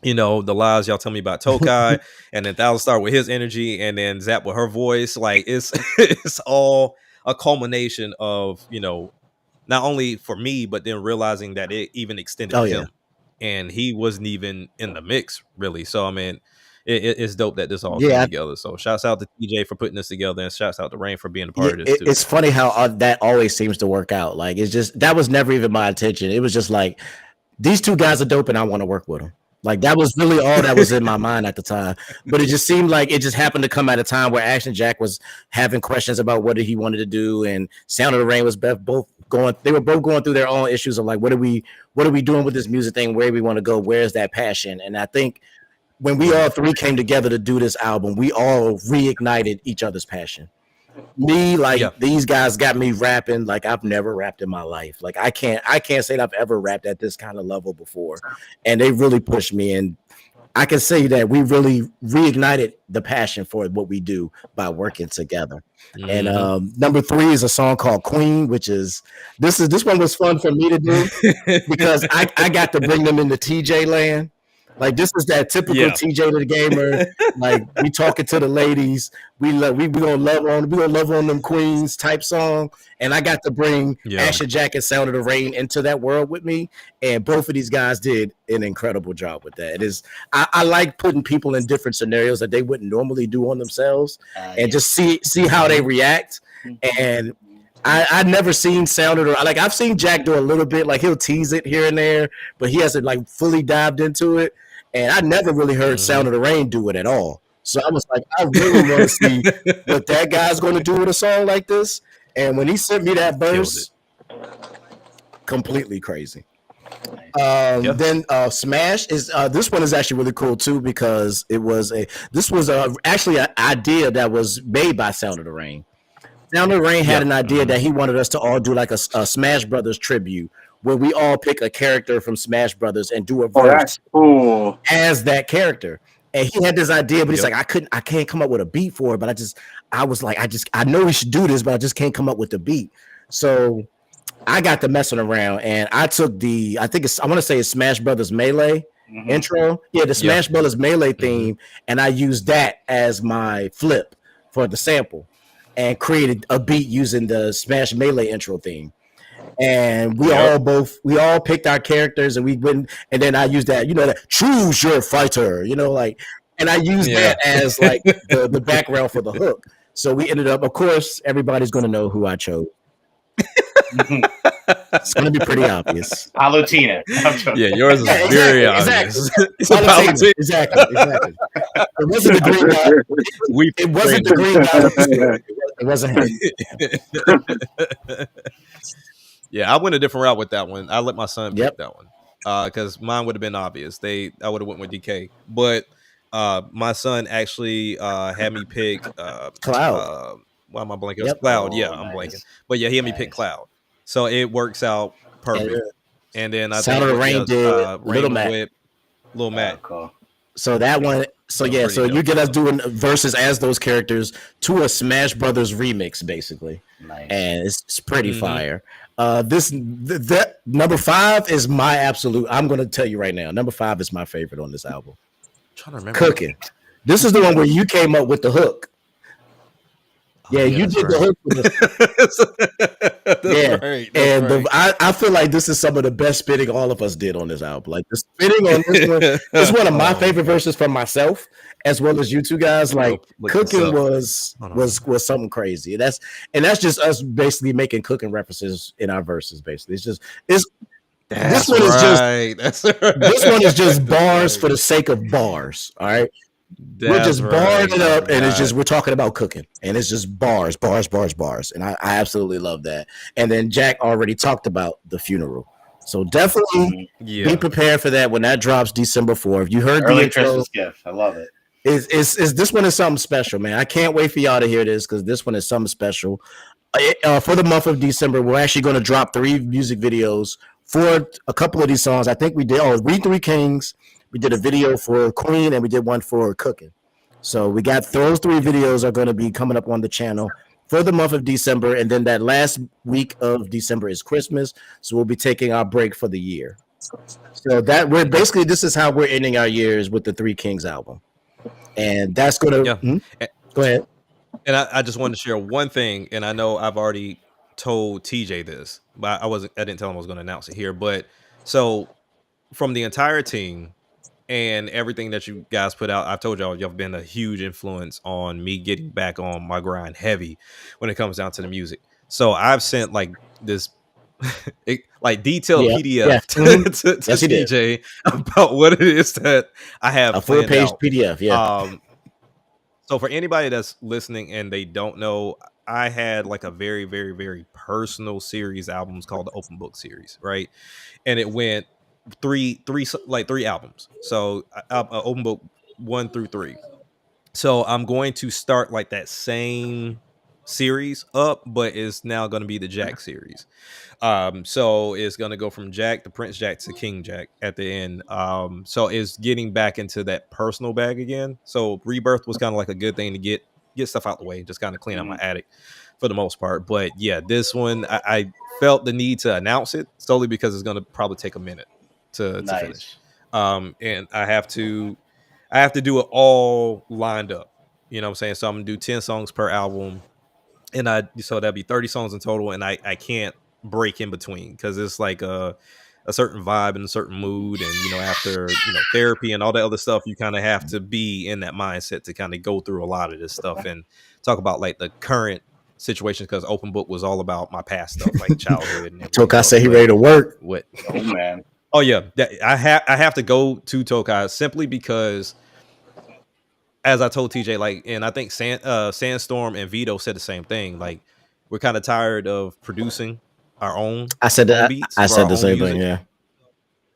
F: the lies y'all tell me about Tokai, and then Thousand Star with his energy, and then Zap with her voice. Like it's all a culmination of, not only for me, but then realizing that it even extended to him, and he wasn't even in the mix really. So I mean, it's dope that this all came together. So shouts out to TJ for putting this together, and shouts out to Rain for being a part of this too.
A: It's funny how that always seems to work out. Like it's just, that was never even my intention. It was just like, these two guys are dope and I want to work with them. Like that was really all that was in my mind at the time. But it just seemed like it just happened to come at a time where Action Jack was having questions about what he wanted to do, and Sound of the Rain was both going through their own issues of like, what are we doing with this music thing? Where we want to go? Where's that passion? And I think when we all three came together to do this album, we all reignited each other's passion. Me, these guys got me rapping like I've never rapped in my life. Like I can't say that I've ever rapped at this kind of level before, and they really pushed me. And I can say that we really reignited the passion for what we do by working together. Mm-hmm. And number 3 is a song called Queen, which is this one was fun for me to do because I got to bring them into TJ land. Like this is that typical TJ the gamer. Like we talking to the ladies, we gonna love on them queens type song. And I got to bring Action Jack and Sound of the Rain into that world with me. And both of these guys did an incredible job with that. It is I like putting people in different scenarios that they wouldn't normally do on themselves, and just see how they react. And I've never seen Sound of the Rain. Like I've seen Jack do a little bit, like he'll tease it here and there, but he hasn't like fully dived into it. And I never really heard Sound of the Rain do it at all. So I was like, I really want to see what that guy's going to do with a song like this. And when he sent me that verse, completely crazy. Then Smash is this one is actually really cool too, because this was actually an idea that was made by Sound of the Rain. Sound of the Rain had an idea that he wanted us to all do like a Smash Brothers tribute, where we all pick a character from Smash Brothers and do a verse as that character. And he had this idea, but he's like, I can't come up with a beat for it. But I know we should do this, but I just can't come up with the beat. So I got to messing around, and I took I want to say it's Smash Brothers Melee intro. Yeah, the Smash Brothers Melee theme, and I used that as my flip for the sample, and created a beat using the Smash Melee intro theme. And we all picked our characters, and we went, and then I used that, that choose your fighter, and I used that as like the background for the hook. So we ended up, of course, everybody's going to know who I chose. It's going to be pretty obvious.
C: Palutina.
F: Yeah, yours is very obvious.
A: Exactly. Exactly. It wasn't the green guy. It wasn't the green guy. It wasn't him.
F: Yeah, I went a different route with that one. I let my son pick that one because mine would have been obvious. I would have went with DK, but my son actually had me pick
A: Cloud.
F: Why am I blanking? Yep. Cloud. Yeah, I'm blanking. But yeah, he had me pick Cloud, so it works out perfect. And then I
A: Sound of the Rain did Little Mac.
F: Little Mac.
A: So that one. So yeah. So you get us doing verses as those characters to a Smash Brothers remix, basically, and it's pretty fire. That number 5 is my absolute. I'm going to tell you right now. Number 5 is my favorite on this album.
F: I'm trying to remember.
A: Cooking. This is the one where you came up with the hook. Yeah, you did the hook with the
F: right.
A: And I feel like this is some of the best spitting all of us did on this album. Like the spitting on this one is one of my favorite verses from myself, as well as you two guys. Like Cooking was something crazy. That's just us basically making Cooking references in our verses. Basically, this one is just bars for the sake of bars. All right. We're just barring it up, and it's just we're talking about cooking, and it's just bars, and I absolutely love that. And then Jack already talked about the funeral, so definitely be prepared for that when that drops December 4th. You heard
C: early
A: the intro.
C: Christmas gift. I love it.
A: Is this one is something special, man? I can't wait for y'all to hear this because this one is something special. For the month of December, we're actually going to drop 3 music videos for a couple of these songs. I think we did. We 3 Kings. We did a video for Queen and we did one for Cooking. So we got those 3 videos are going to be coming up on the channel for the month of December. And then that last week of December is Christmas. So we'll be taking our break for the year. So this is how we're ending our years with the 3 Kings album. And that's going to go ahead.
F: And I just wanted to share one thing. And I know I've already told TJ this, but I didn't tell him I was going to announce it here. But so from the entire team, and everything that you guys put out, I've told y'all, you've been a huge influence on me getting back on my grind heavy when it comes down to the music. So I've sent like this detailed PDF to TJ about what it is that I have.
A: A 4-page PDF,
F: So for anybody that's listening and they don't know, I had like a very, very, very personal series albums called the Open Book series, right? And it went three albums. So Open Book 1 through 3. So I'm going to start like that same series up, but it's now going to be the Jack series. So it's going to go from Jack to Prince Jack to King Jack at the end. So it's getting back into that personal bag again. So Rebirth was kind of like a good thing to get stuff out the way, just kind of clean out my attic for the most part. But yeah, this one I felt the need to announce it solely because it's going to probably take a minute to finish. And I have to do it all lined up. You know what I'm saying? So I'm gonna do 10 songs per album, and so that'd be 30 songs in total, and I can't break in between because it's like a certain vibe and a certain mood, and after therapy and all that other stuff, you kind of have to be in that mindset to kind of go through a lot of this stuff and talk about like the current situations, because Open Book was all about my past stuff, like childhood. And
A: Tokai said he ready to work.
F: What?
C: Oh man.
F: Oh yeah, I have to go to Tokai simply because, as I told TJ, and I think Sandstorm and Vito said the same thing. Like, we're kind of tired of producing our own.
A: I said that.
F: Beats
A: I said the same
F: music.
A: thing. Yeah.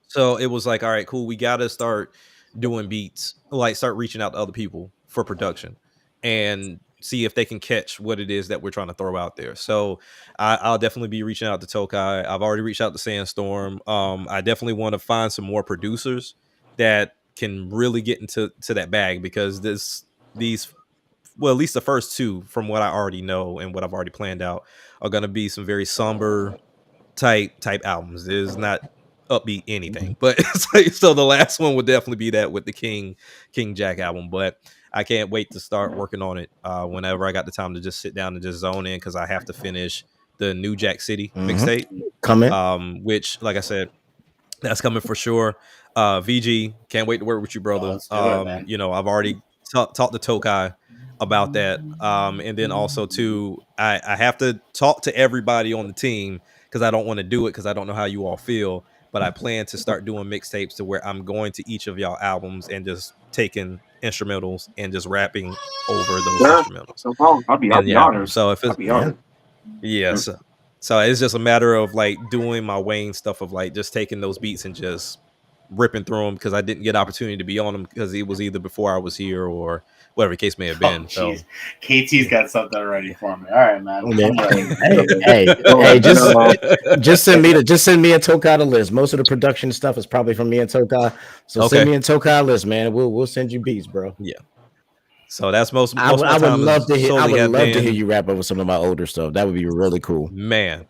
F: So it was like, all right, cool. We got to start doing beats, like start reaching out to other people for production, and see if they can catch what it is that we're trying to throw out there. So I'll definitely be reaching out to Tokai. I've already reached out to Sandstorm. I definitely want to find some more producers that can really get into that bag, because at least the first 2, from what I already know and what I've already planned out, are going to be some very somber type albums. There's not upbeat anything, but so the last one would definitely be that with the King Jack album. But I can't wait to start working on it whenever I got the time to just sit down and just zone in, because I have to finish the new Jack City mixtape
A: coming.
F: Which, like I said, that's coming for sure. VG, can't wait to work with you, brother. I've already talked to Tokai about that. And then also too, I have to talk to everybody on the team, because I don't want to do it because I don't know how you all feel. But I plan to start doing mixtapes to where I'm going to each of y'all albums and just taking instrumentals and just rapping over those instrumentals.
E: I'll be honored.
F: So if it's so it's just a matter of like doing my Wayne stuff of like just taking those beats and just ripping through them because I didn't get opportunity to be on them because it was either before I was here or whatever the case may have been. So
C: KT's got something ready for me. All right, man.
A: Hey, just send me and Tokai the list. Most of the production stuff is probably from me and Tokai. So send me and Tokai a list, man. We'll send you beats, bro.
F: Yeah. So that's most.
A: I would love to hear. I would love to hear you rap over some of my older stuff. That would be really cool,
F: man.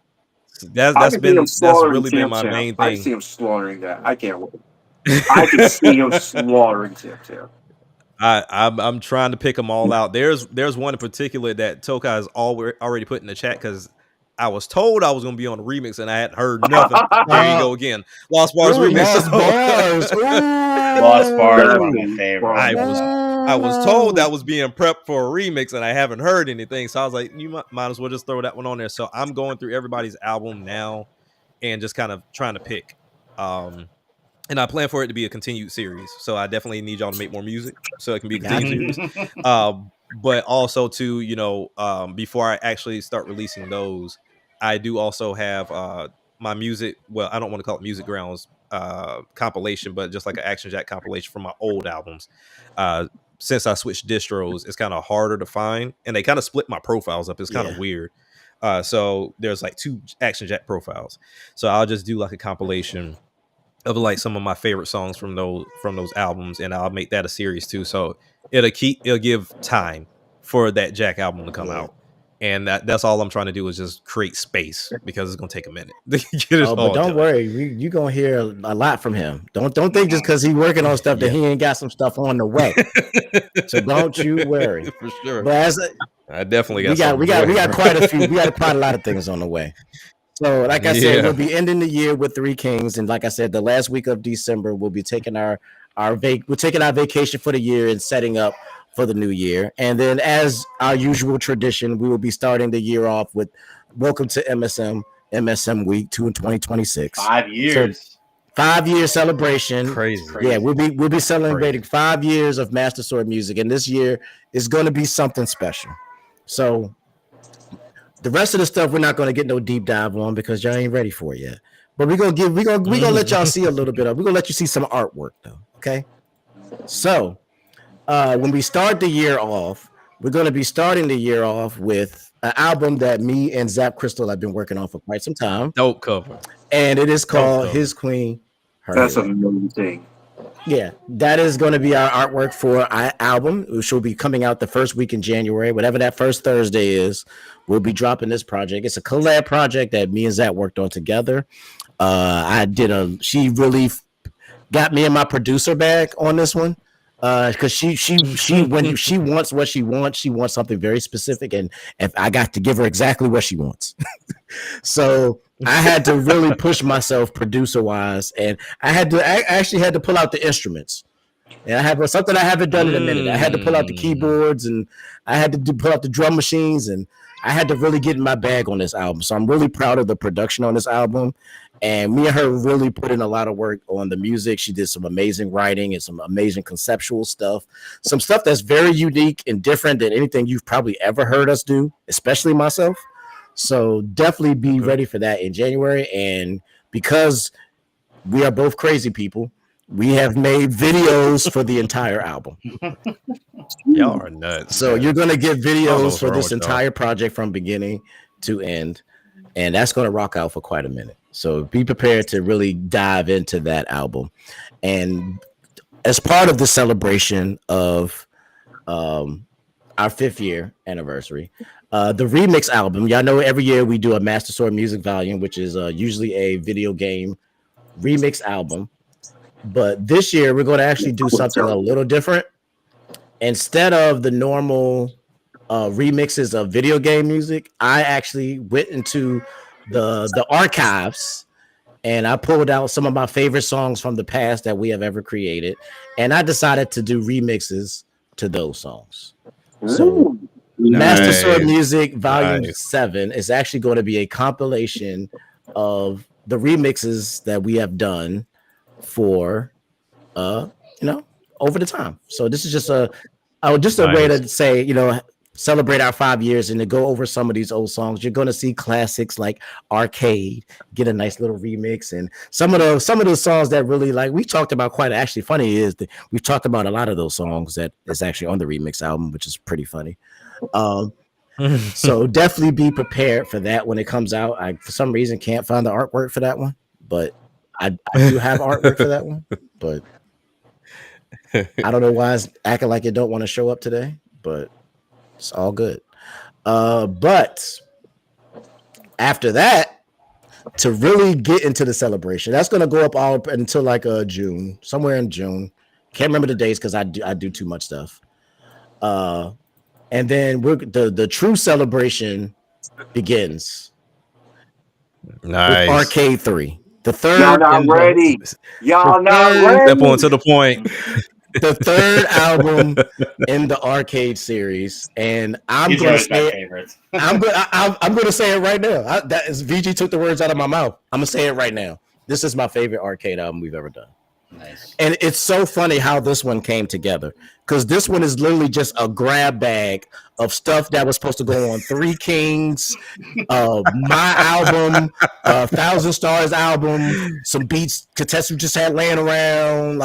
F: That's really been my main thing.
E: I see him slaughtering that. I can't wait. I can see him slaughtering Tim Tim.
F: I'm trying to pick them all out. There's one in particular that Tokai has already put in the chat because I was told I was going to be on the remix and I hadn't heard nothing. There you go again. Lost Bars remix.
C: Lost Bars, one of my favorites.
F: I was told that was being prepped for a remix and I haven't heard anything. So I was like, you might as well just throw that one on there. So I'm going through everybody's album now and just kind of trying to pick. And I plan for it to be a continued series. So I definitely need y'all to make more music so it can be a continued series. But also to, before I actually start releasing those, I do also have my music. Well, I don't want to call it Music Grounds compilation, but just like an Action Jack compilation from my old albums. Since I switched distros, it's kind of harder to find. And they kind of split my profiles up. It's kind of weird. So there's like 2 Action Jack profiles. So I'll just do like a compilation of like some of my favorite songs from those albums, and I'll make that a series too. So it'll give time for that Jack album to come out, and that's all I'm trying to do is just create space because it's gonna take a minute.
A: But don't worry, you're gonna hear a lot from him. Don't think just because he's working on stuff that he ain't got some stuff on the way. So don't you worry.
F: For sure.
A: But
F: I definitely
A: we got quite a few. We got quite a lot of things on the way. So, like I said, we'll be ending the year with Three Kings, and like I said, the last week of December, we'll be taking our vacation for the year and setting up for the new year. And then, as our usual tradition, we will be starting the year off with Welcome to MSM Week 2 in 2026.
C: 5 years.
A: So, 5-year celebration.
F: Crazy.
A: Yeah, we'll be celebrating 5 years of Master Sword music, and this year is going to be something special. So. The rest of the stuff we're not going to get no deep dive on because y'all ain't ready for it yet. But we're gonna let y'all see a little bit of. We're gonna let you see some artwork though. Okay. So when we start the year off, we're going to be starting the year off with an album that me and Zap Crystal have been working on for quite some time.
F: Dope cover.
A: And it is called His Queen. Her
E: That's amazing.
A: Yeah, that is going to be our artwork for our album, which will be coming out the first week in January. Whatever that first Thursday is, we'll be dropping this project. It's a collab project that me and Zach worked on together. She really got me in my producer bag on this one. Because she when she wants what she wants something very specific, and if I got to give her exactly what she wants. So I had to really push myself producer wise, and I actually had to pull out the instruments. And I have something I haven't done in a minute. I had to pull out the keyboards, and I had to pull out the drum machines, and I had to really get in my bag on this album. So I'm really proud of the production on this album. And me and her really put in a lot of work on the music. She did some amazing writing and some amazing conceptual stuff. Some stuff that's very unique and different than anything you've probably ever heard us do, especially myself. So definitely be ready for that in January. And because we are both crazy people, we have made videos for the entire album.
F: Y'all are nuts.
A: So you're going to get videos for this entire project from beginning to end. And that's going to rock out for quite a minute. So be prepared to really dive into that album. And as part of the celebration of our 5th year anniversary, the remix album, y'all know every year we do a Master Sword Music Volume, which is usually a video game remix album. But this year we're going to actually do something a little different. Instead of the normal remixes of video game music, I actually went into the archives and I pulled out some of my favorite songs from the past that we have ever created, and I decided to do remixes to those songs. So Master Sword Music Volume 7 is actually going to be a compilation of the remixes that we have done for over the time. So this is just a way to say, celebrate our 5 years and to go over some of these old songs. You're going to see classics like Arcade get a nice little remix, and some of those songs that really we talked about quite. Actually, funny is that we've talked about a lot of those songs that is actually on the remix album, which is pretty funny. So definitely be prepared for that when it comes out. I for some reason can't find the artwork for that one, but I do have artwork for that one, but I don't know why it's acting like it don't want to show up today, but it's all good. But after that, to really get into the celebration, that's going to go up all until June, somewhere in June. Can't remember the dates because I do too much stuff. And then the true celebration begins.
F: Nice.
A: With Arcade 3. The third.
E: Y'all not ready. Y'all not ready.
F: Step on to the point.
A: The third album in the Arcade series, and I'm going to say it. I'm going to say it right now. That is VG took the words out of my mouth. I'm going to say it right now. This is my favorite Arcade album we've ever done.
C: Nice.
A: And it's so funny how this one came together, because this one is literally just a grab bag of stuff that was supposed to go on Three Kings, my album, 1,000 Stars album, some beats Katetsu just had laying around,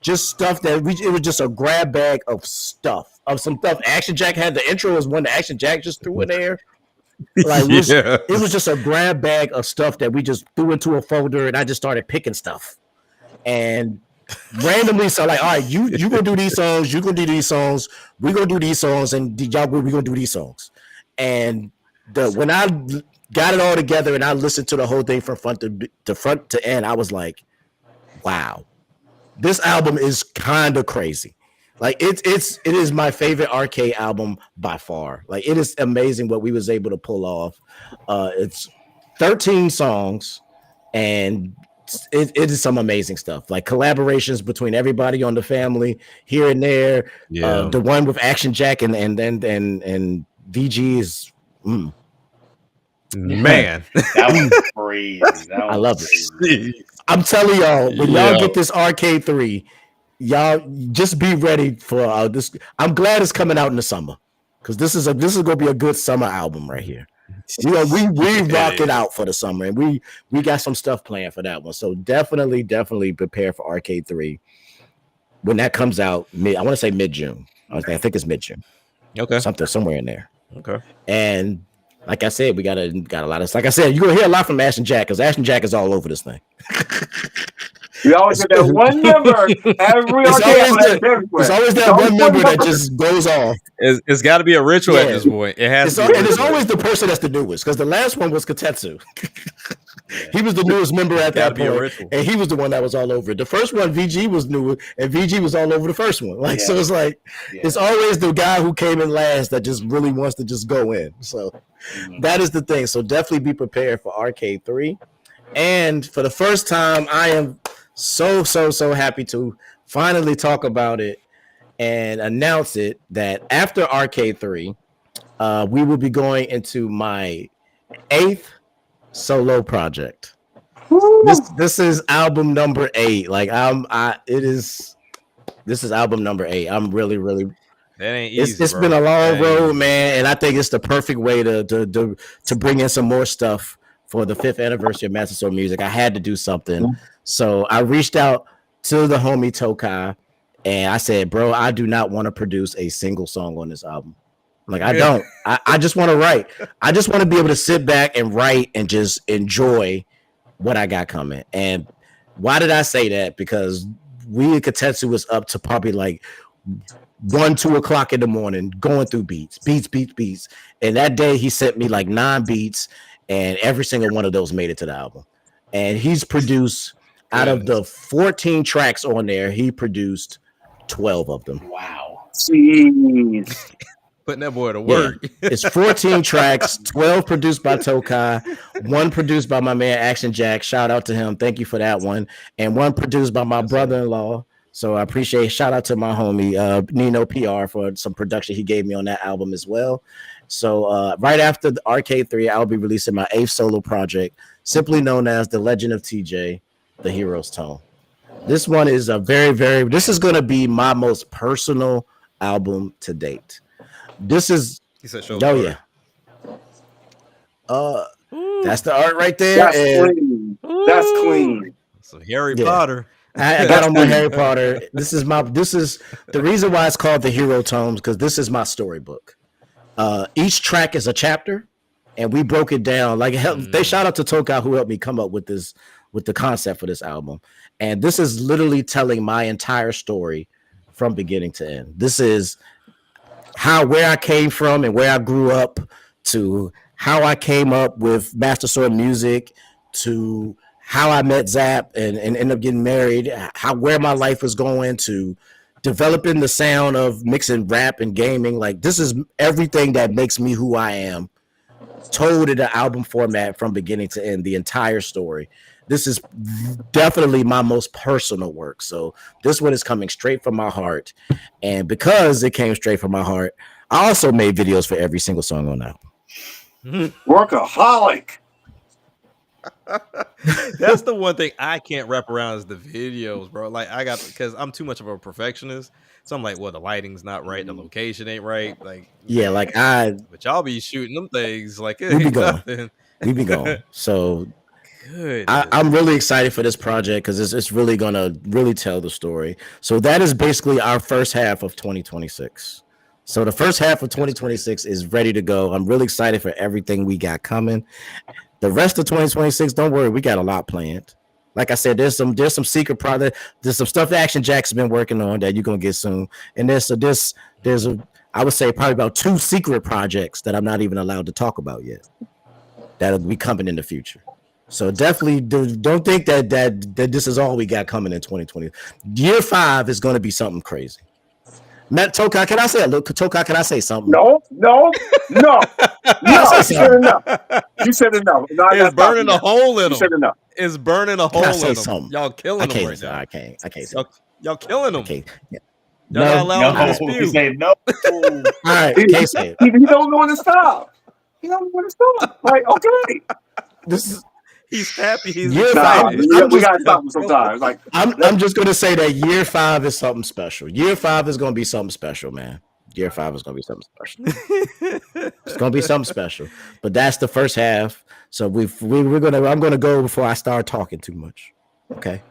A: just stuff that it was just a grab bag of stuff. Action Jack had the intro as one that Action Jack just threw in there. It was just a grab bag of stuff that we just threw into a folder, and I just started picking stuff. And randomly, so all right, you gonna do these songs, you gonna do these songs, we gonna do these songs, and y'all we gonna do these songs. And when I got it all together and I listened to the whole thing from front to end, I was like, wow, this album is kind of crazy. It is my favorite Arcade album by far. It is amazing what we was able to pull off. It's 13 songs, and it is some amazing stuff, collaborations between everybody on the family here and there. The one with Action Jack and VG is
F: man,
C: that was crazy.
A: I love it. I'm telling y'all, when y'all get this Arcade 3, y'all just be ready for this. I'm glad it's coming out in the summer, because this is gonna be a good summer album right here. We rock it out for the summer, and we got some stuff planned for that one. So definitely prepare for Arcade 3 when that comes out. I want to say mid-June. I think it's mid-June.
F: Okay,
A: somewhere in there.
F: Okay,
A: and like I said, we got a lot of. Like I said, you're gonna hear a lot from Action Jack, because Action Jack is all over this thing.
E: We always get that one member every
A: There's always that one member that just goes off.
F: It's got to be a ritual at this point. It has to be.
A: And it's always the person that's the newest, because the last one was Katetsu. He was the newest member at that point, and he was the one that was all over it. The first one, VG was new, and VG was all over the first one. So it's it's always the guy who came in last that just really wants to just go in. So that is the thing. So definitely be prepared for Arcade 3. And for the first time, I am so happy to finally talk about it and announce it that after Arcade 3, we will be going into my 8th solo project. This is album number 8. This is album number 8. I'm really
F: that ain't easy.
A: It's been a long road, man, and I think it's the perfect way to bring in some more stuff for the 5th anniversary of Master Soul Music. I had to do something. So I reached out to the homie Tokai, and I said, bro, I do not want to produce a single song on this album. I don't. I just want to write. I just want to be able to sit back and write and just enjoy what I got coming. And why did I say that? Because we at Katetsu was up to probably 1-2 o'clock in the morning going through beats. And that day he sent me 9 beats, and every single one of those made it to the album. And he's produced, out of the 14 tracks on there, he produced 12 of them.
C: Wow.
E: Jeez.
F: Putting that boy to work.
A: Yeah. It's 14 tracks, 12 produced by Tokai, 1 produced by my man Action Jack. Shout out to him. Thank you for that one. And 1 produced by my brother-in-law. So I appreciate. Shout out to my homie Nino PR for some production he gave me on that album as well. So right after the Arcade 3, I'll be releasing my 8th solo project, simply known as The Legend of TJ, The Hero's Tone. This one is a this is going to be my most personal album to date. This is, yeah. That's the art right there.
E: That's clean. That's clean.
F: So Harry Potter.
A: I got on my Harry Potter. This is the reason why it's called The Hero Tomes, because this is my storybook. Each track is a chapter, and we broke it down. Like they shout out to Toka who helped me come up with the concept for this album. And this is literally telling my entire story from beginning to end. This is where I came from and where I grew up, to how I came up with Master Sword Music, to how I met Zap and ended up getting married, where my life was going, to developing the sound of mixing rap and gaming. Like, this is everything that makes me who I am, told in an album format from beginning to end, the entire story. This is definitely my most personal work. So this one is coming straight from my heart. And because it came straight from my heart, I also made videos for every single song on that.
E: Workaholic.
F: That's the one thing I can't wrap around is the videos, bro. Like, because I'm too much of a perfectionist. So I'm like, well, the lighting's not right, the location ain't right. Like,
A: yeah, like
F: but y'all be shooting them things like it
A: we be
F: ain't
A: going.
F: nothing.
A: We be going. So
F: good.
A: I'm really excited for this project because it's really gonna really tell the story. So that is basically our first half of 2026. So the first half of 2026 is ready to go. I'm really excited for everything we got coming. The rest of 2026, don't worry, we got a lot planned. Like I said, there's some secret product. There's some stuff that Action Jack's been working on that you're gonna get soon. And there's I would say probably about 2 secret projects that I'm not even allowed to talk about yet. That'll be coming in the future. So definitely don't think that this is all we got coming in 2020. Year 5 is going to be something crazy. Matt Toka, can I say something?
E: No. You said enough. No,
F: it's burning a hole in them.
E: You said enough.
F: It's burning a hole in them.
A: Something?
F: Y'all killing them right now.
A: I can't say.
F: Y'all killing them.
A: Okay.
F: Y'all not allowed to dispute.
C: Say no.
A: All right, can't say it.
E: He don't know when to stop. He don't know when to stop. Like, okay.
A: This is.
F: He's happy. He's
E: we gotta stop him sometimes. Like,
A: I'm just gonna say that year 5 is something special. Year 5 is gonna be something special, man. Year 5 is gonna be something special. It's gonna be something special. But that's the first half. So I'm gonna go before I start talking too much. Okay.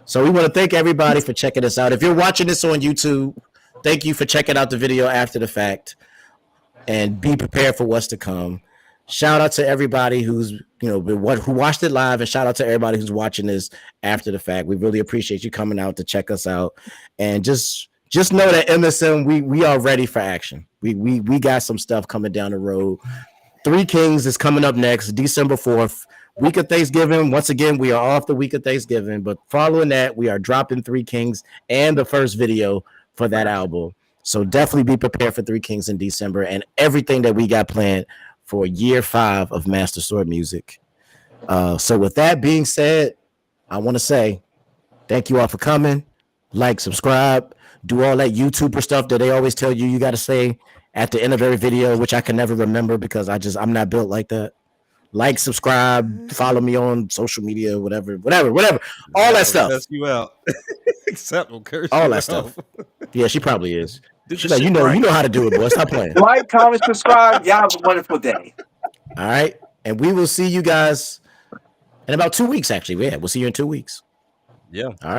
A: So we want to thank everybody for checking us out. If you're watching this on YouTube, thank you for checking out the video after the fact, and be prepared for what's to come. Shout out to everybody who watched it live, and shout out to everybody who's watching this after the fact. We really appreciate you coming out to check us out, and just know that MSM, we are ready for action. We got some stuff coming down the road. 3 Kings is coming up next, December 4th, week of Thanksgiving. Once again, we are off the week of Thanksgiving, but following that, we are dropping 3 Kings and the first video for that album. So definitely be prepared for 3 Kings in December and everything that we got planned for year 5 of Master Sword Music. So with that being said, I want to say thank you all for coming. Like, subscribe, do all that YouTuber stuff that they always tell you got to say at the end of every video, which I can never remember because I'm not built like that. Like, subscribe, follow me on social media, whatever. All that stuff.
F: Cuss you out. Except we'll curse
A: all
F: you
A: that
F: out.
A: stuff. Yeah, she probably is. She's like, you know how to do it, boy. Stop playing.
E: Like, comment, subscribe. Y'all have a wonderful day.
A: All right. And we will see you guys in about 2 weeks, actually. Yeah, we'll see you in 2 weeks.
F: Yeah.
A: All right.